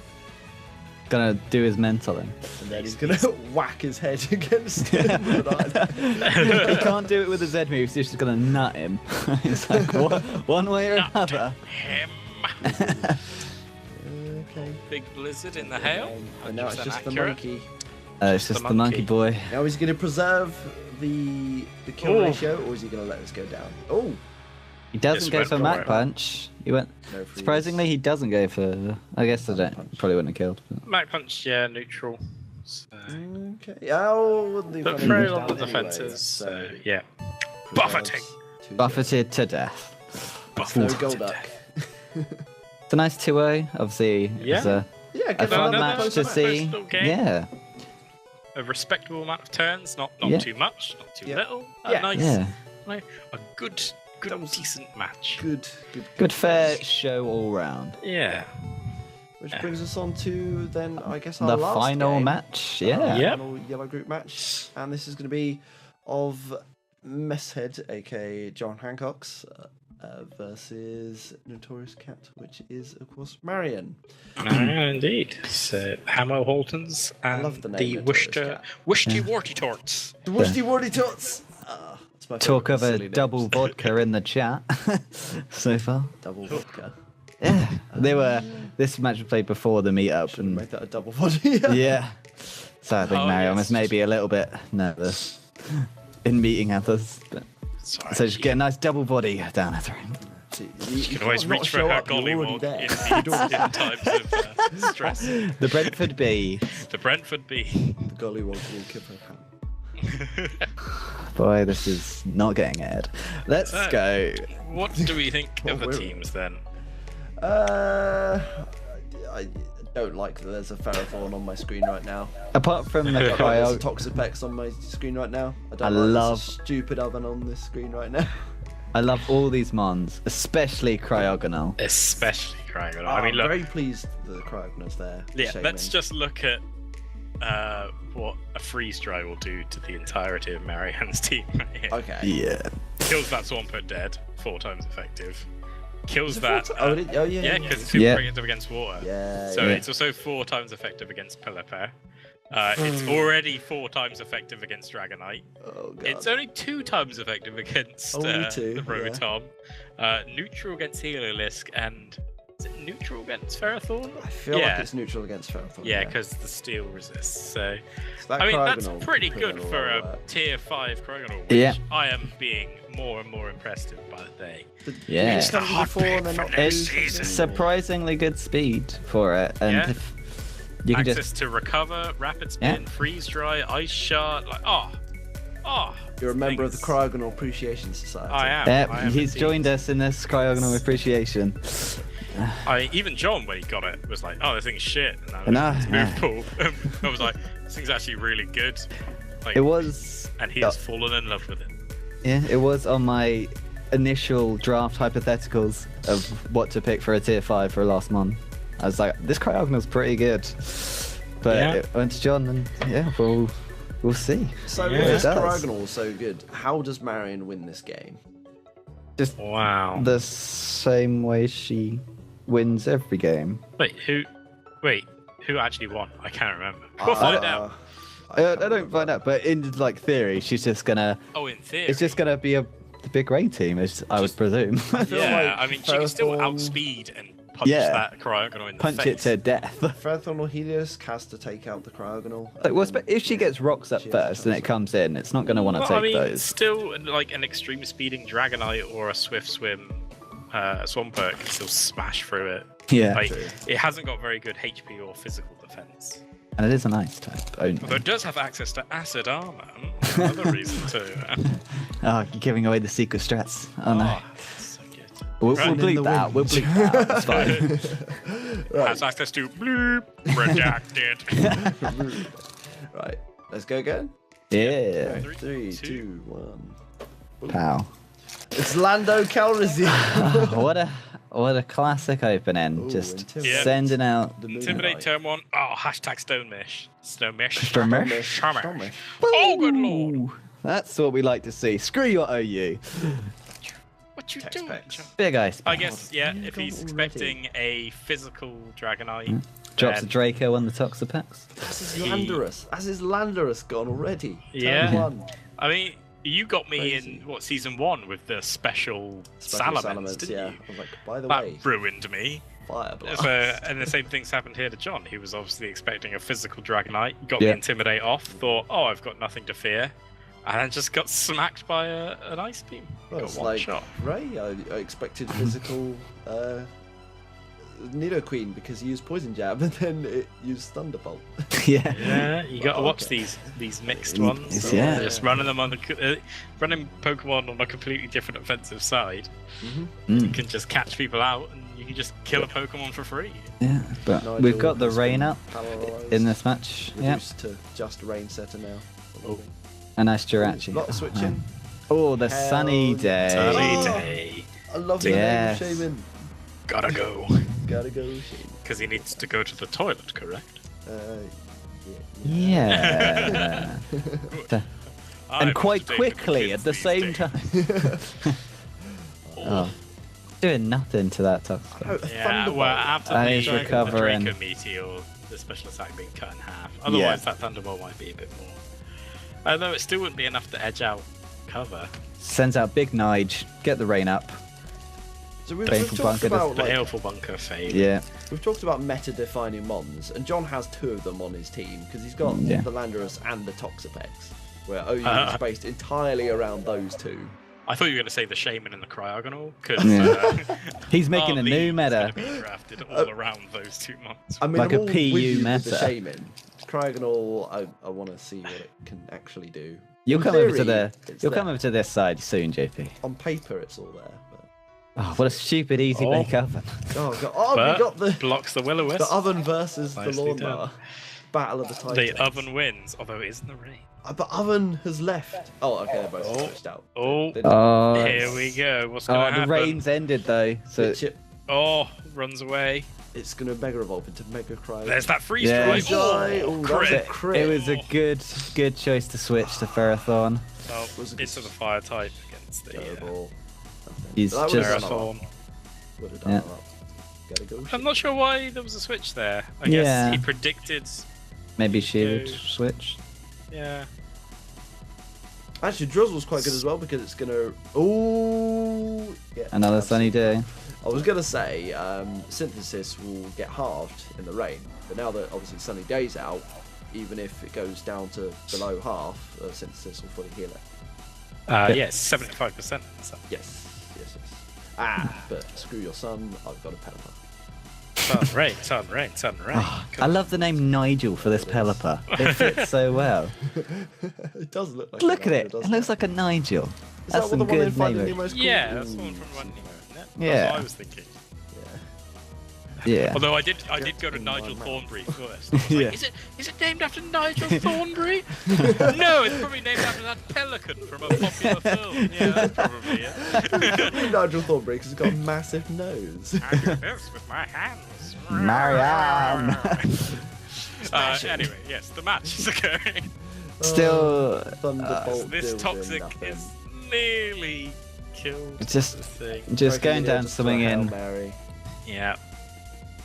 D: gonna do his mentaling.
C: And then he's going to whack his head against him.
D: He can't do it with a Z move, so he's just gonna nut him. It's like one way or
G: Nut
D: another.
G: him.
C: Okay.
G: Big blizzard in the hail.
C: And now it's
G: 100%
C: just the
G: accurate.
C: monkey.
D: It's just the monkey boy.
C: Now is he going to preserve the kill
G: Ooh.
C: ratio, or is he going to let this go down? Oh,
D: He doesn't
G: Just
D: go
G: went
D: for
G: for
D: Mac
G: it.
D: Punch. He went.
C: no freeze.
D: Surprisingly, he doesn't go for. I guess I don't.
C: Punch.
D: Probably wouldn't have killed. But.
G: Mac punch, yeah, neutral. So,
C: Okay. Oh, the
G: but
C: funny
G: very
C: goes
G: long the
C: down anyway,
G: defenses.
C: so
G: So yeah,
C: preserves
G: buffeting.
C: 2-0.
D: Buffeted to death.
C: No
G: Buffeted.
C: Golduck.
D: It's a nice 2-0. Obviously,
G: Yeah.
D: it's a
C: Yeah,
D: a
C: good
D: fun
G: no,
D: match
G: no,
D: to
G: no,
D: see.
G: no, okay.
D: Yeah,
G: A respectable amount of turns, not
D: Yeah.
G: too much, not too
C: Yeah.
G: little.
C: Yeah.
G: Nice,
D: yeah.
G: like, a good,
C: That was-
G: decent match.
C: Good.
D: Fair show all round.
G: Yeah.
C: Which brings us on to then, I guess, our
D: The
C: last
D: final
C: game.
D: match.
C: Our
D: Yeah.
G: Yep.
C: Final yellow group match, and this is going to be of Messhead, aka John Hancock's, versus Notorious Cat, which is of course Marion.
G: Indeed. So Hamo Holtons and
C: love the name
G: the
C: Notorious
G: Worcester
C: Cat.
G: Worcester Warty Torts.
C: The Worsty Warty Tots. It's my
D: Talk
C: favourite
D: of a
C: silly names.
D: double vodka in the chat so far.
C: double vodka.
D: Yeah, they were. This match was played before the meetup,
C: Should
D: and
C: make that a double vodka.
D: yeah. So I think
G: Oh,
D: Marion
G: yes.
D: was maybe a little bit nervous in meeting others. But,
G: Sorry.
D: so just get a nice double body down her throat.
C: See,
G: You can always
C: can't not
G: reach for
C: show
G: her
C: up, you're already
G: gollywog
C: there.
G: in times of stress.
D: The Brentford Bee.
G: The Brentford Bee.
C: The gollywog will give her hand.
D: Boy, this is not getting aired. Let's
G: So-
D: go.
G: What do we think of the
C: Well,
G: teams then?
C: I don't like that there's a Ferrothorn on my screen right now.
D: Apart from the
C: There's a
D: cryo,
C: Toxapex on my screen right now. I don't
D: I
C: like
D: love-
C: there's a stupid oven on this screen right now.
D: I love all these mons, especially Cryogonal.
G: Especially Cryogonal.
C: I'm
G: I mean, look,
C: very pleased the Cryogonal's there.
G: yeah,
C: Shaming.
G: let's just look at what a freeze dry will do to the entirety of Marianne's team right here.
C: Okay.
D: Yeah.
G: Kills that Swampert dead, 4 times effective. Kills
C: Is it
G: that.
C: 4 Oh, yeah.
G: yeah, because it's super
D: Yeah.
G: effective against water.
C: Yeah.
G: So
C: yeah.
G: it's also 4 times effective against Pelipper. It's already 4 times effective against Dragonite.
C: Oh, God.
G: It's only 2 times effective against
C: Only 2,
G: the Rotom. Neutral against Heliolisk, and is it neutral against Ferrothorn?
C: I feel
G: yeah.
C: like it's neutral against Ferrothorn.
G: Yeah, because the steel resists. So
C: So that
G: I mean, that's
C: Cryogonal
G: pretty
C: could
G: good
C: put in
G: for
C: lot of
G: a
C: work.
G: tier 5 Cryogonal, which
D: Yeah.
G: I am being more and more impressed with by the day.
D: Yeah.
C: It's done
G: hot
C: before and
G: pick
C: they're
G: for
C: not
G: next
C: used,
G: season.
C: is it?
D: Surprisingly good speed for it, and
G: Yeah.
D: if you can
G: Access
D: just
G: to recover, rapid spin, freeze dry, ice shot, like
C: You're a member of the
E: things.
C: Cryogonal Appreciation Society.
E: I am.
D: Yep,
E: I am
D: he's
E: indeed.
D: joined us in this cryogonal appreciation.
E: Even John, when he got it, was like, "Oh, this thing's shit."
D: No,
E: I was moved Paul. I was like, "This thing's actually really good." Like,
D: It was.
E: and he has fallen in love with it.
D: Yeah, it was on my initial draft hypotheticals of what to pick for a tier 5 for last month. I was like, this cryogonal's pretty good. But
E: Yeah.
D: it went to John, and yeah, we'll see.
C: So
E: Yeah.
C: if this
D: It does.
C: Cryogonal is so good, how does Marion win this game?
D: Just
E: Wow.
D: the same way she wins every game.
E: Wait, who actually won? I can't remember. We'll find out.
D: I don't find out, but in like theory, she's just gonna.
E: Oh, in theory.
D: It's just gonna be a big raid team, as I would presume.
C: feel
E: Yeah,
C: like
E: I mean, she can still
C: Ferrothorn-
E: outspeed and punch
D: Yeah.
E: that Cryogonal in the
D: Punch
E: face.
D: it to death.
C: Ferrothorn or Helios has to take out the Cryogonal.
D: Like, well, if she gets rocks up
C: She has
D: first and it comes in, it's not gonna want to
E: Well,
D: take
E: I mean,
D: those.
E: still, like an extreme speeding Dragonite or a Swift Swim Swampert can still smash through it.
D: Yeah,
E: Like, it hasn't got very good HP or physical defense.
D: and it is an ice type only.
E: Although it does have access to acid armor. Another reason too.
D: Oh, you're giving away the secret strats. Oh no.
E: Oh, so good.
D: We'll
E: Right.
D: bleep that out. We'll bleep that out. It's fine.
E: Has access to bloop redacted.
C: Right, let's go again.
D: Yeah.
C: Right, 3,
E: 2,
C: 2, 1.
D: Pow.
C: It's Lando Calrissian.
D: What a classic opening.
C: Ooh,
D: Just
C: Intimidate.
D: sending out.
C: The
E: Intimidate
C: Moonlight.
E: turn 1. Oh, hashtag Stonemish. Stonemish.
D: Stonemish?
E: Stonemish. Oh, good lord.
D: Ooh, that's what we like to see. Screw your OU.
E: What you
C: Text
E: doing,
C: packs.
E: John?
D: Big ice.
E: I guess, yeah,
C: You've
E: if
C: gone
E: he's
C: already.
E: expecting a physical Dragonite,
D: Drops a
E: then-
D: Draco on the Toxapex.
C: As is
E: He-
C: Landorus. As is Landorus gone already.
E: Yeah.
C: Turn 1.
E: I mean, you got me
C: Crazy.
E: in, season 1 with the special
C: Special
E: Salamence, didn't
C: yeah.
E: you?
C: I was like, by the
E: That
C: way,
E: ruined me.
C: Fire Blast.
E: So, and the same thing's happened here to John. He was obviously expecting a physical Dragonite, got
D: Yeah.
E: the Intimidate off, thought, oh, I've got nothing to fear, and then just got smacked by an Ice Beam.
C: Well,
E: got
C: it's
E: one
C: like
E: shot.
C: Ray. I expected physical Nidoqueen because he used Poison Jab and then it used Thunderbolt.
D: Yeah.
E: Yeah, you got to
C: Oh,
E: watch
C: okay.
E: these mixed
D: Yes,
E: ones.
D: yeah.
E: Just running them on running Pokemon on a completely different offensive side.
C: Mm-hmm.
E: You can just catch people out, and you can just kill a Pokemon for free.
D: Yeah. But we've got the rain up in this match. Yeah.
C: Reduced to just Rain Setter now.
E: Oh.
D: A nice Jirachi.
C: Lot of switching.
D: Oh, the
C: Hell
D: sunny
C: yeah.
D: day.
E: Sunny
C: Oh.
E: day.
C: I love the
D: Yes.
C: name Shaman.
E: Gotta go.
C: Gotta go, Shaman.
E: Because he needs to go to the toilet, correct?
D: Yeah.
E: I'm
D: and quite
E: up to date with the
D: quickly
E: kids
D: at the
E: these
D: same
E: days.
D: time. Oh, doing nothing to that Toxapex.
C: Oh, a
E: Yeah,
C: Thunderbolt.
E: well, after
D: And
E: the,
D: he's
E: the
D: recovering.
E: Draco Meteor, the special attack being cut in half. Otherwise, that Thunderbolt might be a bit more. Although it still wouldn't be enough to edge out cover.
D: Sends out Big Nige. Get the rain up.
C: So we've
D: Painful
C: talked
D: bunker
C: about
E: The
C: like,
E: Baleful Bunker fade.
D: Yeah.
C: we've talked about meta-defining mons, and John has 2 of them on his team because he's got
D: Yeah.
C: the Landorus and the Toxapex, where OU
E: Uh.
C: is based entirely around those 2.
E: I thought you were going to say the Shaman and the Cryogonal, because
D: Yeah. He's making a new meta.
E: Going to be drafted all around those 2 months.
C: I mean,
D: Like
C: I'm
D: a
C: all with
D: PU
C: you with the
D: meta.
C: Shaman. Cryogonal, I want to see what it can actually do.
D: You'll
C: In
D: come over to
C: theory,
D: the.
C: it's
D: You'll come
C: there.
D: over to this side soon, JP.
C: On paper, it's all there. But...
D: Oh, what a stupid easy
E: Oh.
D: bake oven.
C: Oh, God. Oh,
E: But
C: we got the
E: blocks the Will-O-Wisp.
C: the oven versus the
E: Nicely
C: lawnmower.
E: done.
C: Battle of the Titans.
E: The oven wins, although it is in the rain.
C: But oven has left. Oh, okay, they're both
E: Oh.
C: switched out.
E: Oh,
C: They-
D: Oh,
E: here we go. What's going
D: oh
E: to
D: the
E: happen?
D: rain's ended though. So
C: Switch it.
E: Oh, runs away.
C: It's going to Mega Evolve into Mega Cryo.
E: There's that freeze
D: Yeah.
E: drive.
C: Freeze dry. Oh, that was a
E: crit.
C: crit.
D: it was a good choice to switch to Ferrothorn.
E: Oh,
C: was a good
E: into the fire type against the
C: Terrible.
D: He's
C: That would've
D: just-
C: done a lot.
E: Marathon.
C: Would have done
D: Yeah.
C: a lot. Gotta go.
E: I'm not sure why there was a switch there. I
D: Yeah.
E: guess he predicted.
D: Maybe shield
E: Go.
D: switch.
E: Yeah.
C: Actually, Drizzle's quite good as well because it's gonna. Oh, yeah.
D: Another sunny day.
C: I was gonna say Synthesis will get halved in the rain, but now that obviously Sunny Day's out, even if it goes down to below half, Synthesis will fully heal it.
E: Yes, 75%. So.
C: Yes. Ah, but screw your son. I've got a Pepper.
G: sun, rain, sun, rain, sun, rain.
D: I love the name Nigel for this Pelipper. It fits so well.
C: It does look like.
D: Look
C: a
D: at it.
C: Nigel,
D: It looks like a Nigel.
C: Is
D: That's
C: that what
D: some
C: the one in
D: good
C: Finding
D: naming.
C: Nemo's called?
G: Yeah, that's the one from Finding Nemo, isn't it? That's
D: Yeah.
G: what I was thinking.
D: Yeah.
E: Although I did go to Nigel Thornbury first. I was
D: Yeah.
E: like, is it named after Nigel Thornbury? No, it's probably named after that pelican from a popular film. Yeah, that's probably it.
C: Nigel Thornbury because he's got a massive nose.
E: I do this with my hands.
D: Marianne.
E: Anyway, yes, the match is occurring.
D: Still,
C: Thunderbolt.
E: This
C: doing
E: toxic
C: nothing.
E: is nearly killed.
D: Just-
E: the thing.
D: just going
C: Regular
D: down,
C: just
D: swimming
C: for Hail
D: in.
C: Mary.
E: Yeah.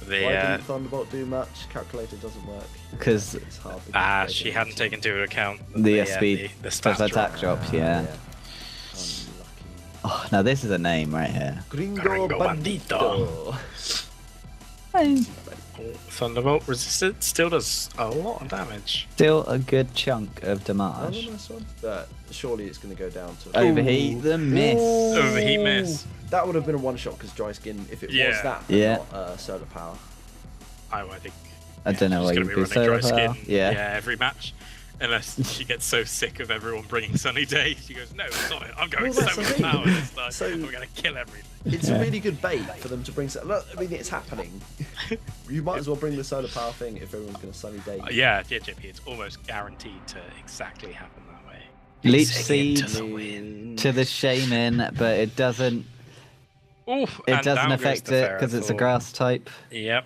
C: Why
E: The
C: didn't Thunderbolt do much? Calculator doesn't work.
D: because
C: It's hard. because
E: she
C: they
E: hadn't taken into account
D: the speed,
E: the
D: special
E: stats drop.
D: attack drops, yeah.
C: Unlucky.
D: Oh, now this is a name right here.
C: Gringo,
E: Gringo
C: Bandito.
G: Thunderbolt resisted still does a lot of damage.
D: Still a good chunk of
C: Oh,
D: damage.
C: nice one. But surely it's going to go down to.
D: Overheat the miss.
E: Overheat miss.
C: That would have been a one shot because dry skin if it was
E: Yeah.
C: that,
D: Yeah.
C: not solar power.
E: I think.
D: I don't know
E: she's
D: what
E: gonna
D: you
E: be
D: do.
E: running
D: Solar
E: dry
D: power?
E: skin.
D: Yeah.
E: Every match. Unless she gets so sick of everyone bringing Sunny Day, she goes, "No, it's not it. I'm going
C: Well, that's
E: so
C: the
E: much
C: thing.
E: power this time.
C: So-
E: I'm gonna kill everything."
C: It's a really good bait for them to bring. Look, I mean, it's happening. You might as well bring the solar power thing if everyone's going to sunny day.
E: Yeah, JP, it's almost guaranteed to exactly happen that way.
D: Leech
G: Sing
D: seed
G: into the wind.
D: to the shaman, but it doesn't.
E: Oof,
D: It
E: and
D: doesn't
E: down goes
D: affect
E: the
D: it because it's a
E: Ferrothorn.
D: grass type.
E: Yep.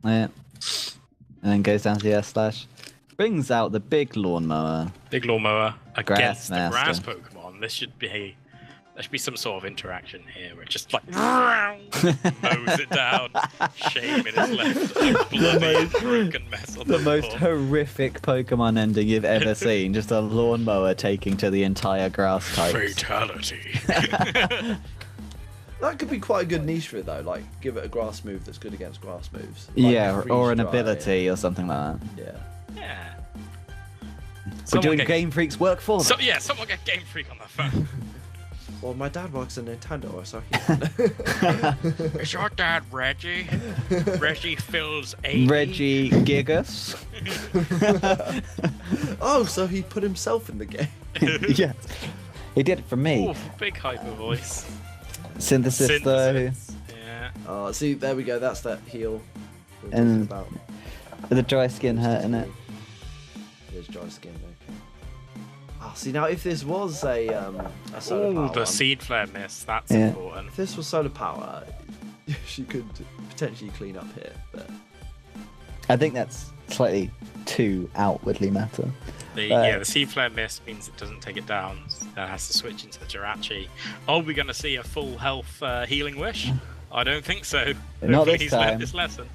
D: Yeah. And then goes down to the air slash. Brings out the big lawnmower.
E: Big lawnmower against the grass
D: Master.
E: Pokemon. There should be some sort of interaction here where it just like mows it down. Shaman is left a bloody broken mess on
D: The
E: the
D: most
E: floor.
D: horrific Pokemon ending you've ever seen. Just a lawnmower taking to the entire grass type.
E: Fatality.
C: That could be quite a good niche for it though. Like, give it a grass move that's good against grass moves. Like
D: Yeah,
C: freeze
D: or an
C: dry.
D: ability or something like that.
C: Yeah.
E: Yeah.
D: We're
E: Someone
D: doing
E: get-
D: Game Freak's work for them.
E: Someone get Game Freak on that phone.
C: Well, my dad works at Nintendo, so he
E: Is your dad Reggie? Reggie fills 80.
D: Reggie Gigas.
C: Oh, so he put himself in the game.
D: Yeah. He did it for me.
E: Oof, big hyper voice.
D: Synthesis, though.
E: Synthesis. Yeah.
C: See, there we go. That's that heal we were
D: And-
C: talking about.
D: The dry skin hurting it.
C: There's dry skin. Okay. Ah, see now if this was a solar
E: Ooh,
C: power
E: the
C: one,
E: seed flare miss. That's
D: Yeah.
E: important.
C: if this was solar power, she could potentially clean up here. But
D: I think that's slightly too outwardly matter.
E: The seed flare miss means it doesn't take it down. That has to switch into the Jirachi. Are we going to see a full health healing wish? I don't think so.
D: Not
E: Hopefully
D: this
E: he's learned
D: time.
E: his lesson.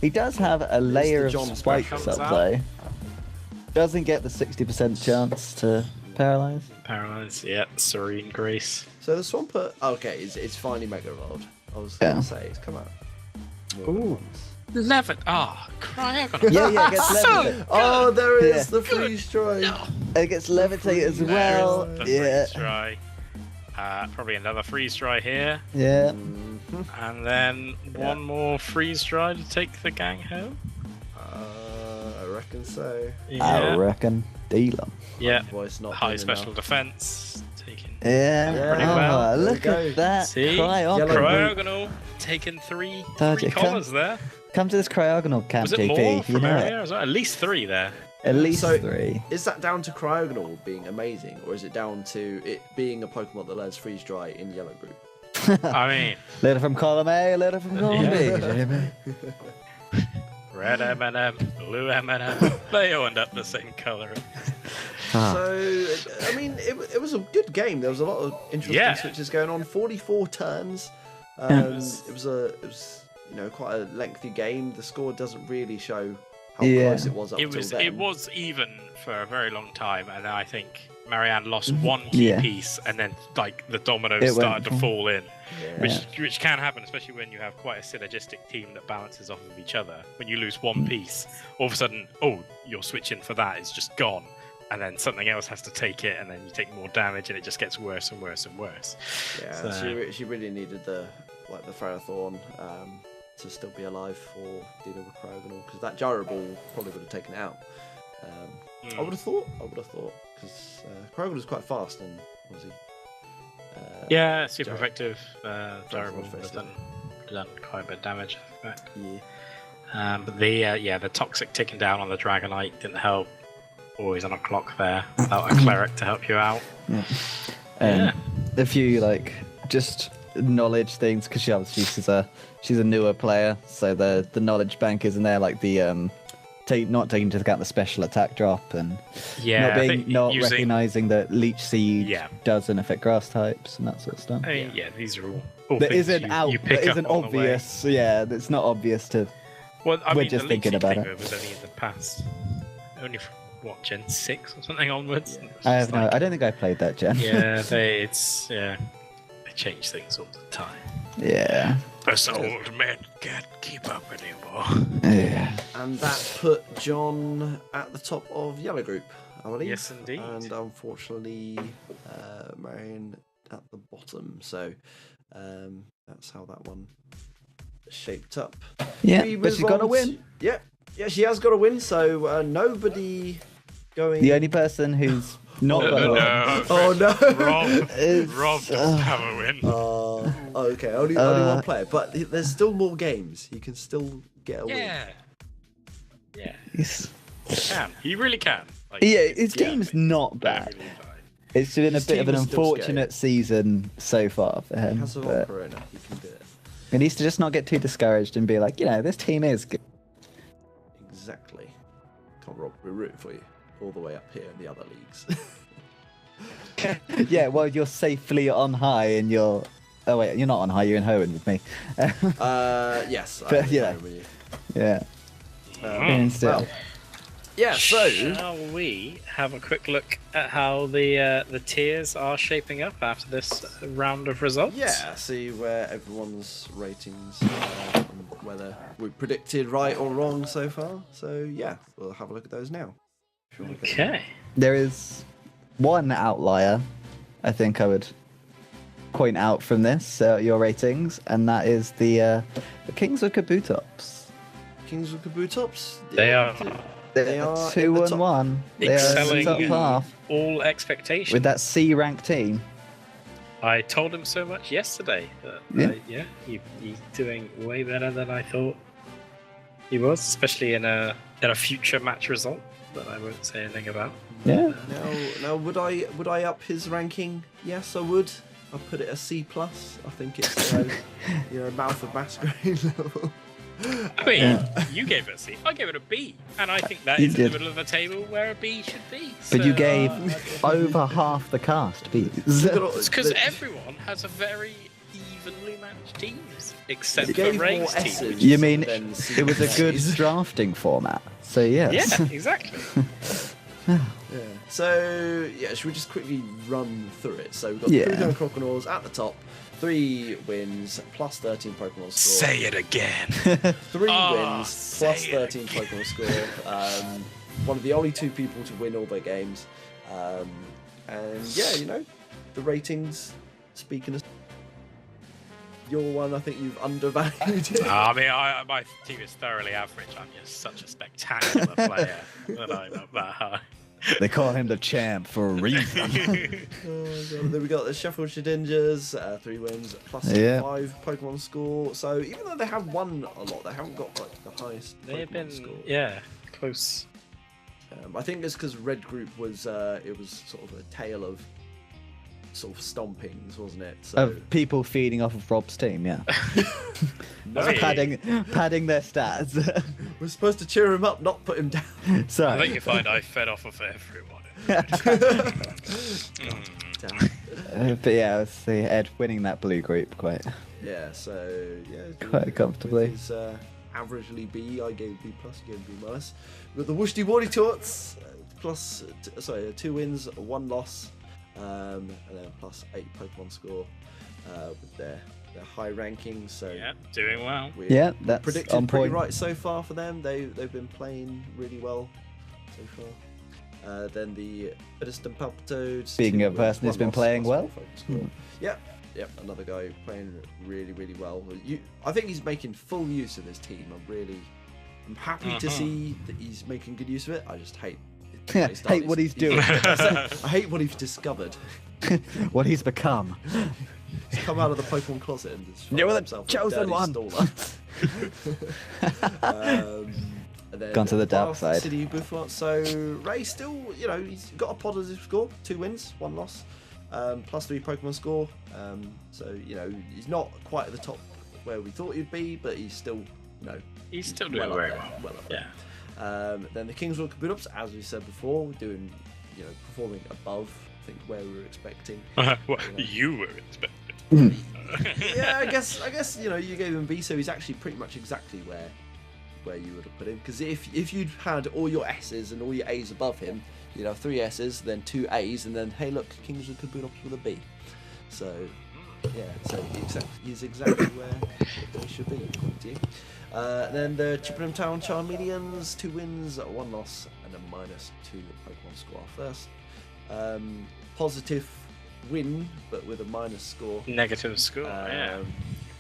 D: He does have a layer
C: the
D: of
C: John
D: spikes
E: comes
D: up
E: out.
D: though. Doesn't get the 60% chance to paralyze.
E: Paralyzed. Yeah. Serene Grace.
C: so the Swampert, okay, it's finally Mega Evolved. I was
D: Yeah.
C: going to say it's come out.
E: Ooh. Levit. Ah, Cryogonal.
D: Yeah, it gets
E: So
D: levitate.
C: Oh, there it is
D: Yeah.
C: the freeze dry.
D: It gets levitate as well.
E: There's the
D: Yeah,
E: freeze dry. Probably another freeze dry here.
D: yeah.
E: And then one more freeze dry to take the gang home.
C: I reckon so.
D: I
E: Yeah.
D: reckon. Dealer.
E: Yeah.
C: Voice not
E: High
C: doing
E: special
C: enough.
E: defense. Taking.
D: Yeah.
C: Pretty
E: well.
D: Oh,
C: There
D: look
C: we
D: at
C: go.
D: that.
E: See?
D: Cryogonal.
C: Yellow-
E: Cryogonal taking three
D: Told you,
E: collars there.
D: Come to this cryogonal camp,
E: Was it
D: JP.
E: more
D: You
E: from
D: know
E: area?
D: it.
E: Was that at least three there?
D: At least
C: So-
D: 3.
C: Is that down to Cryogonal being amazing, or is it down to it being a Pokemon that learns freeze dry in Yellow Group?
E: I mean,
D: Letter from column A, letter from column B. JP.
E: red M&M, blue M&M, they all end up the same colour.
D: Ah.
C: So, I mean, it was a good game. There was a lot of interesting
E: Yeah.
C: switches going on. 44 turns.
D: Yeah.
C: It was quite a lengthy game. The score doesn't really show how
D: Yeah.
C: close it was up
E: It
C: till
E: was
C: then.
E: it was even for a very long time, and I think Marianne lost one key
D: Yeah.
E: piece, and then like the dominoes
D: It went
E: started to
D: from-
E: fall in,
C: Yeah.
E: which can happen, especially when you have quite a synergistic team that balances off of each other. When you lose one piece, all of a sudden, your switching for that is just gone, and then something else has to take it, and then you take more damage, and it just gets worse and worse and worse.
C: Yeah,
E: So-
C: she really needed the Ferrothorn. to still be alive for dealing with Cryogonal, because that gyro ball probably would have taken it out. I would have thought, because Cryogonal is quite fast, and obviously.
G: Yeah, super effective.
C: Gyro
G: Would have done quite a bit of damage. I think.
C: Yeah.
G: But the toxic ticking down on the Dragonite didn't help. Always on a clock there without a cleric to help you out.
D: A few like just knowledge things, because she's a newer player, so the knowledge bank isn't there, like the not taking into account the special attack drop, and not recognizing that Leech Seed doesn't affect grass types and that sort of stuff.
G: I mean, these are all
D: that
G: things
D: isn't
G: you pick
D: that
G: up
D: isn't
G: on the way.
D: obvious. Yeah, that's not obvious to.
G: Well, I
D: We're
G: mean,
D: just
G: the
D: thinking
G: Leech
D: about
G: thing
D: it.
G: was only in the past, only from what, Gen 6 or something onwards.
C: Yeah.
D: I have no. I don't think I played that gen.
G: Yeah, they change things all the time.
D: Yeah.
G: Us old men can't keep up anymore.
D: Yeah.
C: And that put John at the top of Yellow Group, I believe.
G: Yes, indeed.
C: And unfortunately, Marion at the bottom. So that's how that one shaped up.
D: Yeah,
C: We
D: but
C: move
D: she's got to
C: on
D: win.
C: Yeah, she has got to win. So nobody going.
D: The only person who's not got to win.
C: Oh no!
G: Rob doesn't have a win.
C: Okay, only one player, but there's still more games. You can still get a win.
G: Yeah,
D: He's-
G: he can. He really can. Like,
D: his team's not bad.
G: really fine.
D: It's been a
C: His
D: bit of
C: team
D: an
C: is still
D: unfortunate season so far for
C: He
D: him.
C: has a
D: But
C: Corona. He can do it.
D: he needs to just not get too discouraged and be like, this team is good.
C: Exactly. Come on, Rob, we're rooting for you all the way up here in the other leagues.
D: Yeah, well, you're safely on high and you're... Oh, wait, you're not on high, you're in Hoenn with me.
C: Yes.
D: But,
C: I'm
D: yeah.
C: with you.
D: Yeah. And still.
C: Well, yeah. So
G: Shall we have a quick look at how the tiers are shaping up after this round of results?
C: yeah, see where everyone's ratings, and whether we predicted right or wrong so far. So yeah, we'll have a look at those now. If you wanna go.
G: Okay.
D: There is one outlier I think I would point out from this, your ratings, and that is the Kings of Kabutops.
C: Kings of Kabutops.
G: They are
C: They are in
D: 2
C: the
D: and
C: top-
D: 1. They are in
G: excelling
D: the top half
G: all expectations.
D: with that C ranked team.
G: I told him so much yesterday. That, he's doing way better than I thought he was, especially in a future match result that I won't say anything about.
D: Yeah.
C: Now, would I up his ranking? Yes, I would. I'll put it a C plus. I think it's mouth of masquerade level.
G: I mean, you gave it a C. I gave it a B, and I think that
D: You
G: is in the
D: did.
G: middle of the table where a B should be.
D: But you
G: So,
D: gave over half the cast Bs.
G: It's because everyone has a very evenly matched teams, except
C: You
G: for
C: gave more
G: Ray's team.
C: S's.
G: which-
D: You mean
C: Then C
D: it was a good
C: pluses.
D: drafting format? So yes.
G: Yeah, exactly.
C: Yeah. So should we just quickly run through it? So we've got
D: Yeah.
C: Crewdown Crocodiles at the top, 3 wins plus 13 Pokemon score.
E: Say it again.
C: 3
G: Ah,
C: wins
G: say
C: plus
G: it
C: 13 Pokemon score. One of the only 2 people to win all their games. And the ratings. Speaking of your one, I think you've undervalued it.
E: I mean, my team is thoroughly average. I'm just such a spectacular player that I'm not that high.
D: They call him the champ for a reason.
C: Oh, God. Then we got the Sheffield Shedinjas, 3 wins plus
D: Yeah.
C: 5 Pokemon score. So even though they have won a lot, they haven't got like the highest
G: They've
C: Pokemon
G: been,
C: score.
G: close.
C: I think it's because Red Group was it was sort of a tale of sort of stompings, wasn't it? So
D: Of people feeding off of Rob's team, yeah.
G: I mean,
D: padding their stats.
C: we're supposed to cheer him up, not put him down.
G: I
D: Sorry.
G: think you find I fed off of everyone.
D: But yeah, I see Ed winning that blue group quite.
C: Yeah, so yeah,
D: Quite comfortably.
C: With his, averagely B, I gave B plus, you gave B minus. With the Wooshty Wardy Torts, 2 wins, 1 loss, and then plus 8 Pokemon score with their high rankings. So
G: Yeah, doing well.
C: we
D: Yeah, that's
C: predicted
D: on
C: pretty
D: point.
C: right so far for them. They've been playing really well so far. Then the Ediston Palpitoads.
D: Speaking
C: 2
D: of a person
C: wins,
D: who's been
C: 1 loss,
D: playing
C: plus
D: well.
C: 4 Pokemon score. Yeah, Yep, another guy playing really, really well. I think he's making full use of his team. I'm happy to see that he's making good use of it. I just hate
D: Hate what he's doing.
C: I hate what he's discovered.
D: What he's become.
C: He's come out of the Pokemon closet and just
D: You're the
C: himself
D: chosen one.
C: And then
D: Gone to the dark
C: Bath
D: side.
C: City Buffalo. So Ray still, he's got a positive score, 2 wins, 1 loss, +3 Pokemon score. So he's not quite at the top where we thought he'd be, but he's still,
G: he's still doing very well.
C: Up there. Then the Kingswood Kabutops, as we said before, doing, performing above, I think, where we were expecting.
E: What you were expecting.
C: Yeah, I guess you gave him B, so he's actually pretty much exactly where you would have put him. Because if you'd had all your S's and all your A's above him, you'd have 3 S's, then 2 A's, and then hey look, Kingswood Kabutops with a B. So yeah, so he's exactly where he should be, according to you. Then the Chippenham Town Charmeleons, 2 wins, 1 loss, and a -2 Pokemon score first. Positive win, but with a minus score.
G: Negative score, yeah.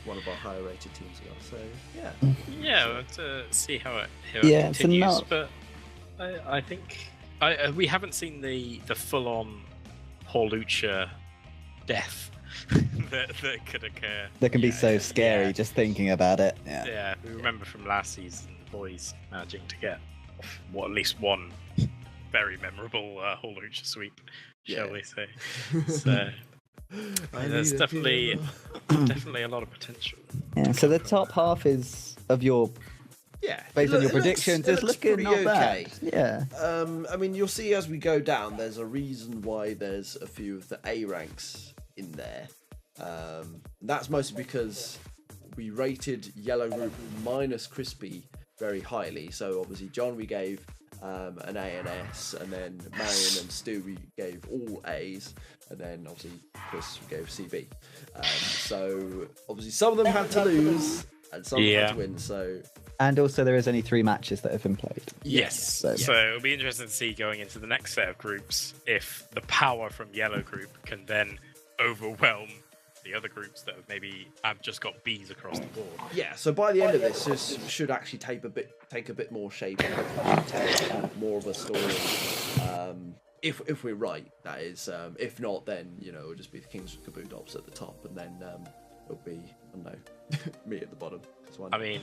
C: One of our higher rated teams as well. So yeah.
G: Yeah, we'll have to see how it
D: Yeah,
G: continues.
D: so
G: But I think we haven't seen the full on Horlucha death that could occur.
D: That can be so scary just thinking about it. Yeah.
G: Yeah, we remember from last season the boys managing to get at least one very memorable Horlucha sweep, shall we say. So there's definitely a lot of potential.
D: Yeah. So the top half of your based on your predictions is looking not bad. Yeah.
C: I mean, you'll see as we go down, there's a reason why there's a few of the A ranks in there. That's mostly because we rated Yellow Group minus Crispy very highly. So obviously John we gave an A and S, and then Marion and Stu we gave all A's, and then obviously Chris we gave CB. So obviously some of them had to lose and some had to win. So
D: and also there is only 3 matches that have been played.
G: Yes. So it'll be interesting to see going into the next set of groups if the power from Yellow Group can then overwhelm the other groups that have just got B's across the board.
C: Yeah, so by the end of this should actually take a bit more shape and tell more of a story. If we're right, that is. If not, then it'll just be the Kings of Kabutops at the top, and then it'll be, I don't know, me at the bottom.
G: I mean,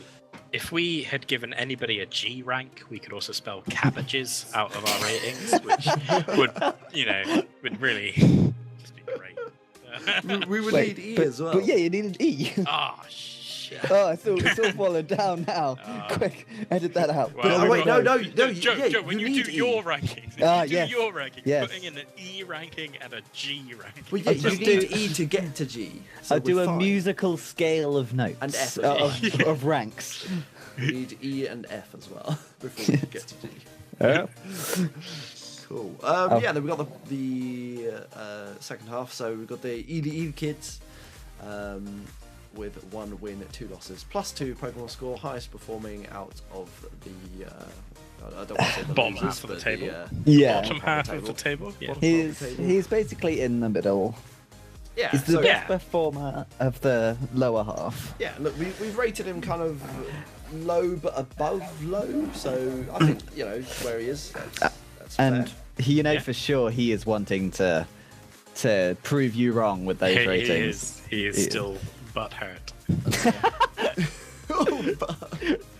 G: if we had given anybody a G rank, we could also spell cabbages out of our ratings, which would really just be great.
C: We would need E as well.
D: But yeah, you need an E.
G: Oh, shit.
D: Oh, it's all fallen down now. Quick, edit that out.
G: Well,
C: wait, no.
G: Joe, when you do your rankings, putting in an E ranking and a G ranking.
C: Well, yeah, you need E to get to G. So
D: I'll do a
C: fine.
D: musical scale of notes.
C: And F.
D: Of ranks.
C: We need E and F as well before we get to G.
D: Yeah.
C: Cool. Yeah, then we got the second half. So we've got the EDE kids with 1 win, 2 losses, +2 Pokemon score, highest performing out of the. I don't want to say the
G: bottom
C: losers,
G: half of the
C: but
G: table.
C: Bottom
G: half of the table. Yeah.
D: He's basically in the middle.
C: Yeah,
D: He's the best performer of the lower half.
C: Yeah, look, we've rated him kind of low but above low, so I think where he is. That's
D: and
C: fair.
D: for sure he is wanting to prove you wrong with those ratings.
G: He is still butthurt.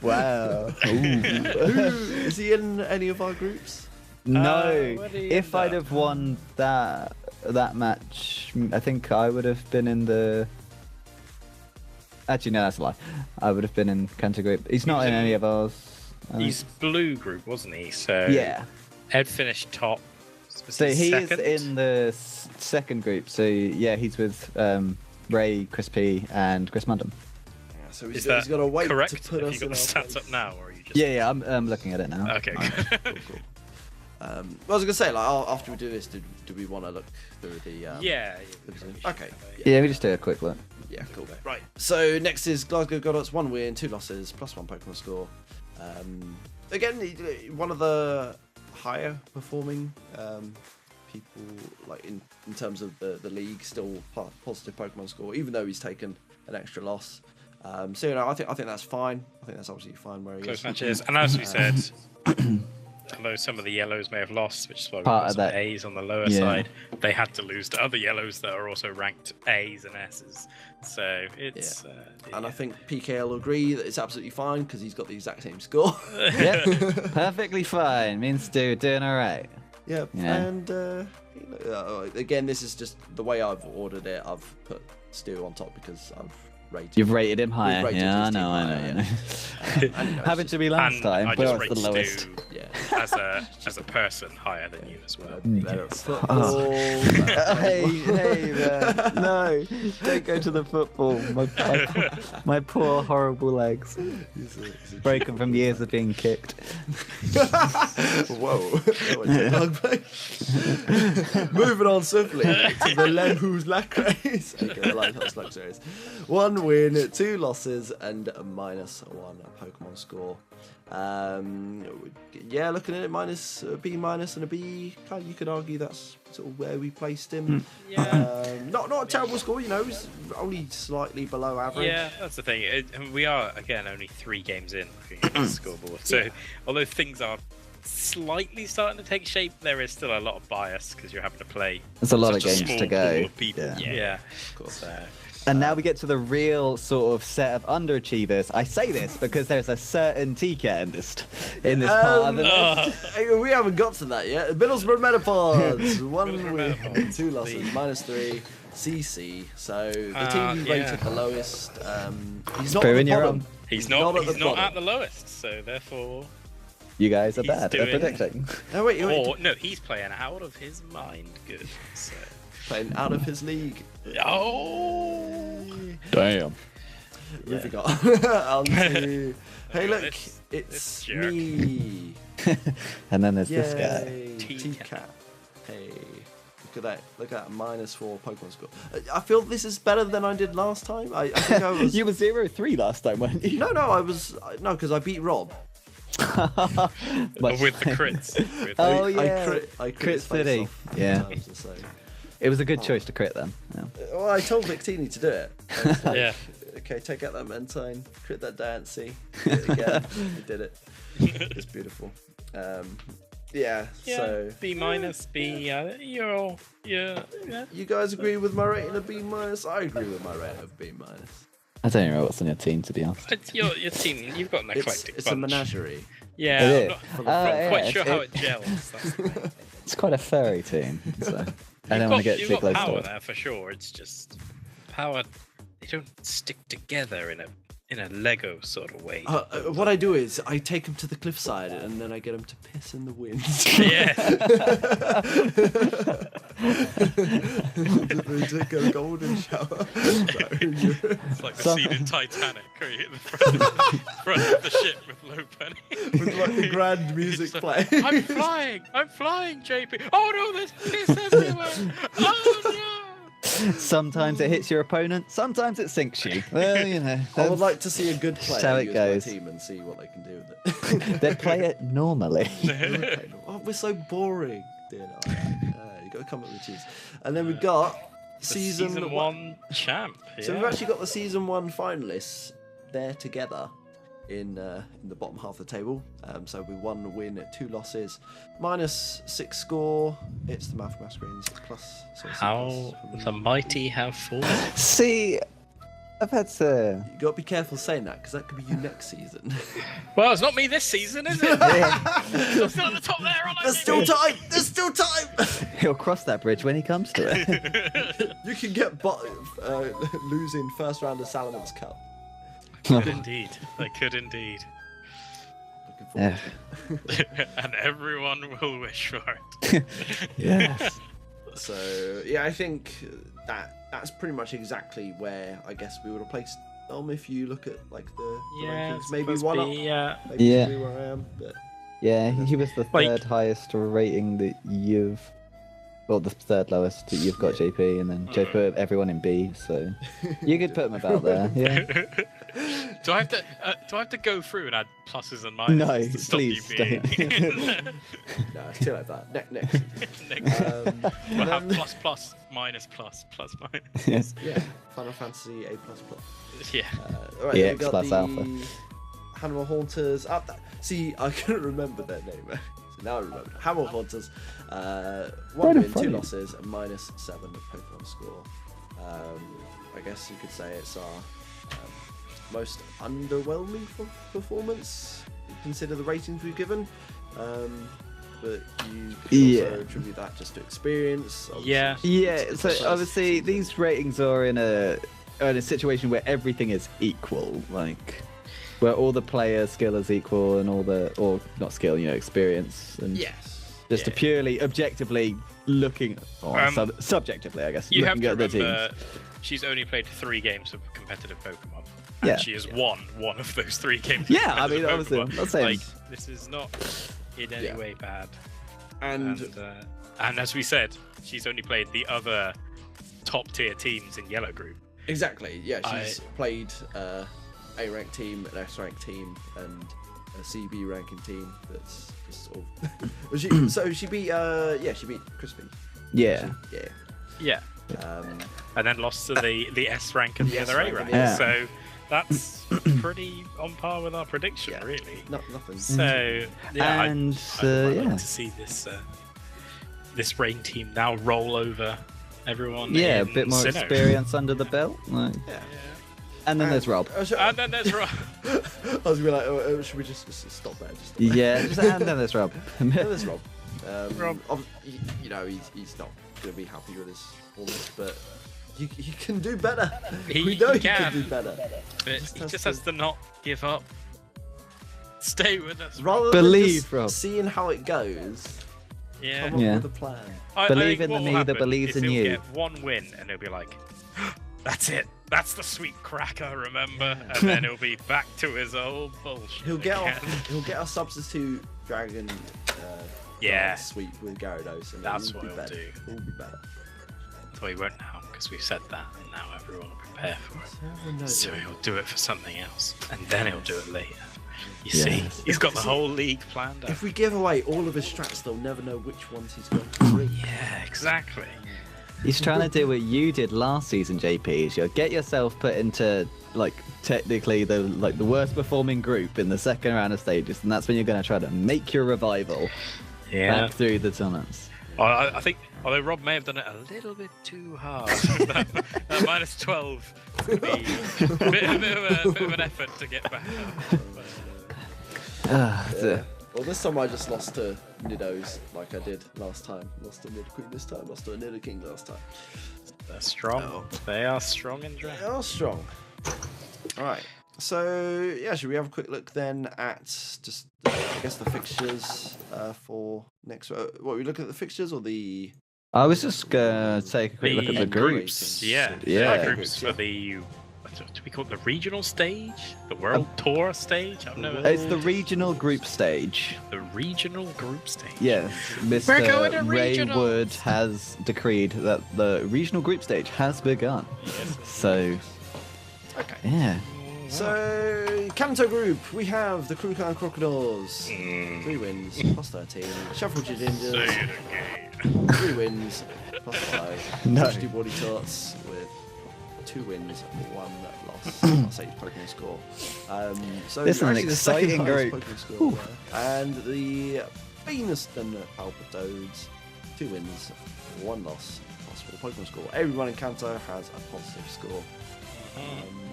D: Wow.
C: Is he in any of our groups?
D: No.
G: If
D: I'd have won that match, I think I would have been in the. Actually, no, that's a lie. I would have been in Cantor group. He's not in any of ours.
G: He's blue group, wasn't he? So
D: yeah.
G: Ed finished top.
D: So he
G: second?
D: is in the second group. So yeah, he's with Ray, Chris P, and Chris Mundham.
C: Yeah, so
G: Is
C: he's got to wait
G: correct?
C: to put
G: Have
C: us
G: you
C: in
G: got the
C: our
G: stats
C: place.
G: up now, or are you just?
D: Yeah, I'm looking at it now.
G: Okay.
C: Cool. Well, I was gonna say, like, after we do this, do we want to look through the?
G: Yeah.
C: Okay.
D: Yeah, we just do a quick look.
C: Yeah, cool. Right. So next is Glasgow Godots, 1 win, 2 losses, +1 Pokemon score. Again, one of the higher performing people like in terms of the league still positive Pokemon score, even though he's taken an extra loss. So you know, I think that's fine. I think that's absolutely fine where he
G: Close
C: is.
G: matches, and as we said, although some of the yellows may have lost, which is why we
D: Part
G: got
D: of
G: some
D: that-
G: A's on the lower
D: yeah.
G: side, they had to lose to other yellows that are also ranked A's and S's. So it's.
C: And I think PKL will agree that it's absolutely fine because he's got the exact same score.
D: Yep, perfectly fine. Me and Stu doing all right.
C: Yep.
D: Yeah.
C: And again, this is just the way I've ordered it. I've put Stu on top because I've rated.
D: You've rated him higher.
C: rated
D: Yeah, I
C: his team
D: know.
C: higher,
D: And,
C: and, you know,
D: Happened to be last
G: and
D: time,
G: I
D: but
G: just
D: I was the
G: rated
D: lowest.
G: Stu
C: yeah.
G: as a person higher than you as well.
C: Better at football.
D: Oh. hey, man. No, don't go to the football. My poor, horrible legs. Broken from years of being kicked.
C: Whoa. That went too long, mate. Moving on swiftly to the Lemhu's Lacrays. Okay, the Lighthouse Luxuries. 1 win, 2 losses, and a -1 Pokemon score. Yeah, looking at it, a B- and a B. You could argue that's sort of where we placed him.
G: Yeah.
C: Not a terrible score, you know. He's only slightly below average.
G: Yeah, that's the thing. We are, again, only 3 games in looking at the scoreboard. So, although things are slightly starting to take shape, there is still a lot of bias because you're having to play.
D: There's a lot of
G: such
D: games
G: small
D: to go.
G: pool of people. Yeah,
C: Of course.
G: So,
D: And now we get to the real sort of set of underachievers. I say this because there's a certain TCAT in this part of the
C: Hey, we haven't got to that yet. Middlesbrough Metapods. 1
G: Middlesbrough
C: win,
G: Metapods.
C: 2 losses, -3. CC. So the team you rated the lowest. He's not at
D: proving
C: the
D: you're
C: bottom.
D: wrong.
G: he's not
C: bottom.
G: at the lowest, so therefore.
D: You guys are
G: He's
D: bad at
G: doing-
D: predicting.
C: No, wait,
G: Or, no, he's playing out of his mind. Good. So.
C: playing out of his league.
G: Oh!
D: Damn.
C: Moving on. To, hey, look,
G: This
C: it's
G: jerk.
C: me.
D: And then there's this guy.
C: Yay,
G: T-Cat.
C: T-Cat. Hey, look at that. Look at that, -4 Pokemon score. I feel this is better than I did last time. I think I was.
D: You were 0-3 last time, weren't you?
C: No, I was. No, because I beat Rob.
G: With the crits. With
D: Oh,
C: I
D: yeah.
C: crit
D: Crit
C: his face
D: City.
C: off
D: Yeah.
C: sometimes, so.
D: It was a good choice to crit them. Yeah.
C: Well, I told Victini to do it. I was like,
G: Yeah.
C: Okay, take out that Mentine, crit that Dancy, do it again. He did it. It's beautiful. Yeah.
G: Yeah,
C: So
G: B-, B, yeah.
C: you guys agree with my rating of B-? I agree with my rating of B-.
D: I don't even know what's on your team, to be honest.
G: It's your team, you've got an eclectic
C: It's a
G: bunch.
C: menagerie.
G: Yeah,
D: It
G: I'm
D: is.
G: not quite
D: yeah,
G: sure
D: it's-
G: how it gels. That's the thing.
D: It's quite a furry team, so I don't want to get
G: You've
D: too
G: got
D: close
G: power
D: to it.
G: there for sure. It's just power. They don't stick together in a Lego sort of way.
C: What I do is I take him to the cliffside and then I get him to piss in the wind.
G: Yeah.
C: They take a golden shower.
G: It's like the scene in Titanic where you hit the front of the ship with low penny.
C: With like the grand music playing.
G: I'm flying, JP. Oh no, there's piss everywhere. Oh no.
D: Sometimes it hits your opponent, sometimes it sinks you. Well, you know.
C: I would like to see a good player
D: how it
C: use
D: goes.
C: my team and see what they can do with it.
D: They play it normally.
C: Okay. Oh, we're so boring. Dear no. You got to come up with cheese. And then we've got
G: Season 1 champ.
C: So
G: yeah.
C: we've actually got the season 1 finalists there together in the bottom half of the table. So we 1 win, 2 losses, -6 score. It's the Math Masquerades plus. So it's a
G: How
C: plus
G: the
C: from
G: mighty have fallen.
D: See, I've had to.
C: You got to be careful saying that because that could be you next season.
G: Well, it's not me this season, is it? I'm still at the top there, aren't I?
C: There's still time. There's still time.
D: He'll cross that bridge when he comes to it.
C: You can get losing first round of Salaman's Cup.
G: Could indeed. They could indeed.
C: Looking forward
D: Yeah.
C: to it.
G: And everyone will wish for it.
D: Yes.
C: So yeah, I think that's pretty much exactly where I guess we would have placed Dom if you look at like the rankings. Maybe one up,
G: Yeah.
C: maybe
D: Yeah.
C: 3 where I am. But
D: Yeah, he was the
G: Like-
D: third highest rating that you've. Well, the third lowest that you've got, JP, and then Joe put everyone in B, so you could put him about there. Yeah.
E: Do I have to go through and add pluses and minuses?
D: No,
E: to stop
D: please
E: you being...
C: No, it's too like that. Next.
E: We'll have plus, minus, plus, minus.
D: Yes.
C: Yeah, Final Fantasy A++.
E: Yeah.
C: All right,
D: EX
C: we got
D: plus
C: the
D: alpha.
C: Hammer Haunters. See, I couldn't remember their name. So now I remember. Hammer Haunters. 1 win, 2 losses, and -7 Pokemon score. I guess you could say it's our most underwhelming performance. Consider the ratings we've given. But you could also attribute that just to experience.
E: Yeah.
C: It's
D: So
C: the first
D: obviously
C: season.
D: these ratings are in a situation where everything is equal, like where all the player skill is equal and or not skill, experience and just a purely objectively looking, subjectively, I guess.
E: You have
D: looking
E: to
D: at the
E: remember,
D: teams.
E: she's only played 3 games of competitive Pokemon.
D: Yeah.
E: And she has won one of those 3 games.
D: Yeah, I mean,
E: of
D: obviously,
E: Pokemon.
D: I'm not saying.
E: Like, this is not in any way bad.
C: And
E: And as we said, she's only played the other top tier teams in Yellow Group.
C: exactly, yeah, she's played A rank team, an S rank team, and a CB ranking team. That's just sort of. she beat Crispy.
D: Yeah.
E: Yeah. And then lost to the S rank and the other A rank.
D: Yeah.
E: So that's pretty on par with our prediction, really.
C: Nothing.
E: So yeah,
D: And
E: I'd like to see this rain team now roll over everyone.
D: Yeah, a
E: in
D: bit more
E: Sinnoh.
D: experience under the belt. Like. And then there's Rob.
E: And then there's Rob.
C: I was gonna be like, should we just stop there? Just stop there?
D: Yeah, and then there's Rob.
C: And there's Rob.
E: Rob.
C: He's not gonna be happy with his performance, but he can do better.
E: He
C: we know he
E: can.
C: can do better.
E: But he just has to not give up. Stay with us.
C: Rather
D: Believe,
C: than
D: Rob.
C: just seeing how it goes,
E: Yeah.
C: come up
D: Yeah.
C: with a plan.
E: I
D: Believe
E: think
D: in the
E: what will
D: me that
E: happen
D: believes
E: is
D: in
E: he'll
D: you.
E: Get 1 win and he'll be like, "That's it. That's the sweet cracker, remember?" And then he'll be back to his old bullshit.
C: He'll get
E: again.
C: he'll get a substitute dragon.
E: Yeah.
C: Sweep with Gyarados, and
E: That's
C: it'll
E: what
C: be
E: he'll
C: better.
E: do.
C: It'll be better.
E: So he won't now because we've said that, and now everyone will prepare for it.
C: Everyone knows
E: So
C: it.
E: he'll do it for something else, and then he'll do it later. You
D: Yes.
E: see, he's got the whole league planned out.
C: If we give away all of his strats, they'll never know which ones he's going to bring.
E: Yeah, exactly.
D: He's trying to do what you did last season, JP. Is you get yourself put into technically the worst performing group in the second round of stages, and that's when you're going to try to make your revival back through the tournaments.
E: I think, although Rob may have done it a little bit too hard, that -12 could be a bit of an effort to get back up.
C: Yeah. Well, this time I just lost to Nidos like I did last time. Lost to Nidoqueen this time. Lost to a Nidoking last time.
E: They're strong.
C: Oh.
E: They are strong in
C: They
E: draft.
C: are strong. All right. So yeah, should we have a quick look then at just I guess the fixtures for next? What we look at the fixtures or the?
D: I was just going to take a quick look at the
E: The
D: groups.
E: Yeah,
D: Yeah.
E: groups for the. Do we call it the regional stage? The World Tour stage? I've never.
D: It's the regional group stage.
E: The regional group stage.
D: Yes,
E: We're going to
D: Mr. Ray
E: regionals.
D: Wood has decreed that the regional group stage has begun. So,
C: Okay.
D: yeah.
C: So Kanto Group, we have the Kurukan Crocodiles, 3 wins, +13. Shuffle Ninjas,
E: Say it again.
C: 3 wins, +5.
D: No.
C: Rusty Body Tots with 2 wins, 1 loss. That's 8 Pokemon score. So
D: This is an
C: actually the second
D: exciting
C: highest
D: group.
C: Pokemon score there. And the Venuston Palpitoads, 2 wins, 1 loss, +4 Pokemon score. Everyone in Kanto has a positive score.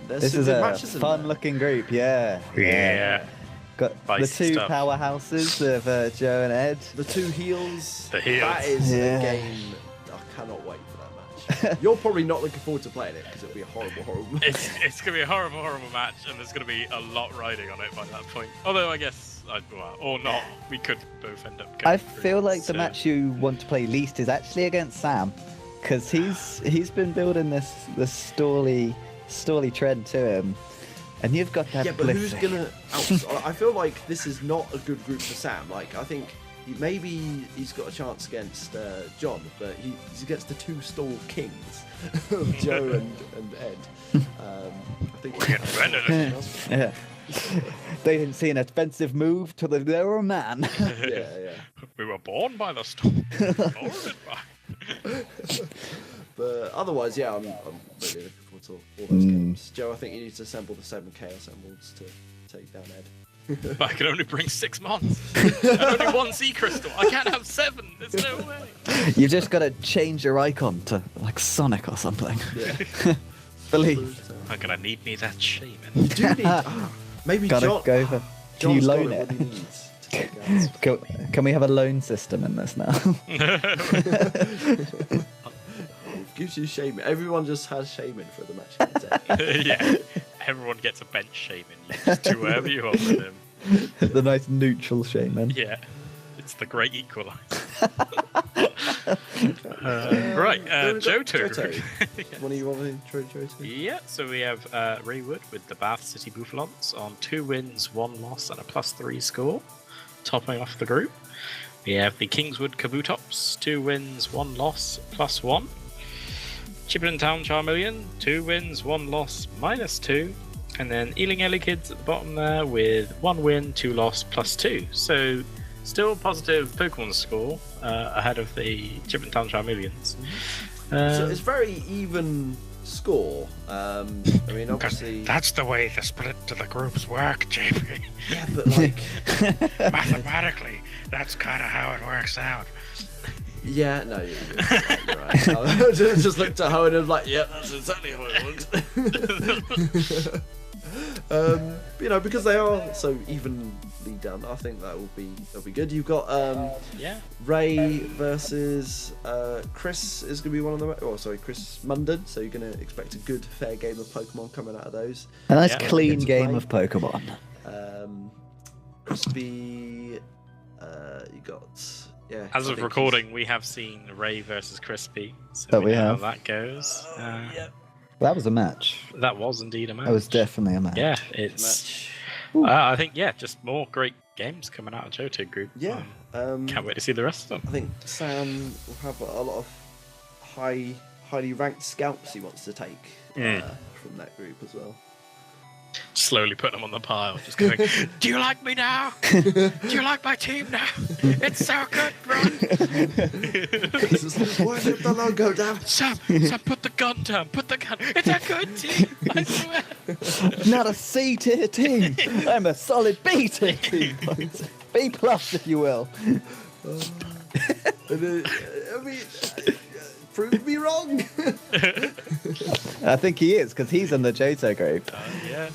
C: There's
D: This
C: some
D: is
C: good
D: a
C: matches in there.
D: fun-looking group, yeah.
E: Yeah.
D: Got the
E: Feisty
D: 2
E: stuff.
D: powerhouses of Joe and Ed.
C: The 2 heels.
E: The heels.
C: That is
D: Yeah.
C: a game. I cannot wait for that match. You're probably not looking forward to playing it because it'll be a horrible match.
E: It's going to be a horrible match, and there's going to be a lot riding on it by that point. Although I guess, or not, we could both end up going
D: I
E: through,
D: feel like the
E: so-
D: match you want to play least is actually against Sam, because he's been building this stally trend to him, and you've got that.
C: Yeah, but who's
D: Blissey.
C: gonna? I feel like this is not a good group for Sam. Like, I think maybe he's got a chance against John, but he's against the two stall kings of Joe and Ed. I think
D: Yeah. They didn't see an offensive move till they were a man.
C: yeah.
E: We were born by the storm.
C: But otherwise, yeah, I'm really looking forward to all those games. Joe, I think you need to assemble the 7 Chaos Emeralds to take down Ed.
E: I can only bring 6 mons. And only 1 sea crystal. I can't have 7. There's no way.
D: You've just got to change your icon to like Sonic or something.
C: Yeah.
D: Believe.
E: I'm gonna need me that shaman.
C: You do need... maybe
D: Gotta
C: John...
D: go for. Can you
C: John's got
D: loan
C: what
D: it?
C: he needs to take out.
D: Can we have a loan system in this now?
C: Gives you shaman. Everyone just has shaman for the match.
E: Yeah. Everyone gets a bench shaman. You just do whatever you want with him.
D: The nice neutral shaman.
E: Yeah. It's the great equalizer. Right, Johto.
C: What do you want to intro Johto?
E: Yeah, so we have Raywood with the Bath City Bouffalons on 2 wins, 1 loss, and a +3 score, topping off the group. We have the Kingswood Kabutops, 2 wins, 1 loss, +1. Chippenham Town Charmeleon, 2 wins, 1 loss, -2. And then Ealing Ellie Kids at the bottom there with 1 win, 2 loss, +2. So still positive Pokemon score ahead of the Chippenham Town Charmeleons.
C: So it's very even score. I mean, obviously...
E: That's the way the split to the groups work, JP.
C: Yeah, but like...
E: Mathematically, that's kind of how it works out.
C: Yeah, no, you're right. I just looked at how and was like, yeah, that's exactly how it works. Because they are so evenly done, I think that'll be good. You've got Ray versus Chris is going to be one of them. Oh, sorry, Chris Munden. So you're going to expect a good, fair game of Pokemon coming out of those.
D: A nice clean game of Pokemon.
C: Crispy, you got. Yeah,
E: as of recording, we have seen Ray versus Crispy, so
D: that
E: we know
D: have.
E: how that goes.
D: That was a match.
E: That was indeed a match.
D: That was definitely a match.
E: Yeah, it's. I think just more great games coming out of Johto Group.
C: Yeah,
E: can't wait to see the rest of them.
C: I think Sam will have a lot of highly ranked scalps he wants to take from that group as well.
E: Slowly putting them on the pile, just going, do you like me now? Do you like my team now? It's so good, run!
C: Why did the logo down?
E: Sam, put the gun down, put the gun. It's a good team, I swear.
D: Not a C tier team. I'm a solid B tier team. B plus, if you will.
C: I mean, prove me wrong.
D: I think he is, because he's in the Johto group.
E: Yeah.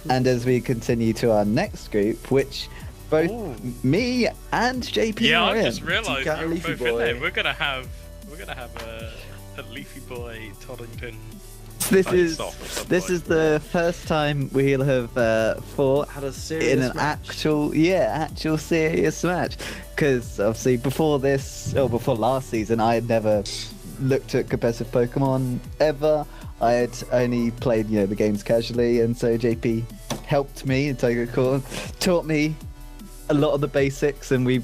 D: And as we continue to our next group, which both me and JP are
E: I
D: in.
E: just realised
C: Got a
E: you're
C: Leafy
E: both
C: Boy.
E: in there. We're gonna have a Leafy Boy Toddington.
D: This
E: face-off at some point.
D: is the first time we'll have fought
C: Had a serious
D: in an
C: match.
D: actual serious match. Because obviously before last season, I had never looked at competitive Pokemon ever. I had only played the games casually, and so JP helped me and taught me a lot of the basics, and we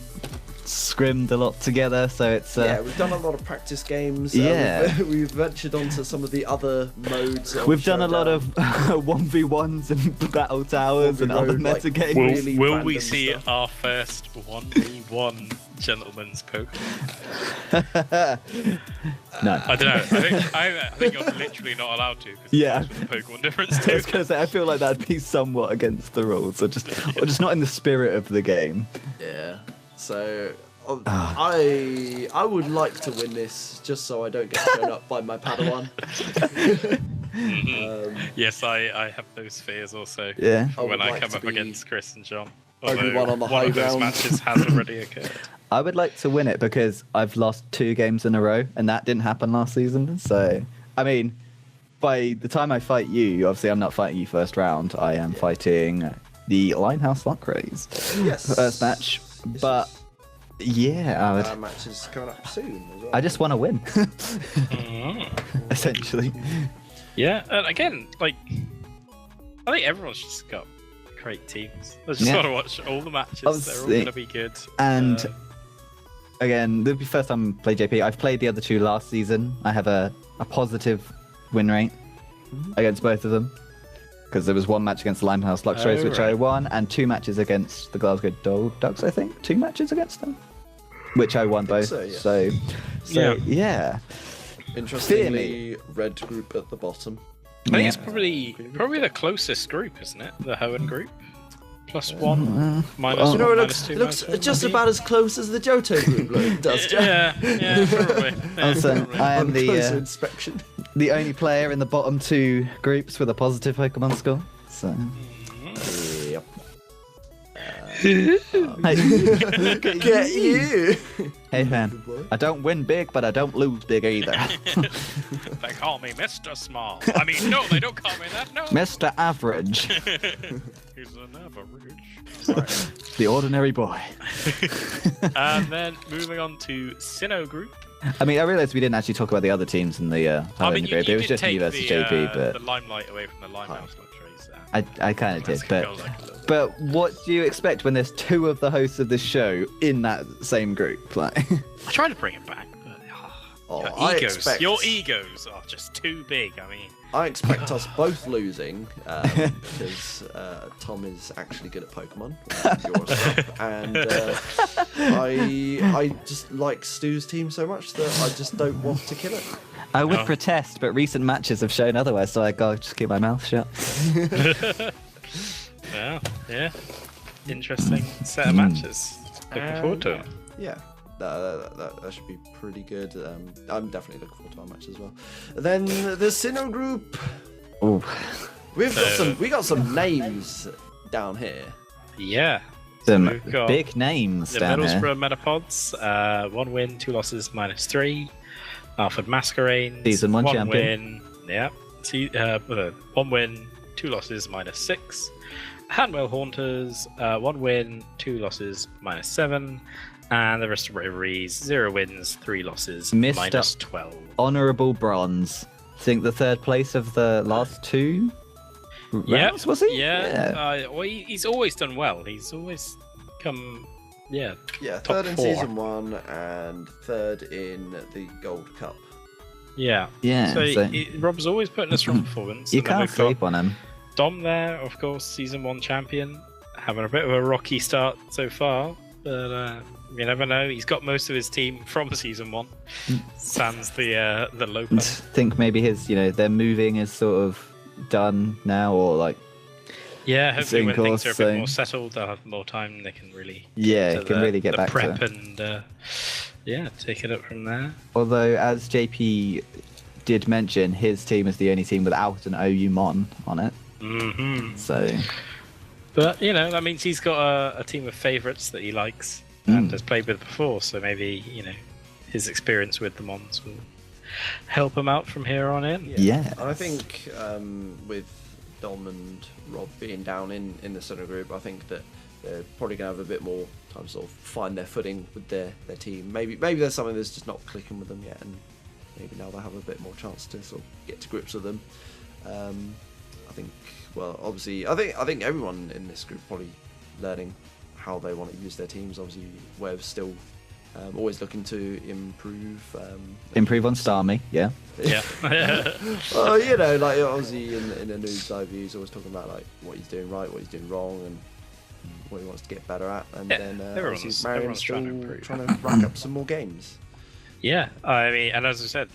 D: scrimmed a lot together. So it's
C: we've done a lot of practice games. We've ventured onto some of the other modes.
D: We've done a lot of 1v1s and battle towers and other meta games.
C: really
E: Will
C: random
E: we see
C: stuff.
E: our first 1v1 gentleman's Pokemon?
D: No.
E: I don't know. I think you're literally not allowed to. Because
D: Yeah.
E: the Pokemon difference
D: I
E: too.
D: was gonna say, I feel like that'd be somewhat against the rules, or just not in the spirit of the game.
C: Yeah. So I would like to win this just so I don't get thrown up by my Padawan.
E: Yes, I have those fears also.
D: Yeah.
C: I would
E: When I
C: like
E: come
C: to
E: up
C: be
E: against Chris and John.
C: everyone
E: Although
C: on the
E: one
C: high
E: of those
C: ground.
E: matches has already occurred.
D: I would like to win it because I've lost 2 games in a row, and that didn't happen last season. So, I mean, by the time I fight you, obviously I'm not fighting you first round. I am fighting the Linehouse Luckrays
C: Yes.
D: first match. But yeah, I would.
C: Match is coming up soon as well.
D: I just want to win, essentially.
E: Yeah, and again, I think everyone's just got great teams. I just want to watch all the matches. They're all
D: Obviously.
E: going to be good.
D: And again, this will be the first time I play JP. I've played the other two last season. I have a positive win rate against both of them. Because there was one match against the Limehouse Luxrays, which I won, and 2 matches against the Glasgow Ducks, I think. 2 matches against them, which I won both. So, yeah.
C: Interestingly, red group at the bottom.
G: I think it's probably the closest group, isn't it? The Hoenn group. +1, -1,
C: You know,
G: -2,
C: it looks
G: -1,
C: just
G: maybe?
C: about as close as the Johto group does.
G: Yeah, probably.
D: Also, I am
C: On closer inspection.
D: the only player in the bottom 2 groups with a positive Pokemon score. So,
C: Yep.
D: hey,
C: Get you!
D: hey man, I don't win big, but I don't lose big either.
E: They call me Mr. Small. I mean, no, they don't call me that. No.
D: Mr. Average,
E: He's an average.
D: the ordinary boy.
E: And then moving on to Sinnoh Group.
D: I mean, I realised we didn't actually talk about the other teams in the Hoenn group. It was
E: did
D: just me
E: take
D: versus
E: the,
D: JP, but
E: the limelight away from the Limehouse Luxrays.
D: I kind of did.
E: Let's
D: But
E: go like a little bit.
D: But what do you expect when there's 2 of the hosts of this show in that same group? Like,
E: I tried to bring it back, but your egos are just too big. I mean,
C: I expect us both losing because Tom is actually good at Pokemon, and I just like Stu's team so much that I just don't want to kill it.
D: I would protest, but recent matches have shown otherwise, so I gotta just keep my mouth shut.
G: Well, yeah. Interesting set of matches. Looking forward to it.
C: Yeah, that should be pretty good. I'm definitely looking forward to our match as well. Then the Sinnoh group.
D: Oh,
C: We got some names down here.
G: Yeah.
D: some
G: we've got
D: big names
G: The
D: down here.
G: Middlesbrough Metapods, 1 win, 2 losses, -3. Alfred Masquerains,
D: Season 1
G: 1
D: champion.
G: win, 1 win, 2 losses, -6. Hanwell Haunters, 1 win, 2 losses, -7. And the rest of Reveries, 0 wins, 3 losses,
D: Mr.
G: -12.
D: Honourable bronze. I think the 3rd place of the last 2 rounds, was he?
G: Yeah. Well, he's always done well. He's always come,
C: Yeah,
G: top
C: 3rd in
G: 4.
C: season 1 and 3rd in the Gold Cup.
G: Yeah.
D: Yeah,
G: So,
D: so-
G: Rob's always putting a strong performance.
D: You
G: and then
D: can't
G: we've got
D: sleep on him.
G: Dom there, of course, season 1 champion, having a bit of a rocky start so far, but you never know. He's got most of his team from season 1. Sans the Lopa.
D: I think maybe his, their moving is sort of done now, or like,
G: Yeah, hopefully when
D: Same
G: things are a
D: course,
G: bit
D: same.
G: more settled, they'll have more time. They can really
D: really get
G: the
D: back to
G: prep
D: it.
G: and take it up from there.
D: Although, as JP did mention, his team is the only team without an OU Mon on it.
G: Hmm.
D: So,
G: But that means he's got a team of favourites that he likes and has played with before. So maybe his experience with the Mons will help him out from here on in.
D: yeah.
C: And I think with Dom and Rob being down in the Sinnoh group, I think that they're probably going to have a bit more time to sort of find their footing with their team. Maybe there's something that's just not clicking with them yet, and maybe now they'll have a bit more chance to sort of get to grips with them. I think, well, obviously, I think everyone in this group probably learning how they want to use their teams. Obviously, Web's still always looking to improve.
D: Improve on Starmie, yeah.
G: Yeah.
C: Well, like obviously in a noob's eye view, he's always talking about like what he's doing right, what he's doing wrong, and what he wants to get better at. And
G: Yeah,
C: then
G: everyone's
C: obviously Marion's still
G: trying to improve.
C: trying to rack up some more games.
G: Yeah, I mean, and as I said,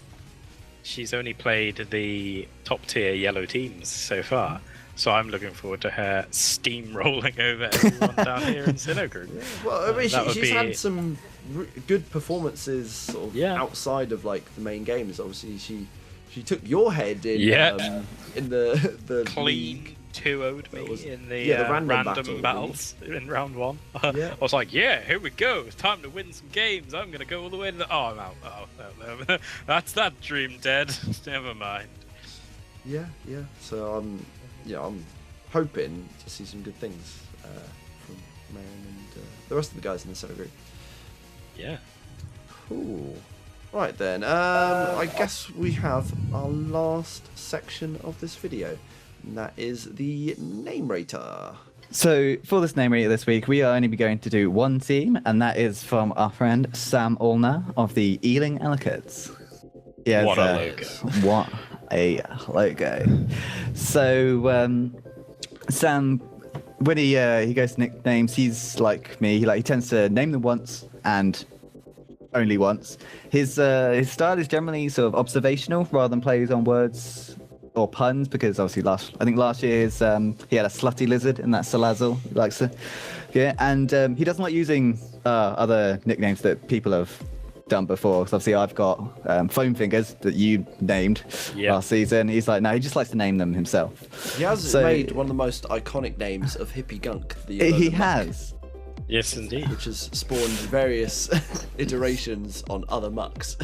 G: she's only played the top tier yellow teams so far. So I'm looking forward to her steamrolling over everyone down here in Sinnoh Group.
C: Well, I mean,
G: That would
C: she's
G: be-
C: had some good performances sort of outside of like the main games. Obviously, she took your head in in the
G: Clean
C: league.
G: 2-0'd
C: That was-
G: me in the,
C: the random
G: random battles in round 1.
C: Yeah.
G: I was like, yeah, here we go. It's time to win some games. I'm going to go all the way to the... Oh, I'm out. Oh, no. That's that dream dead. Never mind.
C: Yeah. So I'm hoping to see some good things from Marion and the rest of the guys in the Sinnoh group.
G: Yeah.
C: Cool. Right then, I guess we have our last section of this video, and that is the name rater.
D: So for this name reader this week, we are only going to do one team, and that is from our friend Sam Allner of the Ealing Ellicotts. Yeah,
G: What a logo.
D: What a logo. So Sam, when he goes to nicknames, he's like me. He tends to name them once and only once. His style is generally sort of observational rather than plays on words or puns, because obviously last year's he had a slutty lizard in that Salazzle. He likes to, yeah, and he doesn't like using other nicknames that people have done before. So obviously I've got foam fingers that you named last season. He's like, no, he just likes to name them himself.
C: He has made one of the most iconic names of Hippie Gunk.
D: He has.
G: Yes, indeed.
C: Which has spawned various iterations on other mucks.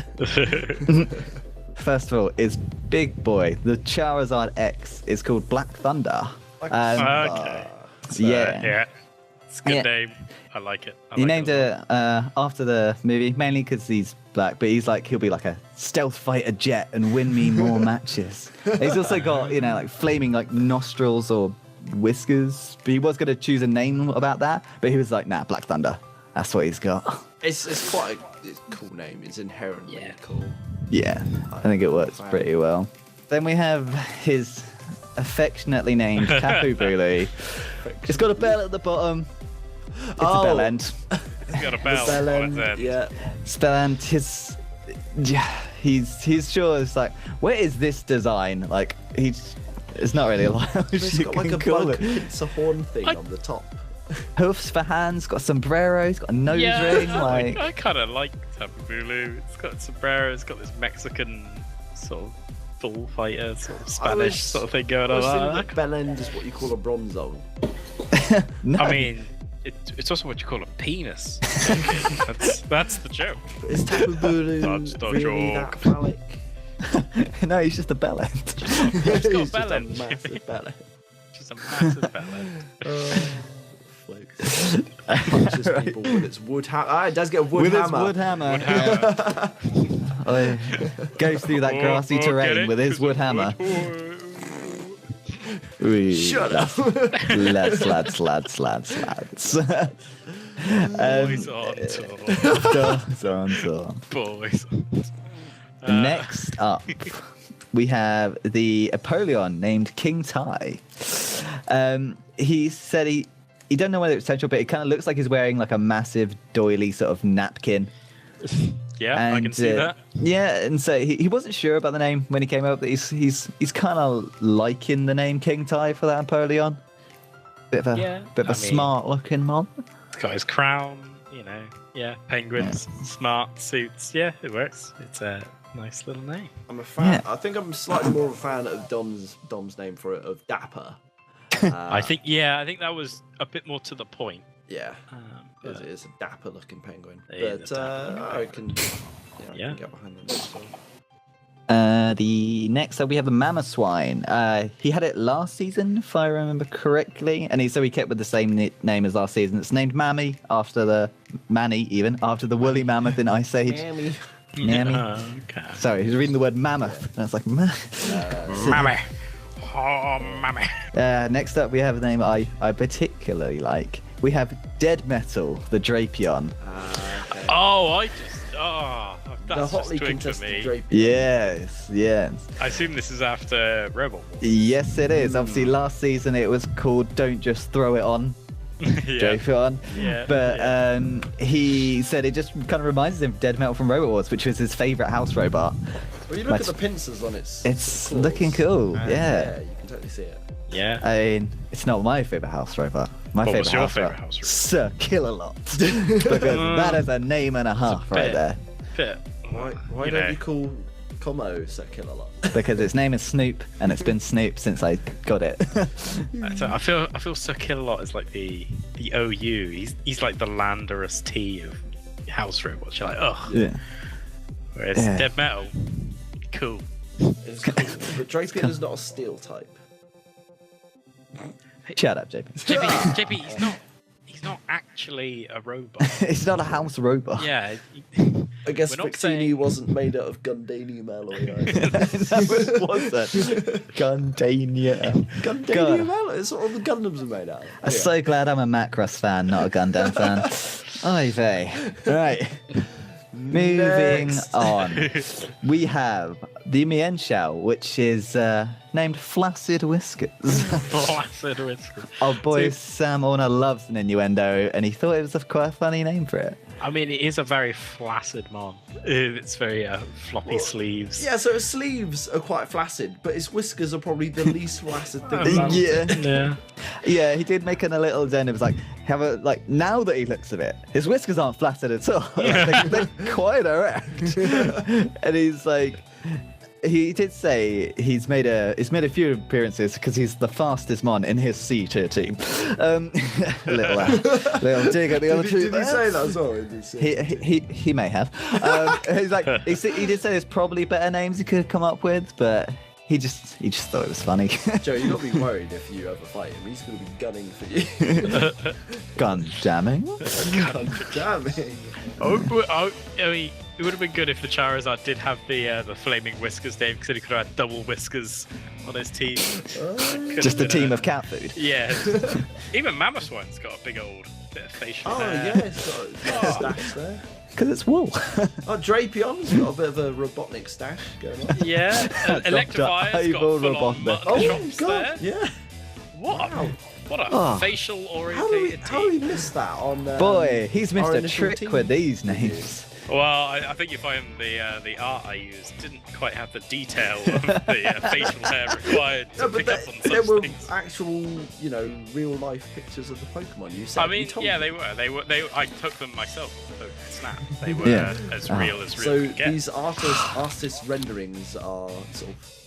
D: First of all, is Big Boy. The Charizard X is called Black Thunder.
E: Okay. So, yeah. It's a good name. I like it.
D: He named it after the movie, mainly because he's black, but he'll be like a stealth fighter jet and win me more matches. He's also got, like flaming like nostrils or whiskers, but he was going to choose a name about that, but he was like, nah, Black Thunder. That's what he's got.
C: It's quite a cool name. It's inherently cool.
D: Yeah, I think it works pretty well. Then we have his affectionately named Tapu Bulu. It's got a bell at the bottom. It's a bell end.
E: It's got a bell on its end.
C: Yeah.
D: Spell end. He's sure it's like, where is this design? Like it's not really allowed.
C: It's got like a bug pizza horn thing on the top.
D: Hoofs for hands, got a sombrero, it's got a nose ring.
E: I kind of like Tapu Bulu. It's got a sombrero, it's got this Mexican sort of bullfighter, sort of Spanish sort of thing going on.
C: I think bell end is what you call a bronzo.
D: No.
E: I mean, it's also what you call a penis. that's the joke.
C: Is Tapu Bulu
E: That's the
C: really
E: joke.
C: that phallic?
D: No, he's just a bell end.
E: It's got a bell end.
C: Just a massive bell end.
E: Just a massive bell end.
C: Punches people with its wood hammer. It does get a wood hammer.
D: His wood hammer. Goes through that grassy terrain with his wood hammer.
C: Shut up.
D: Lads.
E: Boys on tour. Boys on tour.
D: Next up, we have the Apollyon named King Tai. He said he don't know whether it's central, but it kind of looks like he's wearing like a massive doily sort of napkin.
E: Yeah,
D: And,
E: I can see that.
D: Yeah, and so he wasn't sure about the name when he came up. He's kind of liking the name King Tai for that Apollyon. Bit of a smart looking mon.
E: He's got his crown, penguins, smart suits. Yeah, it works. It's a nice little name.
C: I'm a fan. I think I'm slightly more of a fan of Dom's name for it, of Dapper.
E: I think that was a bit more to the point.
C: Yeah, it is a dapper looking penguin.
E: But
C: I can get behind them. So.
D: The next up we have a Mammoth Swine. He had it last season, if I remember correctly, and he kept with the same name as last season. It's named Mammy after the woolly mammoth in Ice Age. Mammy.
E: Okay.
D: Sorry, he's reading the word mammoth, and I was like,
E: Mammy. Oh, mammy.
D: Next up we have a name I particularly like. We have Dead Metal, the Drapion.
E: That's
C: the hotly
E: just twig for
C: contested
E: me.
D: Yes.
E: I assume this is after Rebel.
D: Yes, it is. Obviously, last season it was called Don't Just Throw It On. Drapion.
E: Yeah.
D: But he said it just kind of reminds him of Dead Metal from Robot Wars, which was his favourite house robot.
C: Well, you look at the pincers on its claws.
D: Looking cool, yeah.
C: You can totally see it.
E: Yeah.
D: I mean, it's not my favourite house robot. My
E: What was your
D: house
E: favourite
D: robot,
E: house robot?
D: Sir Kill-A-Lot. Because that is a name and a half right there.
E: Fit.
C: Why don't you call Como Sir Kill-A-Lot?
D: Because its name is Snoop, and it's been Snoop since I got it.
E: So I feel Sir Kill-A-Lot is like the OU. He's like the Landorus T of house robots. You're like, oh.
D: Yeah.
E: Whereas Dead Metal, cool.
C: It's cool. But Drapion is not a steel type.
D: Shut up, JP.
E: JP, he's not actually a robot.
D: It's not a house robot.
E: Yeah,
C: I guess
E: We're not
C: Victini
E: saying-
C: wasn't made out of Gundanium alloy.
D: What's that? Gundania.
C: Gundanium alloy. That's what all the Gundams are made out of.
D: I'm so glad I'm a Macross fan, not a Gundam fan. Oy vey. Right. Moving
C: Next.
D: on. We have the Mien Shell, which is named Flaccid Whiskers.
E: Flaccid whiskers.
D: Our boy Sam Orner loves an innuendo, and he thought it was quite a funny name for it.
G: I mean, it is a very flaccid mon. It's very floppy sleeves.
C: Yeah, so his sleeves are quite flaccid, but his whiskers are probably the least flaccid thing about him.
D: Yeah.
G: Yeah.
D: Yeah, he did make a little den. It was like, now that he looks at it, his whiskers aren't flaccid at all. They're quite erect. And he's like, he did say he's made a few appearances because he's the fastest mon in his C tier team. Little dig at the other two.
C: Did he say that as well?
D: He may have. He's like he did say there's probably better names he could come up with, but he just thought it was funny.
C: Joe, you've got to be worried if you ever fight him. He's going to be gunning for you.
D: Gun jamming.
C: Gun jamming.
E: I mean, it would have been good if the Charizard did have the flaming whiskers name, because then he could have had double whiskers on his team.
D: Just a team of cat food.
E: Yeah. Even Mamoswine's got a big old bit of facial
C: Oh,
E: hair.
C: yeah, it's got a stash there.
D: Because it's wool.
C: Oh, Drapion's got a bit of a Robotnik stash going on.
E: Yeah. Electivire's got
D: Evil
E: full on
D: Robotnik.
E: mutton
C: Oh,
E: chops
C: God,
E: there.
C: yeah.
E: What a, what a
D: Oh.
E: facial
C: How
E: orientated
C: do we
E: team.
C: miss that on...
D: Boy, he's missed
C: our
D: a
C: initial
D: trick
C: team
D: with these
C: review?
D: names.
E: Well, I think you find the art I used didn't quite have the detail of the facial hair required to
C: No, but
E: pick up on
C: there
E: such
C: were
E: things.
C: actual, real life pictures of the Pokemon. You said.
E: I
C: you
E: mean,
C: told
E: yeah,
C: me.
E: they were. I took them myself on Snap. They were
D: Yeah.
E: as
D: Ah.
E: real as real
C: So
E: could get.
C: these artist renderings are sort of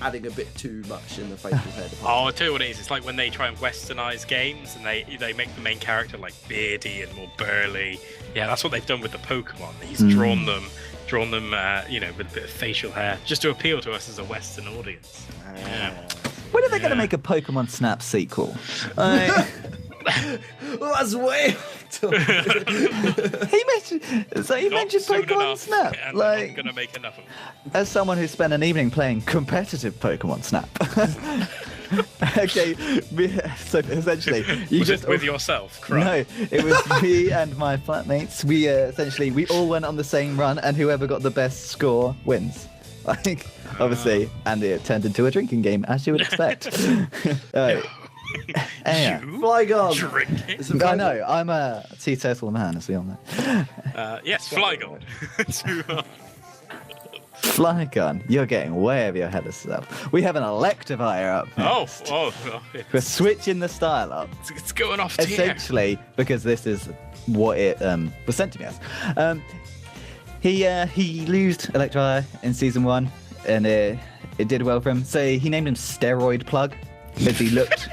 C: adding a bit too much in the facial hair department.
E: Oh, I'll tell you what it is. It's like when they try and westernize games and they make the main character like beardy and more burly. Yeah, that's what they've done with the Pokemon. He's drawn them, with a bit of facial hair, just to appeal to us as a Western audience. Yeah.
D: When are they going to make a Pokemon Snap sequel? I-
C: Well, that's way.
D: he mentioned
E: Not soon
D: Pokemon
E: enough,
D: Snap.
E: and they're
D: Like,
E: not gonna make enough of it.
D: as someone who spent an evening playing competitive Pokemon Snap. Okay, so essentially,
E: Was it with yourself? Cry.
D: No, it was me and my flatmates. We we all went on the same run, and whoever got the best score wins. Like, obviously, and it turned into a drinking game, as you would expect. Anyhow.
E: You
C: Flygon.
E: drinking?
C: Is it
D: I
C: Flygon?
D: know, I'm a teetotal man, as we all know.
E: Yes, Flygon.
D: Flygon, you're getting way over your head of yourself. We have an Electivire up next.
E: Oh,
D: We're switching the style up.
E: it's going off tier.
D: Essentially, because this is what it was sent to me as. He lost Electivire in season 1, and it did well for him. So he named him Steroid Plug, because he looked,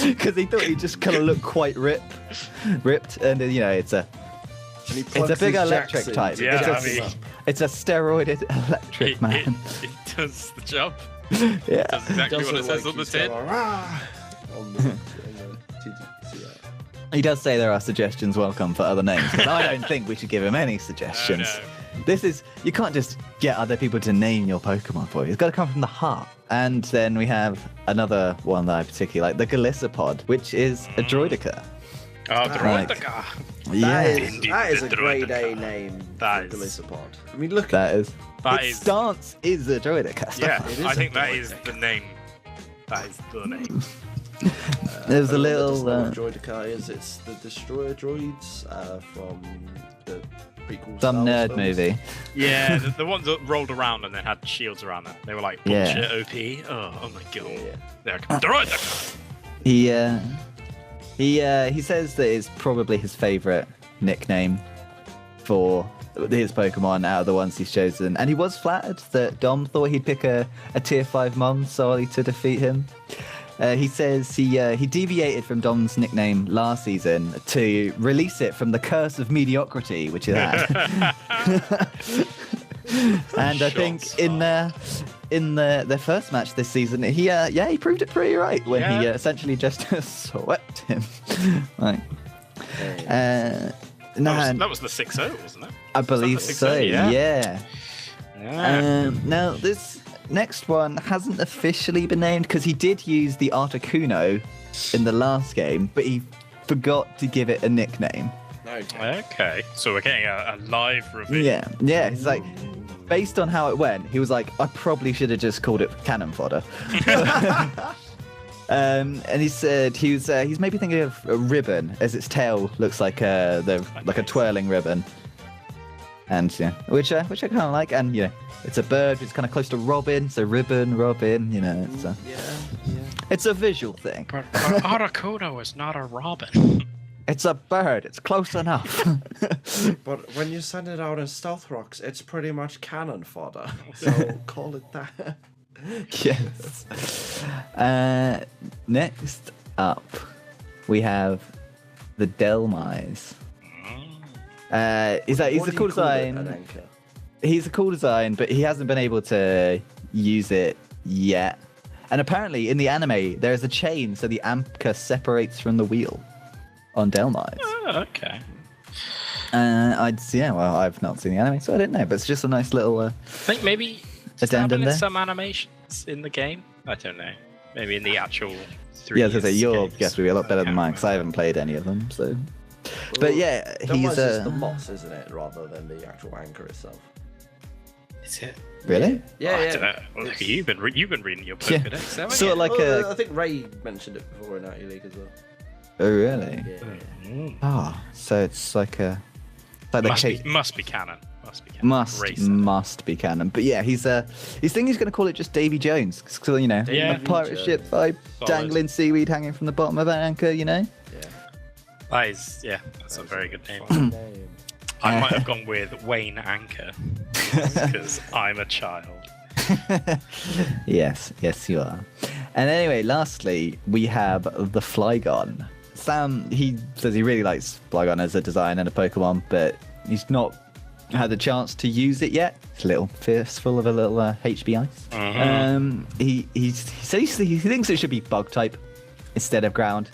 D: because he thought he just kind of looked quite ripped, and it's a
C: And he
D: it's
C: plugs
D: a big
C: his
D: electric
C: jacks in
D: type.
C: to
E: Yeah,
C: gas
E: I mean-
C: him up.
D: It's a steroided electric man.
E: It does the job.
D: Yeah.
E: Does exactly
C: Does
E: what it
C: look
E: says
C: like
E: on the
C: he's
E: tin.
C: going, "Rah!" on the TTCR.
D: He does say there are suggestions welcome for other names, but I don't think we should give him any suggestions.
E: No.
D: This is, you can't just get other people to name your Pokemon for you. It's got to come from the heart. And then we have another one that I particularly like, the Galissapod, which is a Droidica.
E: Oh,
D: Right.
E: Droidica.
D: Yeah,
E: Indeed,
C: That is
E: the
C: a grade A
E: Droidica.
C: name
E: That
C: for
E: is-
C: Galissapod. I mean, look at
D: that is.
E: That
D: its
E: is-
D: stance is a Droidica.
E: Yeah,
C: It is
E: I
C: a
E: think that is
C: Droidica.
E: the name. That is the name.
D: There's a
C: Anyone that
D: little.
C: doesn't know what Droidica is. It's the Destroyer droids from the prequel.
D: Some
C: Star Wars
D: nerd
C: films.
D: movie.
E: Yeah, the ones that rolled around and then had shields around them. They were like
D: Yeah.
E: bullshit OP. Oh my god.
C: Yeah.
E: They're Droidica.
D: He says that it's probably his favorite nickname for his Pokemon out of the ones he's chosen, and he was flattered that Dom thought he'd pick a tier 5 Mon solely to defeat him. He says he deviated from Dom's nickname last season to release it from the curse of mediocrity, which it had. And I think
E: Shots
D: in the first match this season, he proved it pretty right when he
E: Yeah.
D: essentially just swept him. Like, No,
G: That was the 6-0, wasn't it?
D: I
G: Was that
D: believe
G: the
D: so.
G: 6-0?
D: Yeah.
G: Yeah.
D: Now this next one hasn't officially been named because he did use the Articuno in the last game, but he forgot to give it a nickname.
G: Okay. So we're getting a live reveal.
D: Yeah. It's like based on how it went, he was like, I probably should have just called it cannon fodder. And he said he's maybe thinking of a ribbon, as its tail looks like a twirling ribbon. And yeah, which I kind of like, and you know, it's a bird. It's kind of close to robin, so ribbon, robin. You know, it's it's a visual thing.
G: But Articuno is not a robin.
D: It's a bird. It's close enough.
C: But when you send it out in Stealth Rocks, it's pretty much cannon fodder. So call it that.
D: Yes. Next up, we have the Delmise. He's a cool design. He's a cool design, but he hasn't been able to use it yet. And apparently, in the anime, there is a chain, so the anchor separates from the wheel on Delmise.
G: Oh, okay.
D: I've not seen the anime, so I don't know. But it's just a nice little.
G: I think maybe
D: addendum there.
G: some animations in the game. I don't know. Maybe in the actual 3.
D: Yeah, as I say, your guess would be a lot better than mine because I haven't played any of them. So, but yeah, he's
C: just the moss, isn't it, rather than the actual anchor itself?
G: Is it?
D: Really?
C: Yeah,
G: I don't know. Well, you've been reading your Pokédex, haven't
D: sort
G: you?
D: of like
C: I think Ray mentioned it before in Out Your League as well.
D: Oh, really?
C: Yeah.
D: Oh, so it's like a. Like
G: Must be canon.
D: Must be canon. But yeah, he's thinking he's going to call it just Davy Jones. So, you know, a pirate ship vibe, dangling seaweed hanging from the bottom of an anchor, you know?
G: That's a very good name. I might have gone with Wayne Anchor because I'm a child.
D: Yes, you are. And anyway, lastly, we have the Flygon. Sam, he says he really likes Flygon as a design and a Pokemon, but he's not had the chance to use it yet. It's a little fistful of a little HB ice. He said he thinks it should be bug type instead of ground.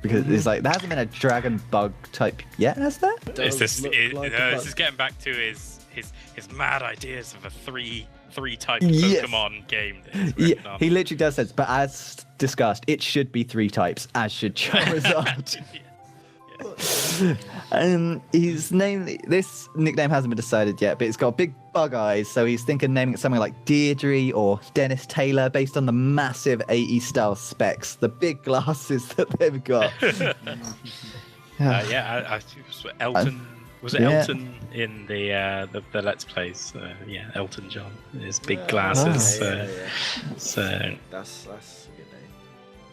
D: Because it's like there hasn't been a dragon bug type yet, has there?
G: This is getting back to his mad ideas of a three type Pokemon game.
D: Yeah, he literally does say, but as discussed, it should be 3 types, as should Charizard. This nickname hasn't been decided yet, but it's got big bug eyes, so he's thinking naming it something like Deirdre or Dennis Taylor based on the massive AE style specs, the big glasses that they've got.
G: I think it was Elton. Was it Elton in the Let's Plays? Elton John, his big glasses. So
C: That's a good name.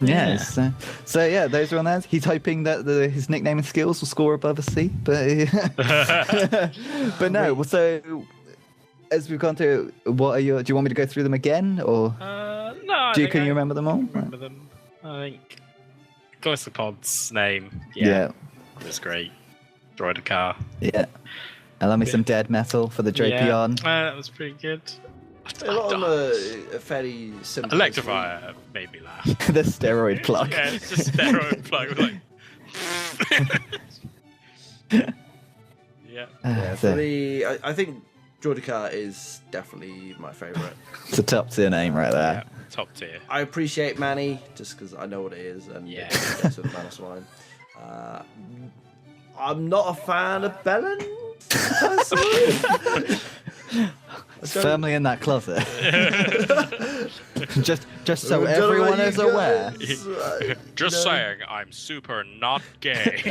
D: Yes. So yeah, those are on there. He's hoping that his nicknaming skills will score above a C, but but no. So as we've gone through, do you want me to go through them again, or
G: no?
D: Can you remember them all?
G: Remember them? I think Glycopod's name. Was great. Droidecar.
D: Yeah. Allow me some dead metal for the Drapion.
G: That was pretty good.
C: A lot on a fairly simple.
G: Electrifier made me laugh.
D: The steroid plug.
G: Yeah, it's just steroid plug. Like,
C: I think Droidecar is definitely my favourite.
D: It's a top tier name right there.
G: Yeah, top tier.
C: I appreciate Manny just because I know what it is and it's with Man of Swine. I'm not a fan of Bellin, personally.
D: It's firmly in that closet. just so everyone is aware.
G: Just saying, I'm super not gay.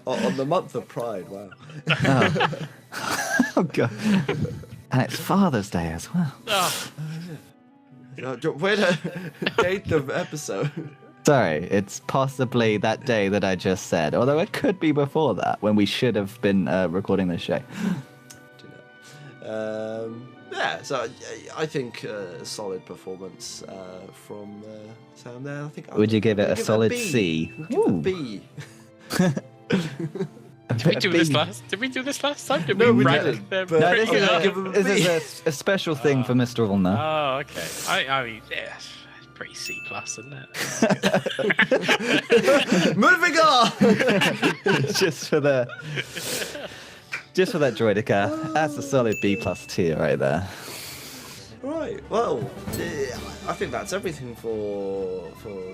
C: On the month of Pride, wow.
D: Oh god. And it's Father's Day as well.
C: Wait a date the episode.
D: Sorry, it's possibly that day that I just said. Although it could be before that, when we should have been recording this show.
C: So I think a solid performance from Sam there.
D: Would you give it a solid C?
C: Give it a B.
G: Did we do this last time?
C: No, we
G: didn't.
C: But
D: this is a special thing for Mr. Ulner.
G: Oh, okay. I mean, pretty C+, isn't it?
C: Moving on.
D: just for that droidica. That's a solid B+ tier right there.
C: Right. Well, I think that's everything for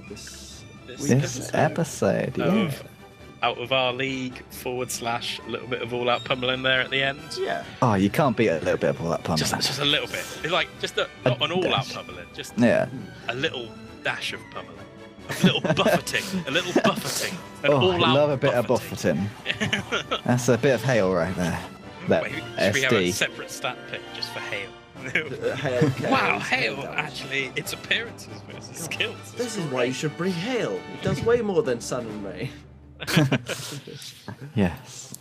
C: this
D: This episode, yeah.
G: Out of our league / a little bit of all-out pummeling there at the end.
C: Yeah.
D: Oh, you can't beat a little bit of all that pummeling.
G: Just a little bit. It's like just not an all-out
D: dash.
G: pummeling, just
D: Yeah.
G: a little dash of pummeling, a little buffeting, an
D: Oh,
G: all-out.
D: I love a bit of buffeting. That's a bit of hail right there. That
G: Wait, should we have a
D: SD.
G: separate stat pick just for hail?
C: Hail
G: Wow,
C: carries
G: hail!
C: damage.
G: Actually, it's appearances versus skills.
C: This is why you should bring hail. It does way more than sun and rain.
D: Yes.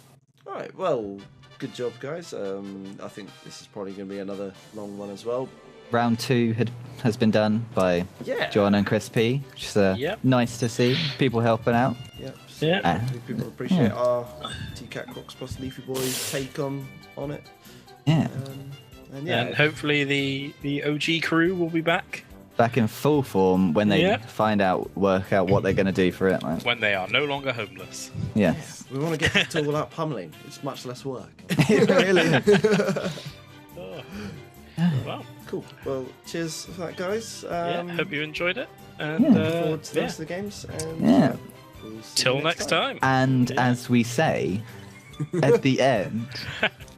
C: All right. Well, good job, guys. I think this is probably going to be another long one as well.
D: Round 2 has been done by
C: Yeah.
D: John and Chris P, which is
G: Yep.
D: nice to see. People helping out.
C: Yep.
G: Yeah.
C: Hopefully people appreciate our T-Cat Crocs plus Leafy Boys take on it.
D: Yeah.
C: And yeah.
G: And hopefully the OG crew will be back
D: Back in full form when they
G: Yeah.
D: work out what they're going to do for it. Like.
G: when they are no longer homeless.
D: Yes.
C: We want to get back to all that pummeling. It's much less work.
D: It really is.
G: Oh. Well,
C: Cool. Well, cheers for that, guys.
G: yeah. Hope you enjoyed it. And
C: Look forward to the
G: yeah.
C: rest of the games. And
D: Yeah.
C: we'll see
G: Till
C: you
G: next time.
D: And
G: Yeah.
D: as we say at the end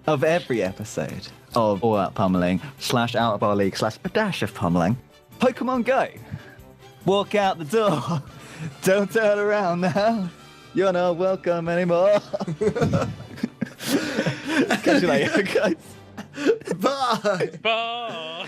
D: of every episode of All Out Pummeling / Out of Our League / a dash of pummeling, Pokemon Go. Walk out the door. Don't turn around now. You're not welcome anymore. Catch you later, guys.
C: Bye.
G: Bye.